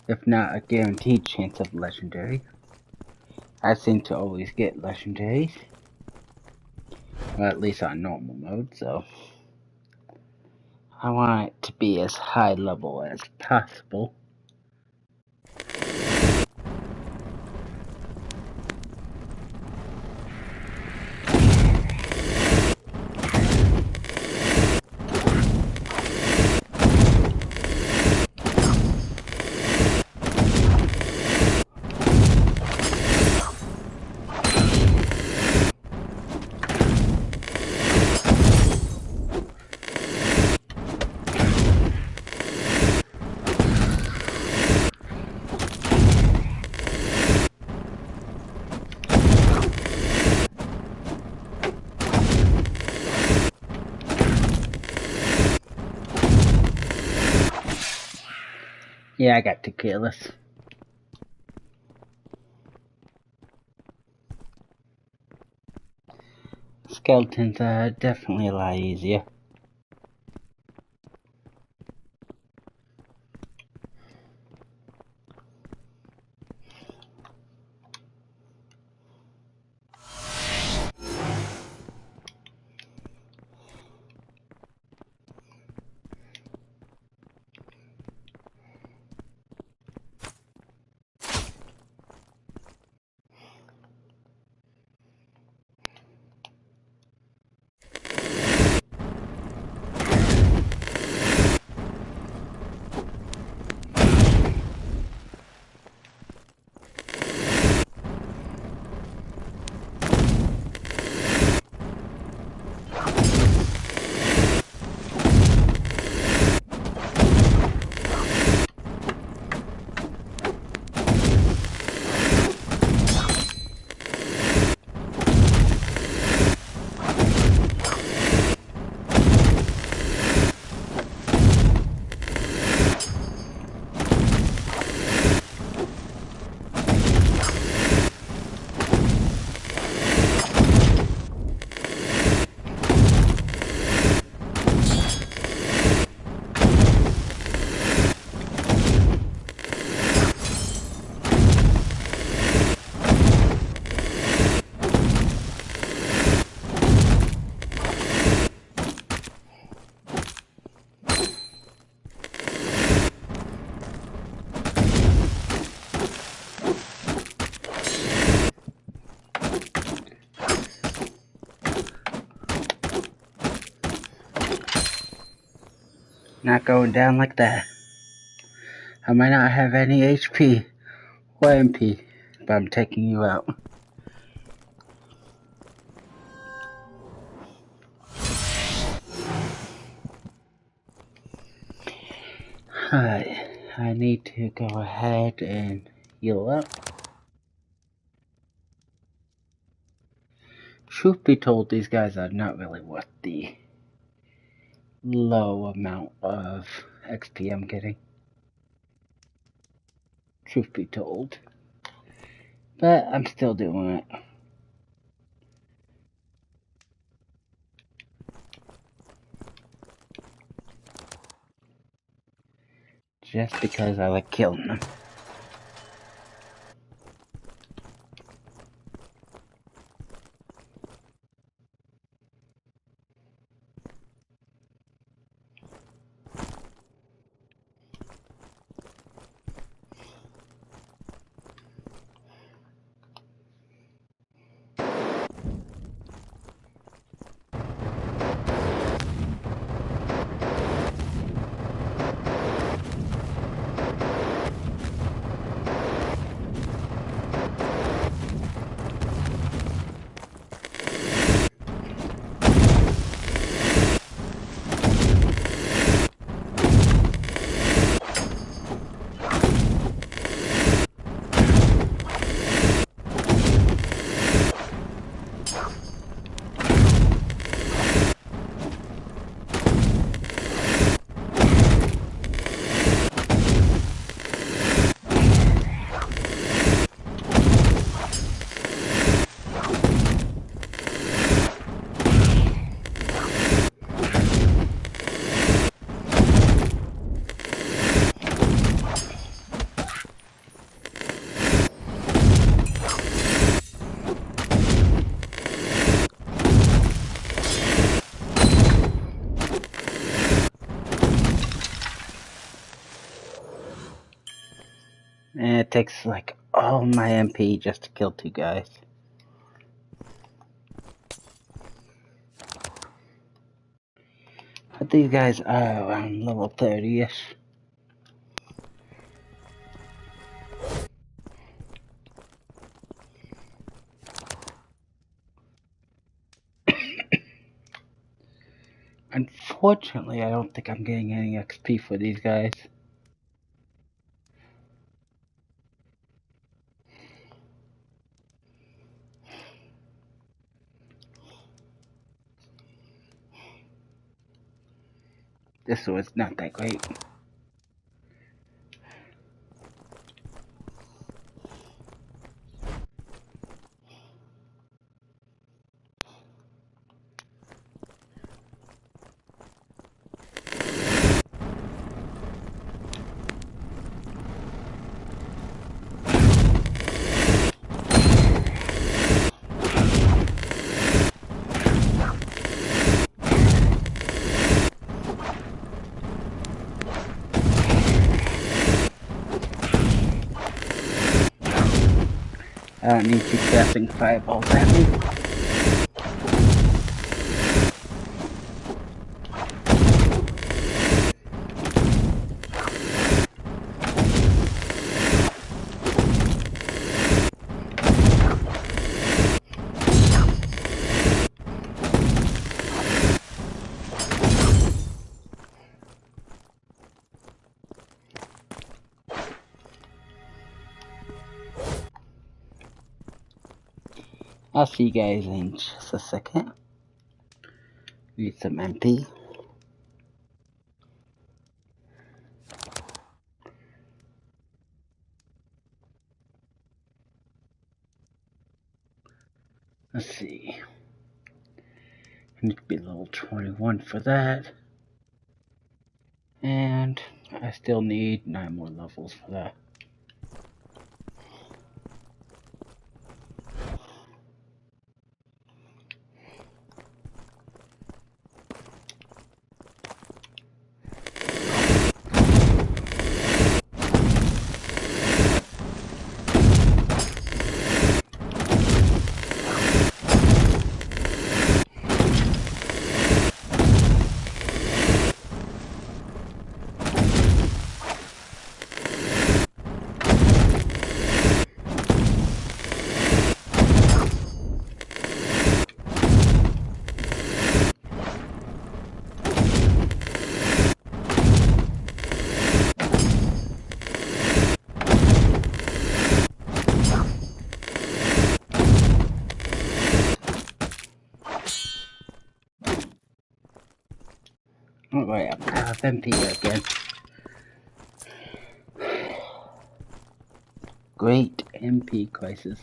if not a guaranteed chance of legendary. I seem to always get legendaries. Or at least on normal mode, so I want it to be as high level as possible. Yeah, I got too careless. Skeletons are definitely a lot easier. Not going down like that. I might not have any HP or MP, but I'm taking you out. Alright, I need to go ahead and heal up. Truth be told, these guys are not really worth the low amount of XP I'm getting. Truth be told. But I'm still doing it. Just because I like killing them. And it takes like all my MP just to kill 2 guys. But these guys are around level 30-ish. Unfortunately, I don't think I'm getting any XP for these guys. This was not that great. I don't need you casting fireballs at me. I'll see you guys in just a second. Need some MP. Let's see. I need to be level 21 for that. And I still need 9 more levels for that. Alright, I'm out of MP again. Great MP crisis.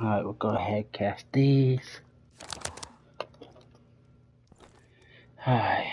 Alright, we'll go ahead and cast these. Alright.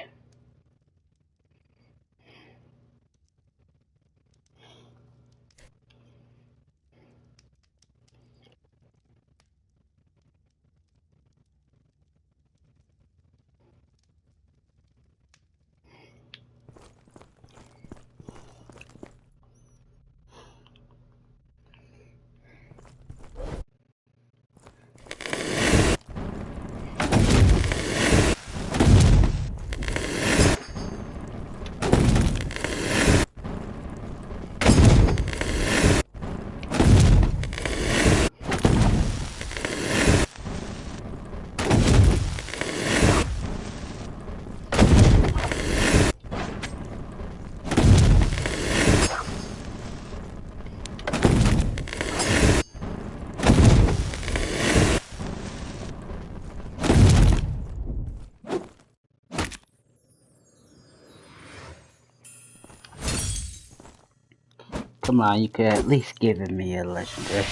Come on, you could at least give me a legendary.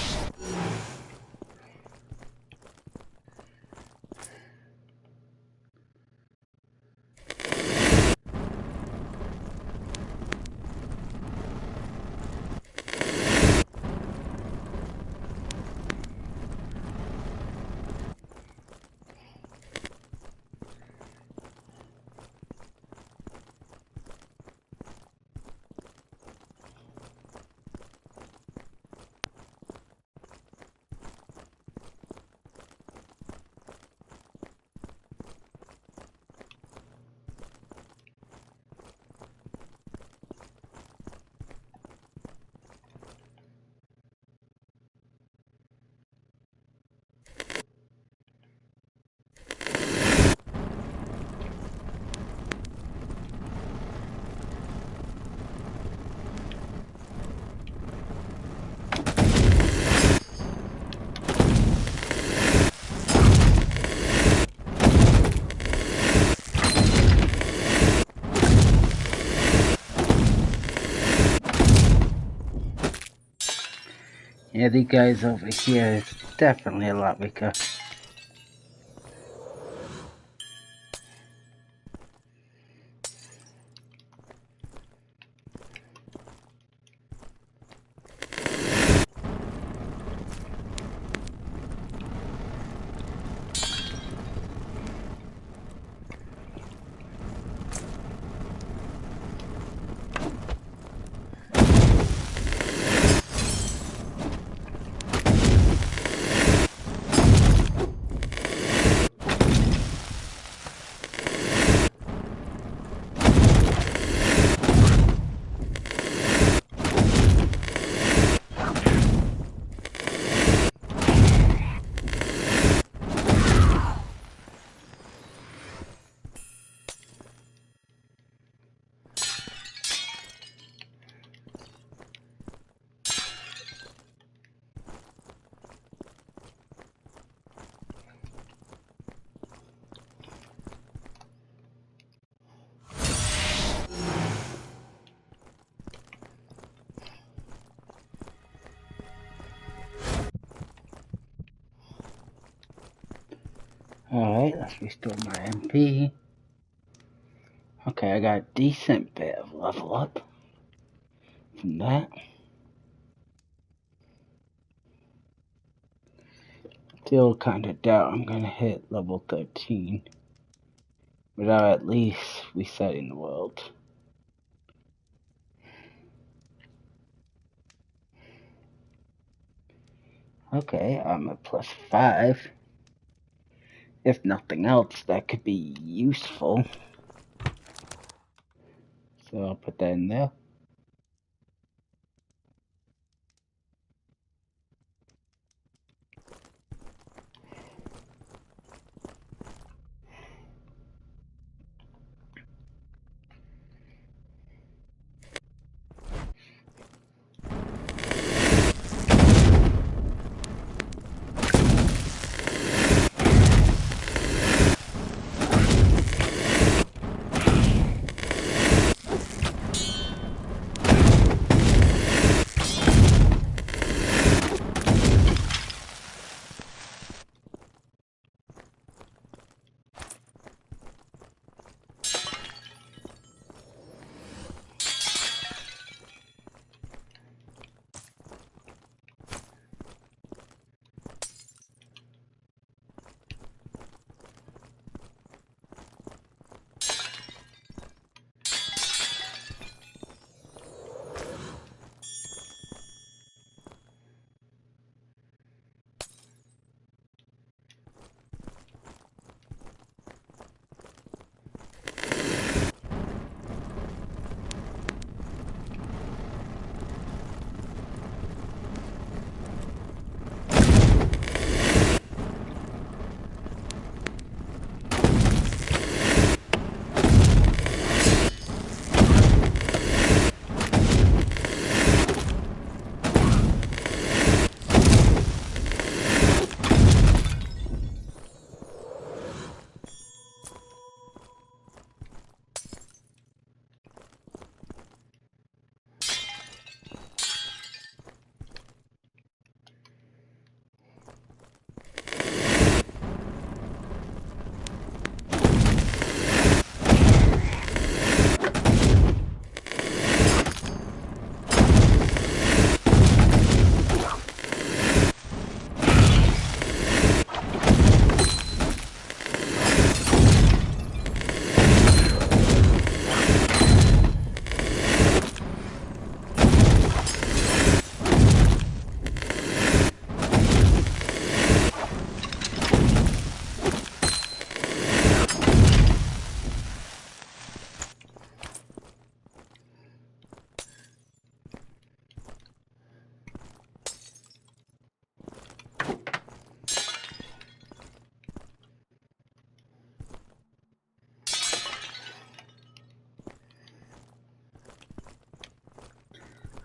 Yeah, the guys over here is definitely a lot weaker. Alright, let's restore my MP. Okay, I got a decent bit of level up from that. Still kinda doubt I'm gonna hit level 13 without at least resetting the world. Okay, I'm at +5. If nothing else, that could be useful. So I'll put that in there.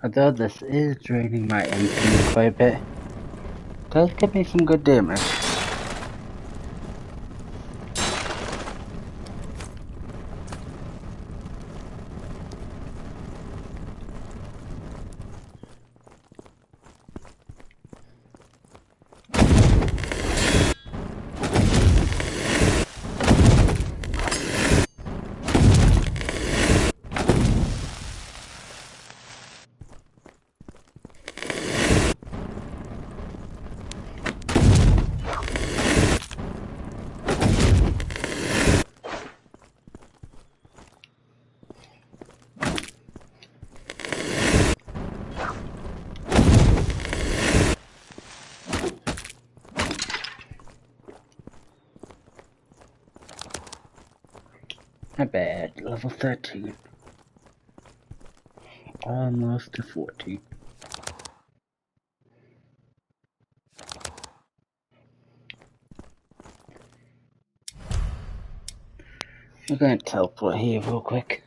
Although this is draining my MP quite a bit, it does give me some good damage. Not bad. Level 13. Almost to 14. I'm gonna teleport here real quick.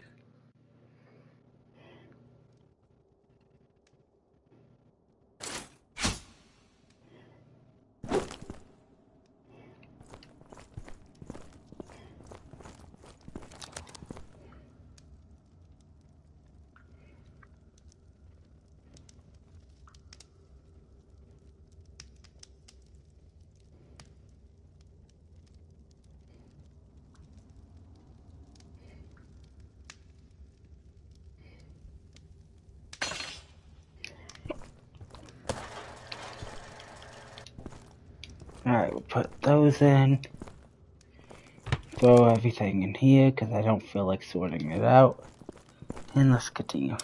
Alright, we'll put those in. Throw everything in here because I don't feel like sorting it out. And let's continue.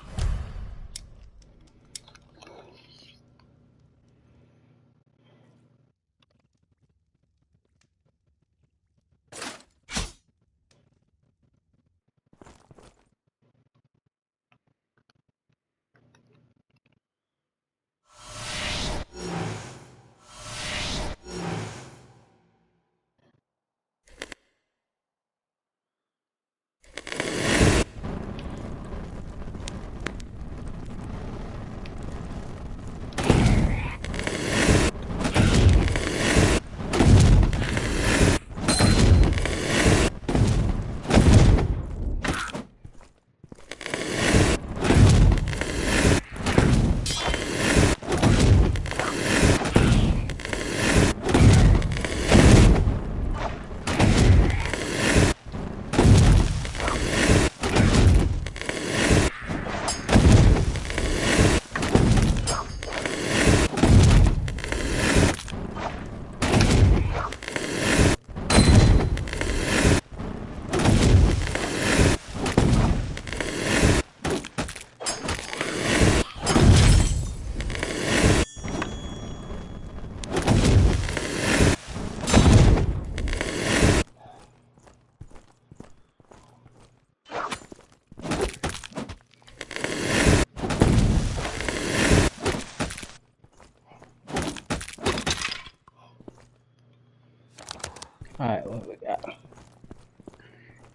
Alright, what we got?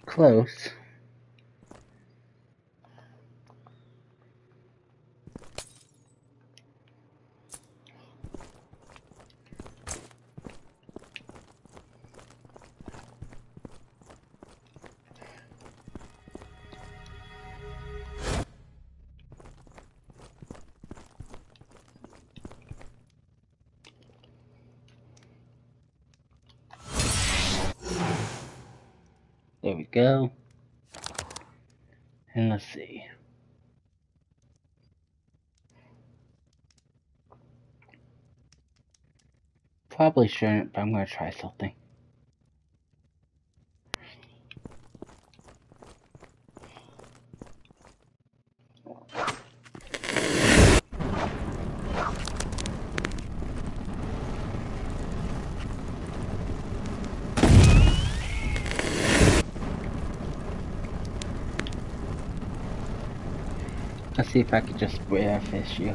Close. There we go. And let's see. Probably shouldn't, but I'm gonna try something. Let's see if I can just rare fish you.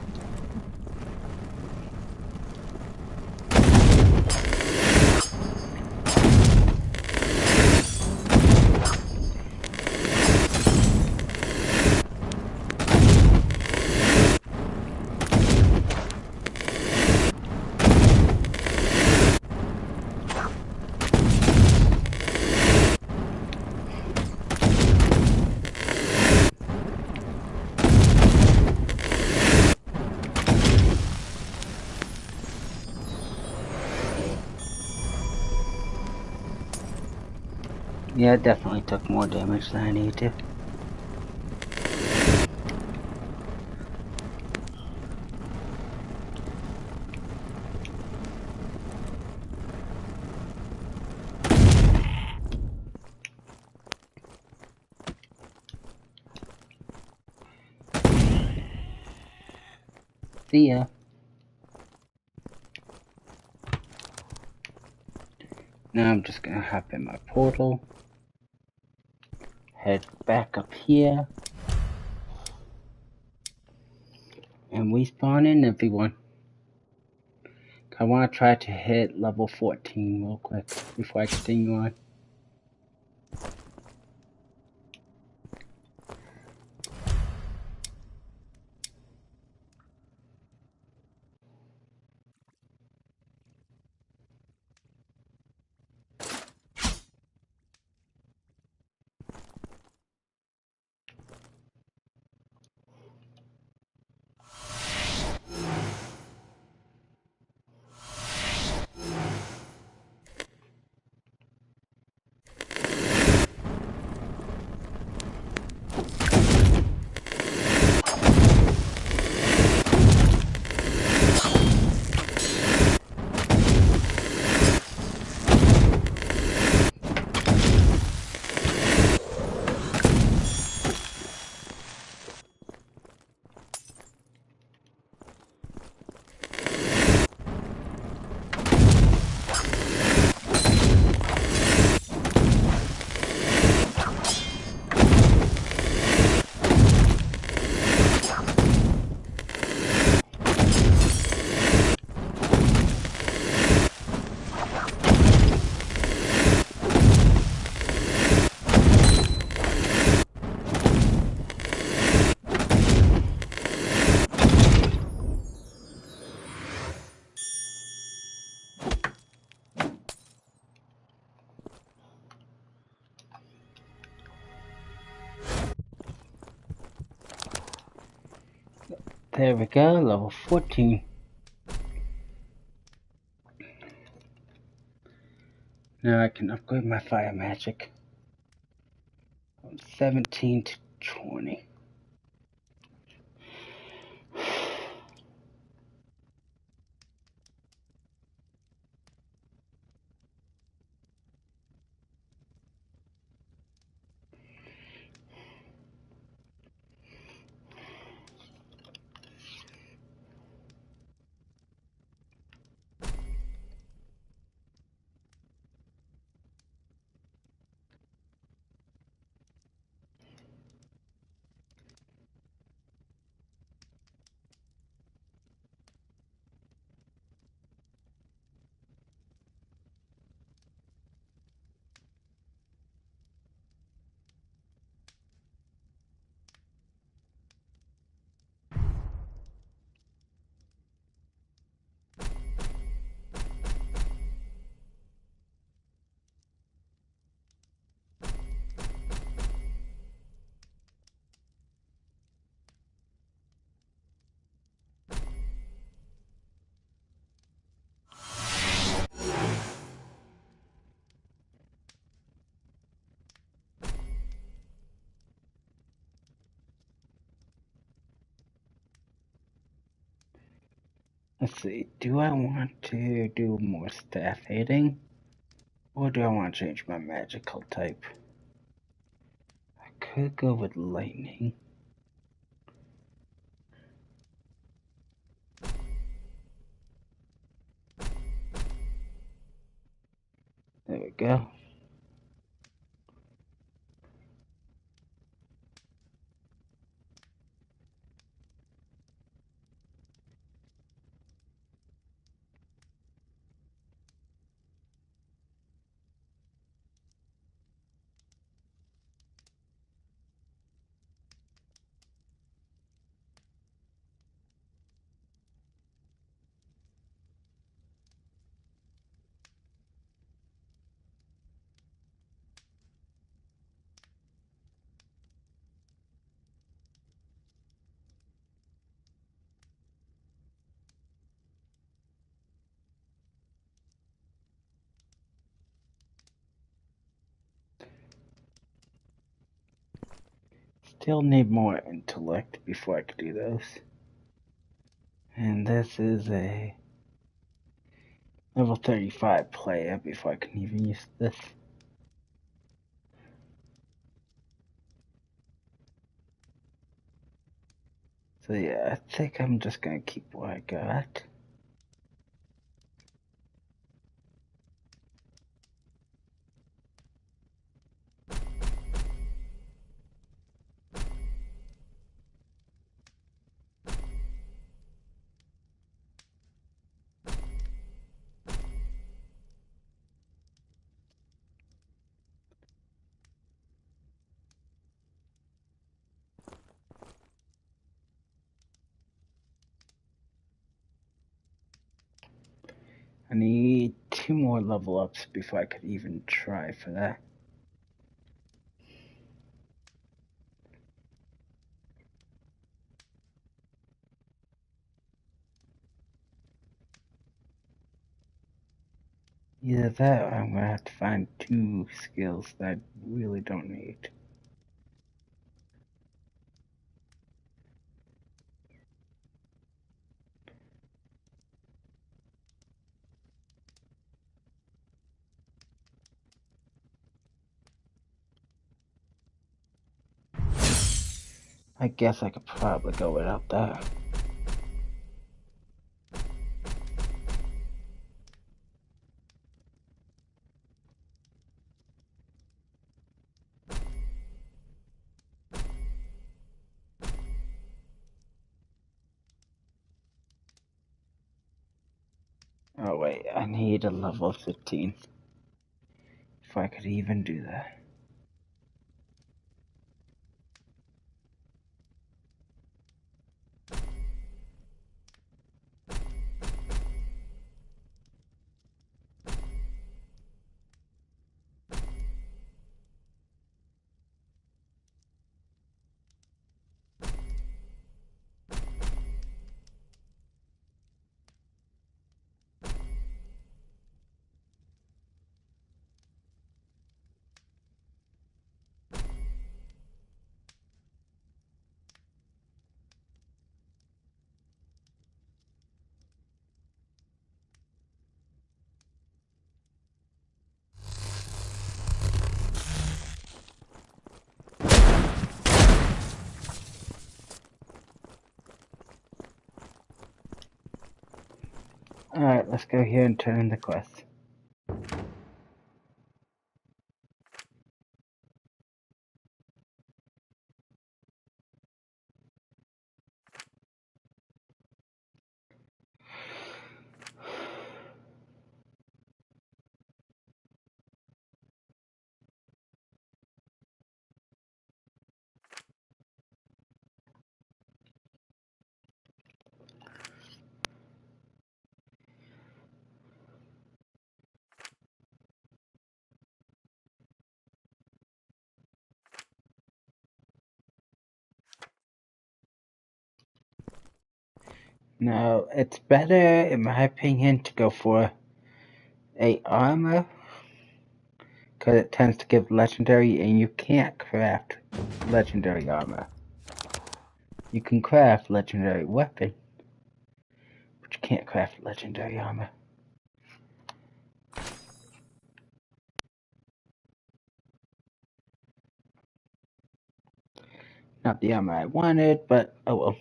Yeah, it definitely took more damage than I needed to. See ya. Now I'm just gonna hop in my portal. head back up here. And we spawn in, everyone. I want to try to hit level 14 real quick before I continue on. There we go, level 14. Now I can upgrade my fire magic from 17 to 20. Let's see, do I want to do more staff hitting? Or do I want to change my magical type? I could go with lightning. There we go. Still need more intellect before I can do those. And this is a level 35 player before I can even use this. So yeah, I think I'm just gonna keep what I got. I need 2 more level ups before I could even try for that. Either that or I'm gonna have to find 2 skills that I really don't need. I guess I could probably go without that. Oh wait, I need a level 15 if I could even do that. Alright, let's go here and turn in the quest. Now, it's better, in my opinion, to go for a armor, because it tends to give legendary, and you can't craft legendary armor. You can craft legendary weapon, but you can't craft legendary armor. Not the armor I wanted, but oh well.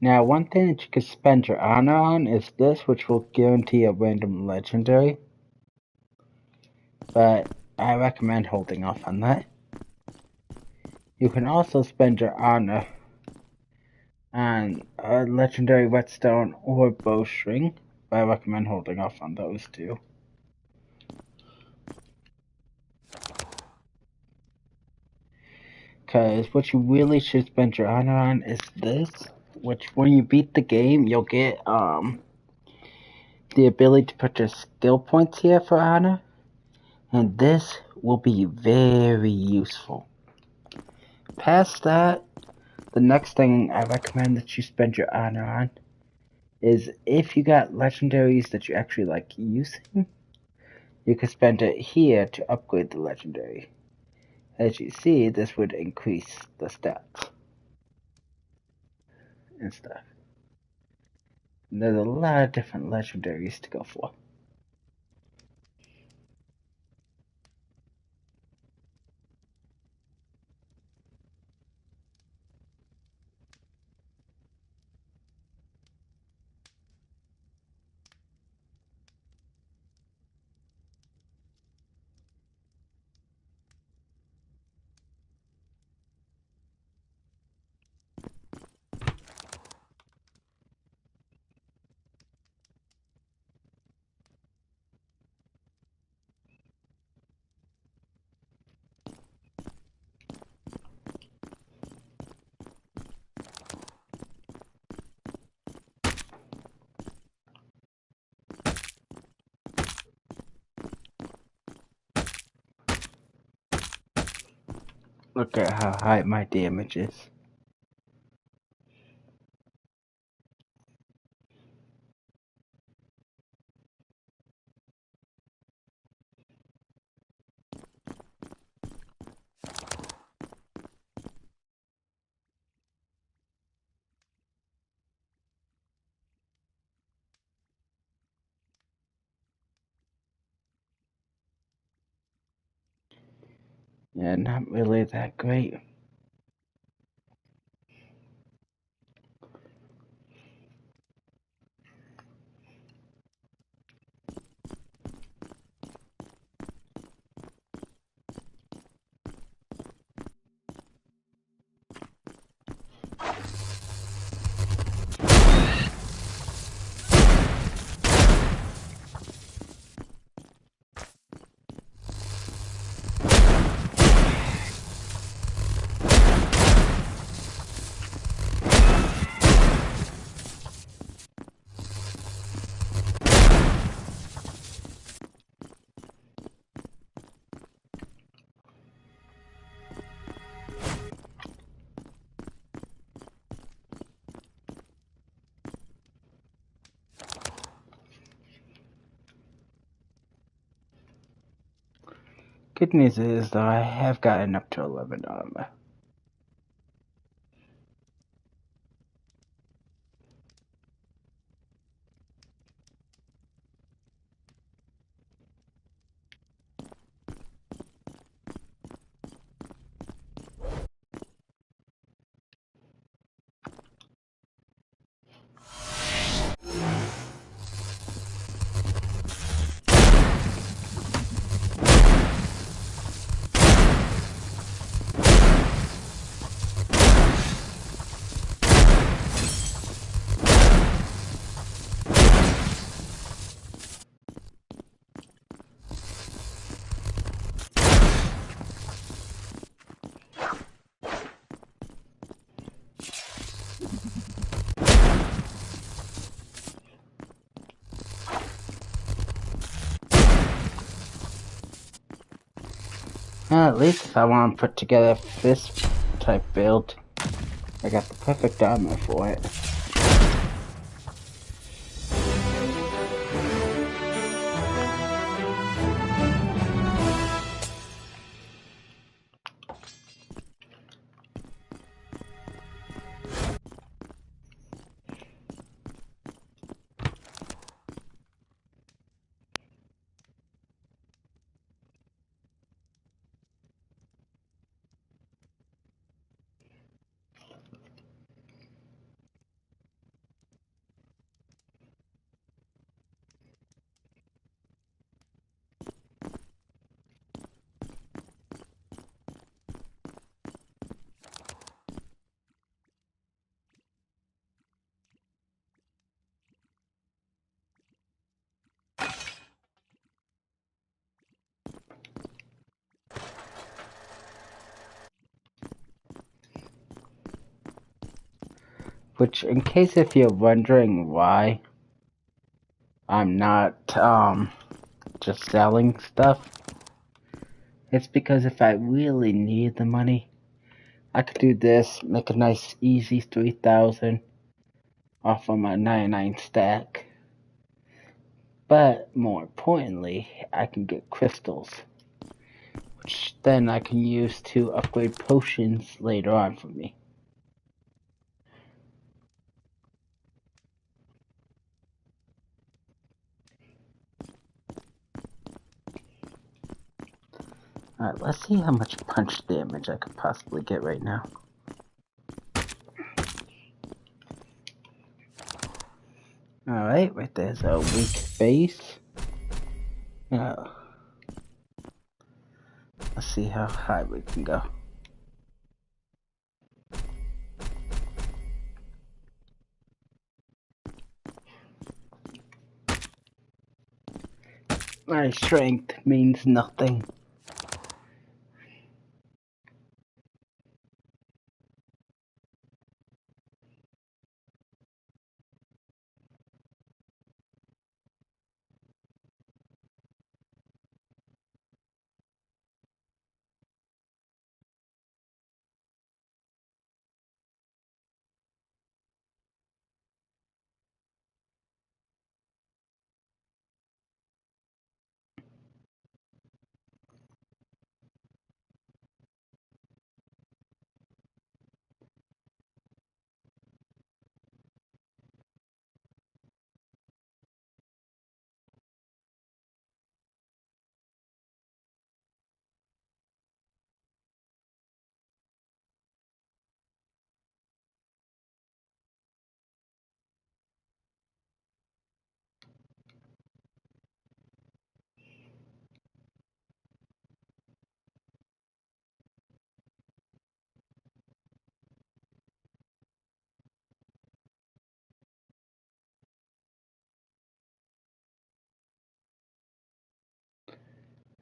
Now, one thing that you can spend your honor on is this, which will guarantee a random legendary, but I recommend holding off on that. You can also spend your honor on a legendary whetstone or bowstring, but I recommend holding off on those two. Because what you really should spend your honor on is this, which when you beat the game, you'll get the ability to put your skill points here for honor, and this will be very useful. Past that, the next thing I recommend that you spend your honor on is if you got legendaries that you actually like using, you can spend it here to upgrade the legendary. As you see, this would increase the stats and stuff. And there's a lot of different legendaries to go for. Look at how high my damage is. Yeah, not really that great. Good news is, though, I have gotten up to 11 armor. Well, at least if I want to put together this type build, I got the perfect armor for it. Which, in case if you're wondering why I'm not just selling stuff, it's because if I really need the money, I could do this, make a nice easy 3,000 off of my 99 stack. But more importantly, I can get crystals, which then I can use to upgrade potions later on for me. Alright, let's see how much punch damage I could possibly get right now. Alright, right there's a weak base. Let's see how high we can go. My strength means nothing.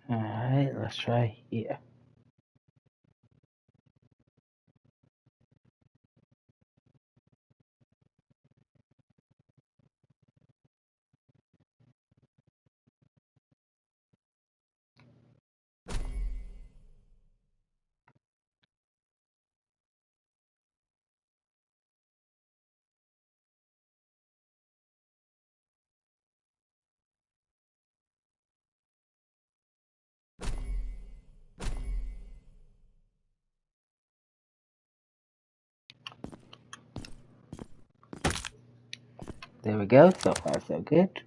Alright, let's try here. There we go, so far so good.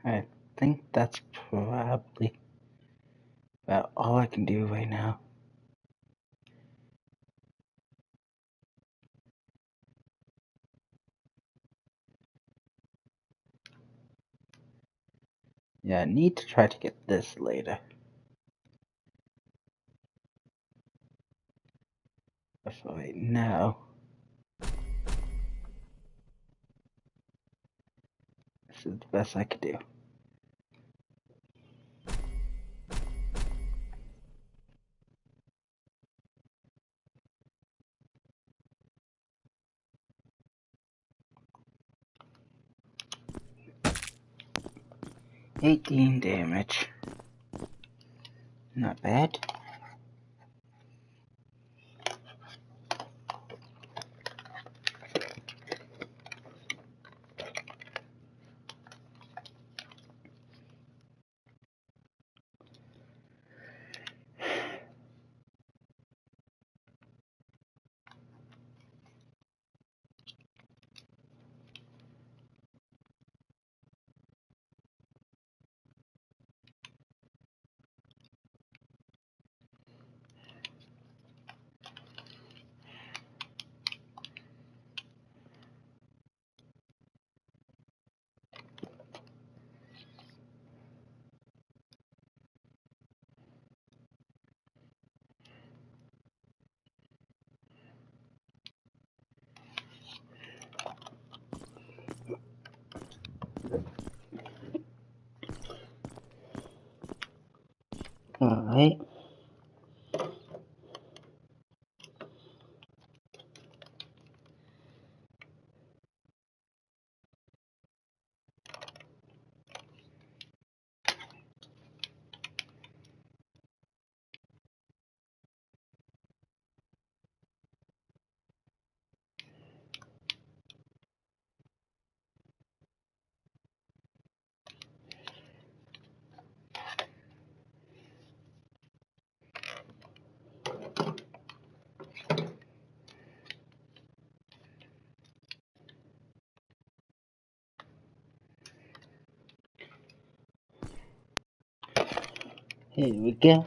I think that's probably about all I can do right now. Yeah, I need to try to get this later. But for right now, this is the best I could do. $18 damage. Not bad. Alright. Here we go.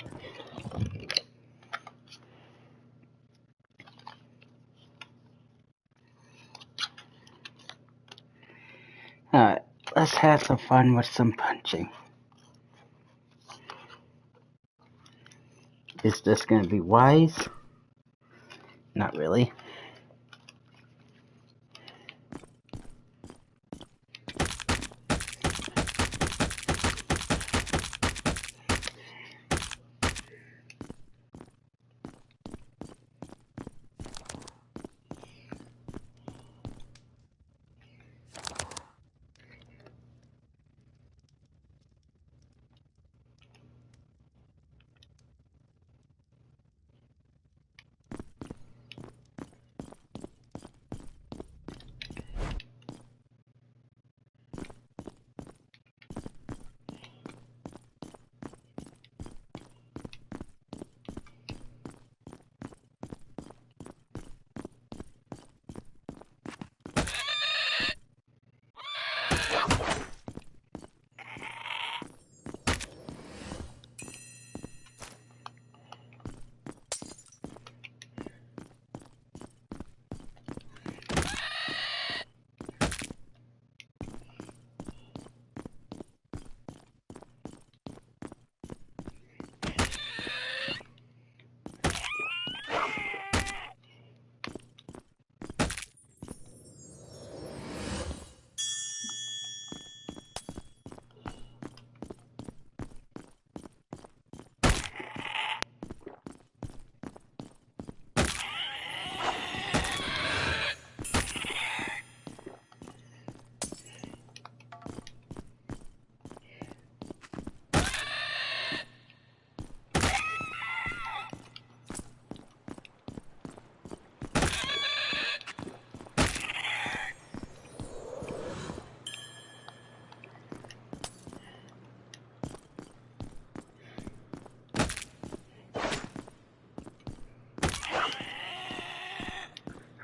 Alright, let's have some fun with some punching. Is this gonna be wise? Not really.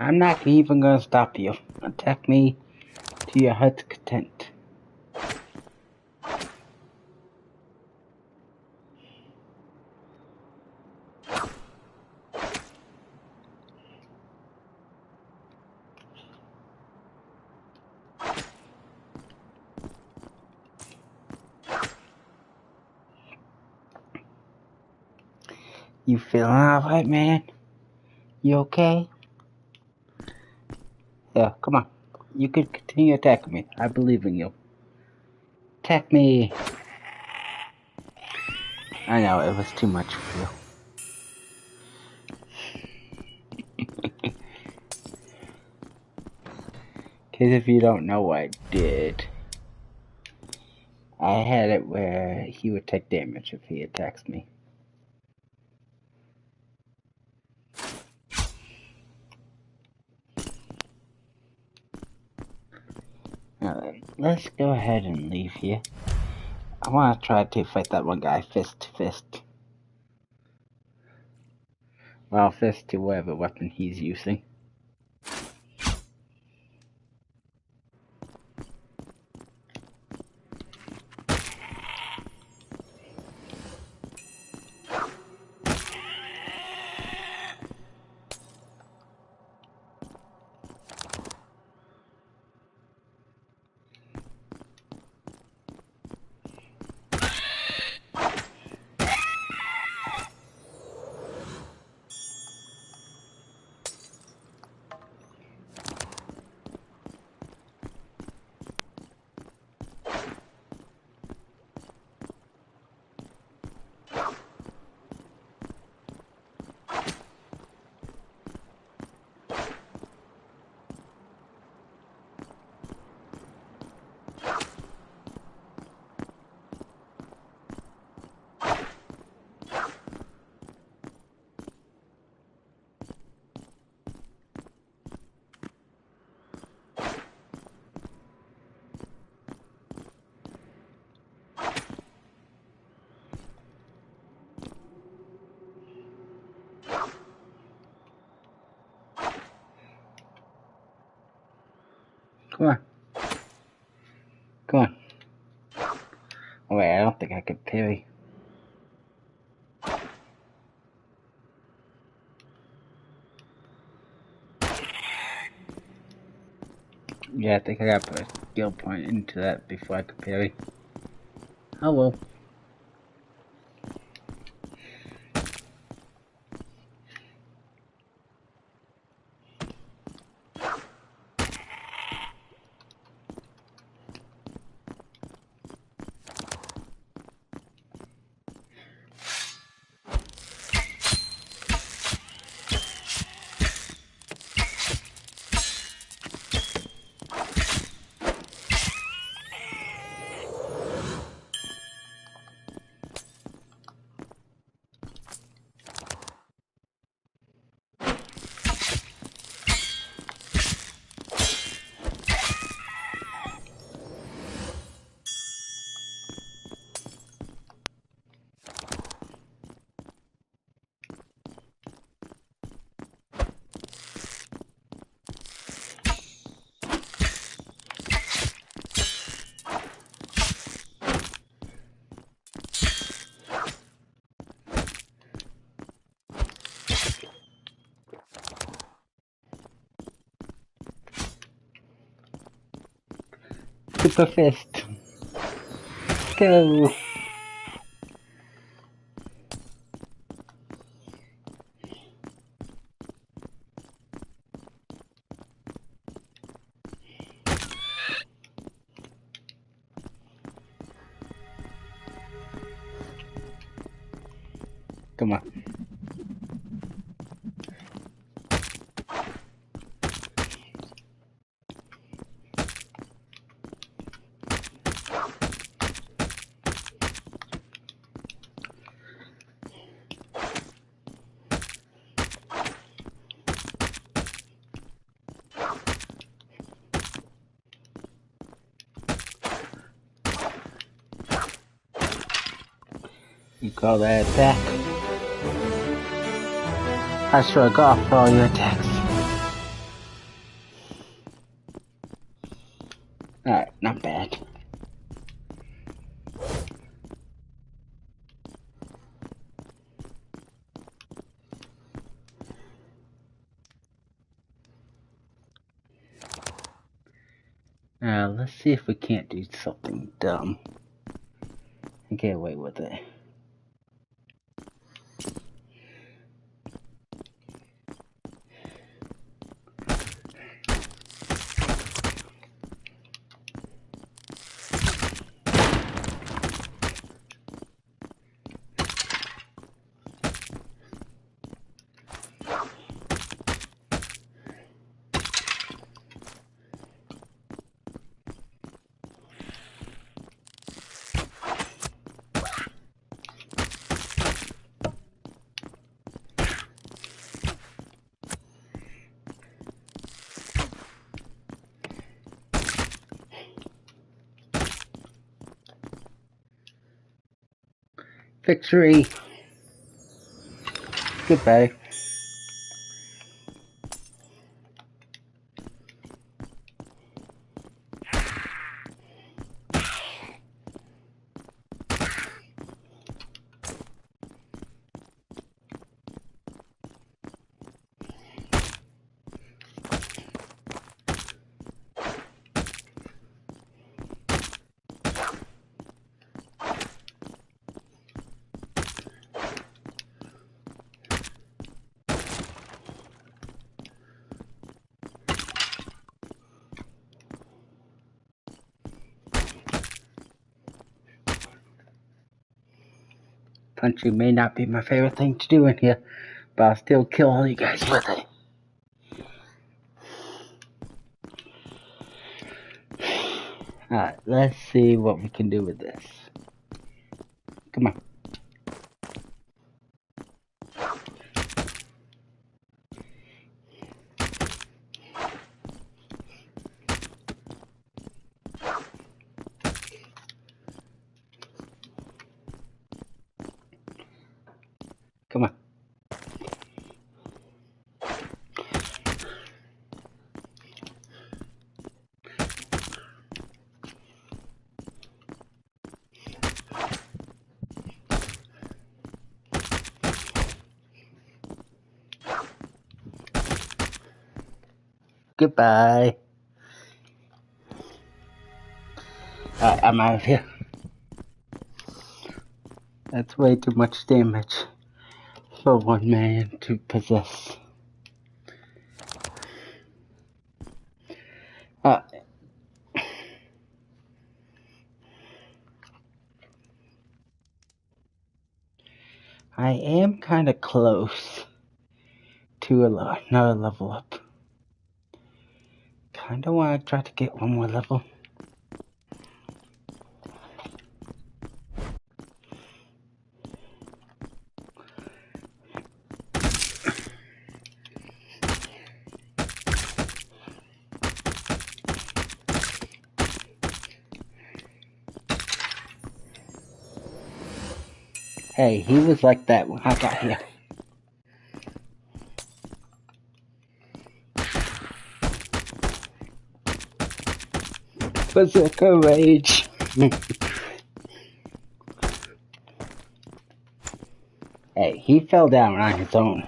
I'm not even gonna stop you. Attack me to your heart's content. You feeling alright, man? You okay? Yeah, come on. You can continue attacking me. I believe in you. Attack me. I know, it was too much for you. Because if you don't know what I did, I had it where he would take damage if he attacks me. Alright, let's go ahead and leave here. I want to try to fight that one guy fist to fist. Well, fist to whatever weapon he's using. Come on. Come on. Oh wait, I don't think I can parry. Yeah, I think I gotta put a skill point into that before I can parry. Oh well. Super fist. Go. Come on. You call that attack? I shrug off all your attacks. Alright, not bad. Now, let's see if we can't do something dumb and get away with it. Victory. Goodbye. Punching may not be my favorite thing to do in here, but I'll still kill all you guys with it. Alright, let's see what we can do with this. Come on. Come on. Goodbye. Alright, I'm out of here. That's way too much damage for one man to possess. I am kind of close to another level up. Kind of want to try to get one more level. Hey, he was like that when I got here. Berserker Rage. Hey, he fell down on his own.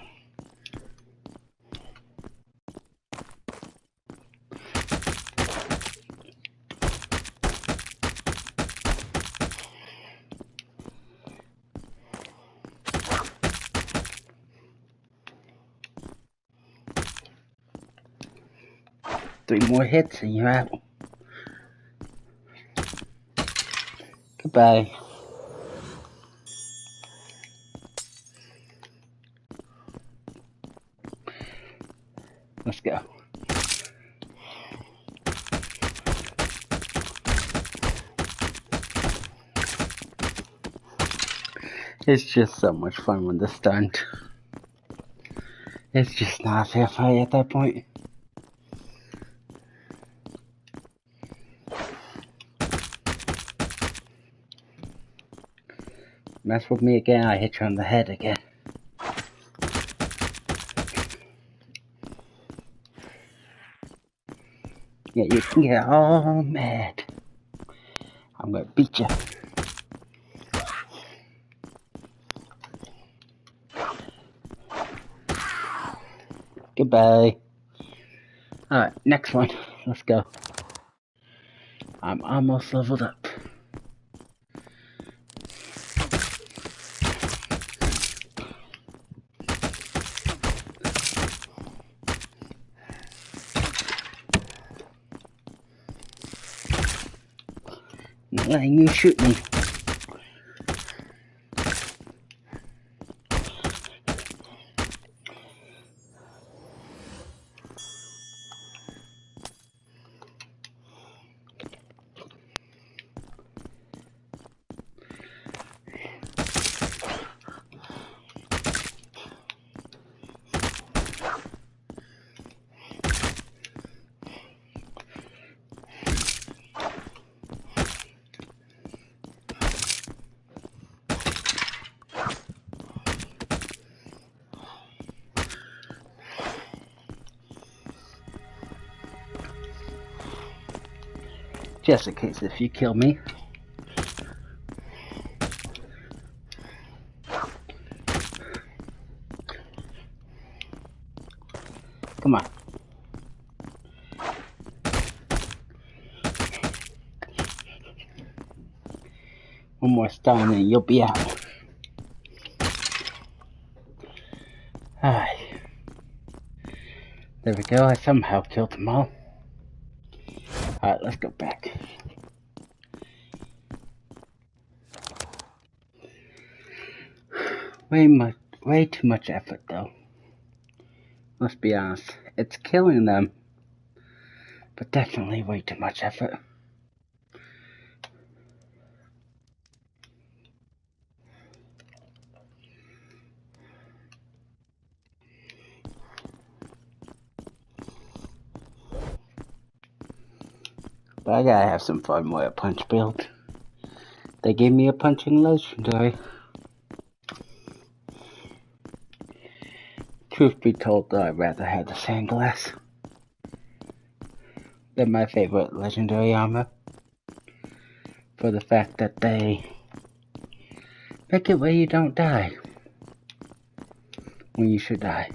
Three more hits and you're out. Goodbye. Let's go. It's just so much fun when they're stunned. It's just not a fair fight at that point. Mess with me again, I hit you on the head again. Yeah, you can get all mad. I'm gonna beat you. Goodbye. Alright, next one. Let's go. I'm almost leveled up. Not letting you shoot me. Just in case if you kill me. Come on. One more stun and you'll be out. Alright. There we go. I somehow killed them all. Alright, let's go back. Way too much effort though. Let's be honest. It's killing them. But definitely way too much effort. But I gotta have some fun with a punch build. They gave me a punching legendary. Truth be told though, I'd rather have the Sandglass than my favorite legendary armor. For the fact that they make it where you don't die when you should die.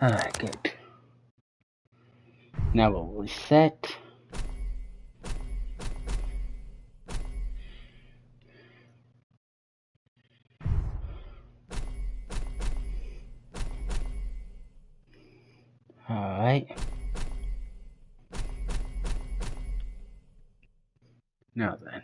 Alright, good. Now we'll reset. Alright. Now then.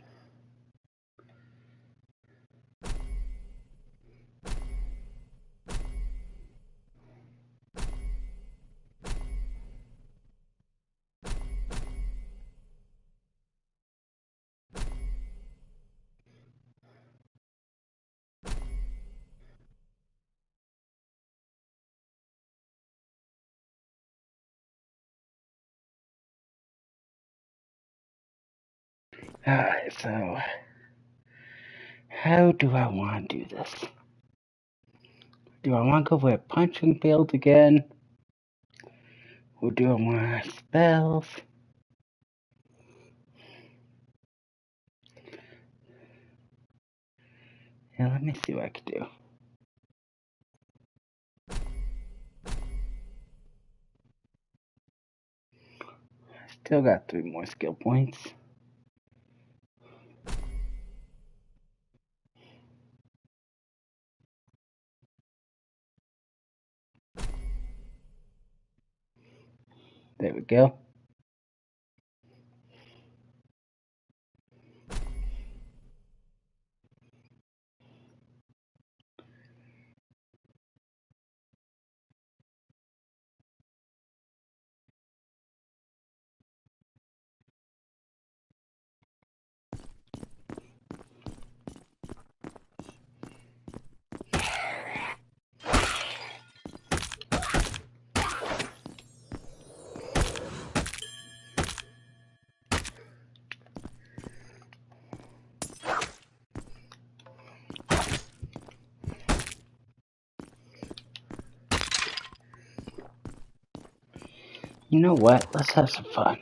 Alright, so how do I want to do this? Do I want to go with punching build again? Or do I want spells? Yeah, let me see what I can do. Still got 3 more skill points. There we go. You know what? Let's have some fun.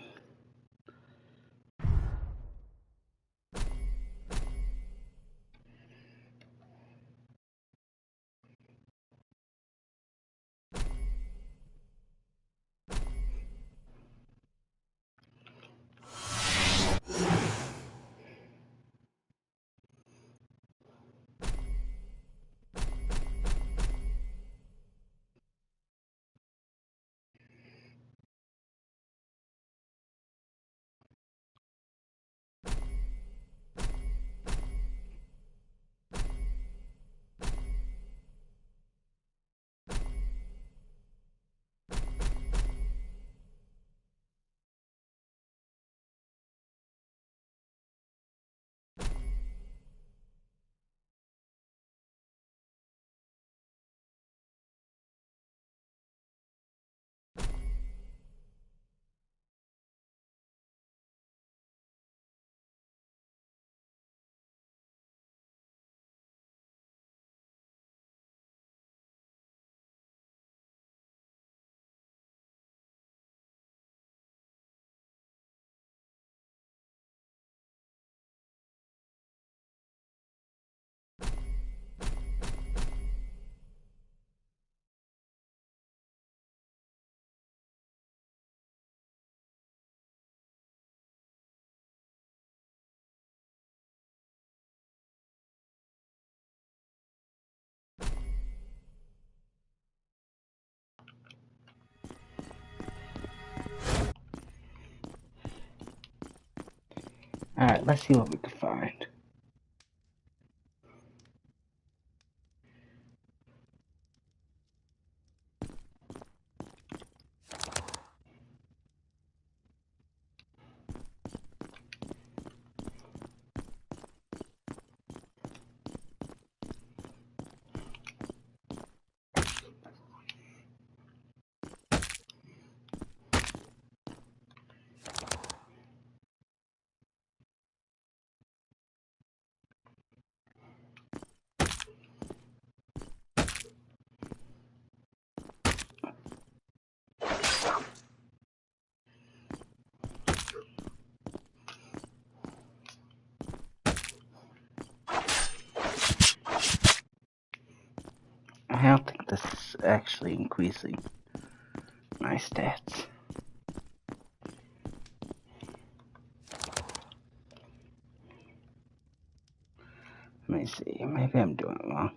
Alright, let's see what we can find. I don't think this is actually increasing my stats. Let me see, maybe I'm doing it wrong.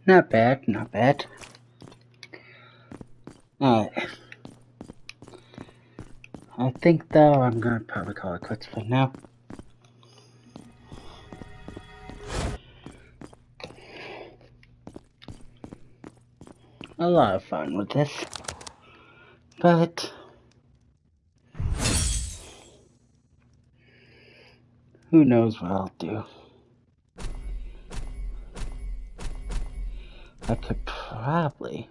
Not bad, not bad. Alright. I think though I'm gonna probably call it quits for now. A lot of fun with this. But who knows what I'll do. I could probably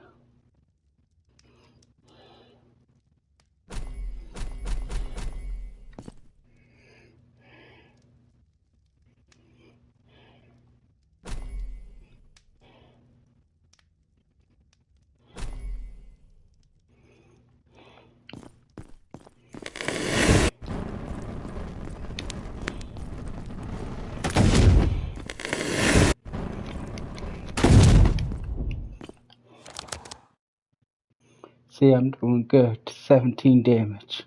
see I'm doing good. 17 damage.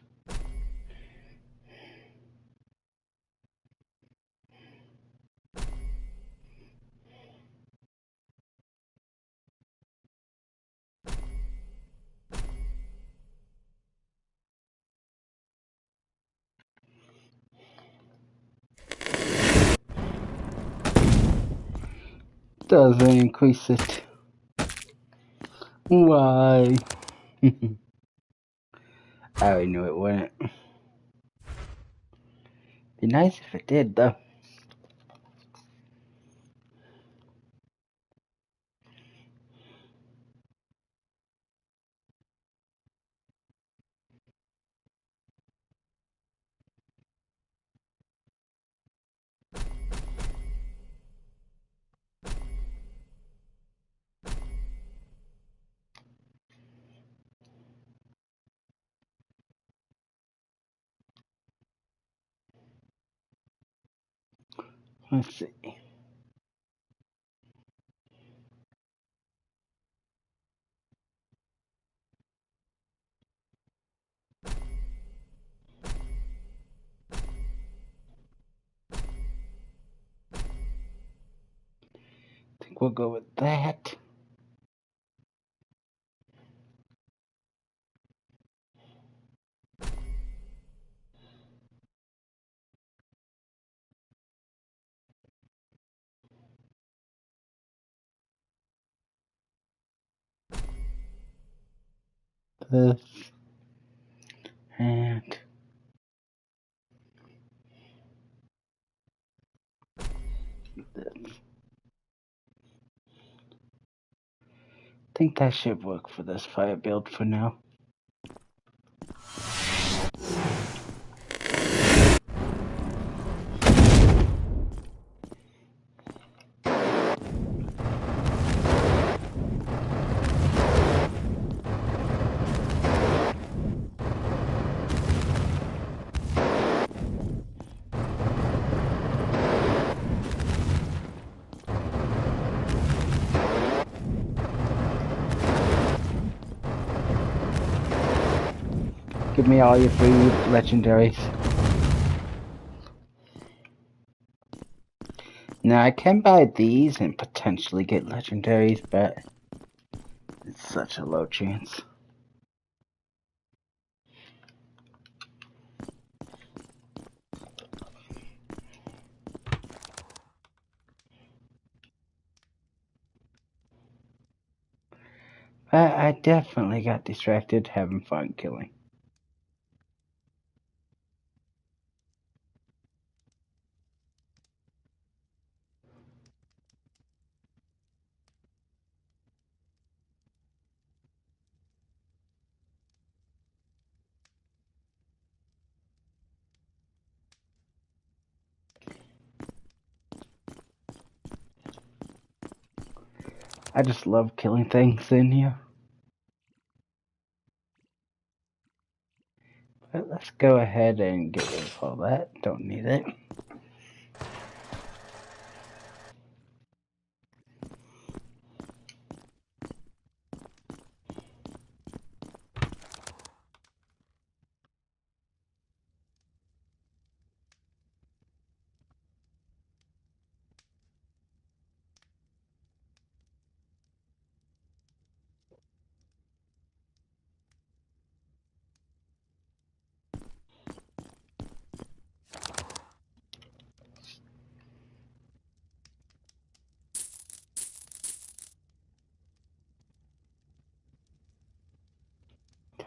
Doesn't increase it. Why? I already knew it wouldn't. Be nice if it did though. Let's see. I think we'll go with that. This and this. I think that should work for this fire build for now. Give me all your free legendaries. Now I can buy these and potentially get legendaries, but it's such a low chance. But I definitely got distracted having fun killing. I just love killing things in here. But let's go ahead and get rid of all that. Don't need it.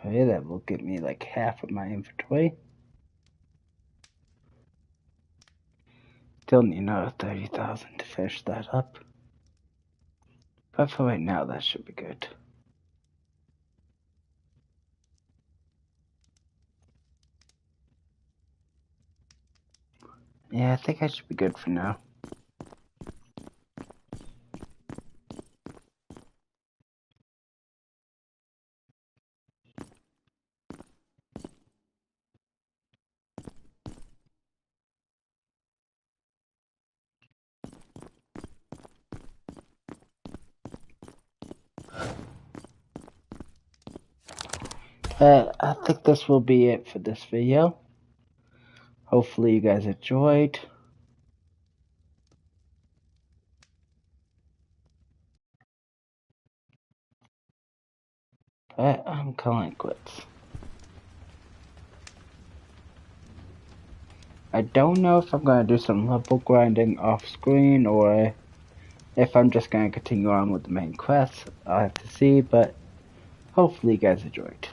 Okay, that will give me like half of my inventory. Still need another 30,000 to finish that up. But for right now, that should be good. Yeah, I think I should be good for now. I think this will be it for this video. Hopefully you guys enjoyed. But I'm calling it quits. I don't know if I'm going to do some level grinding off screen or if I'm just going to continue on with the main quest. I'll have to see, but hopefully you guys enjoyed.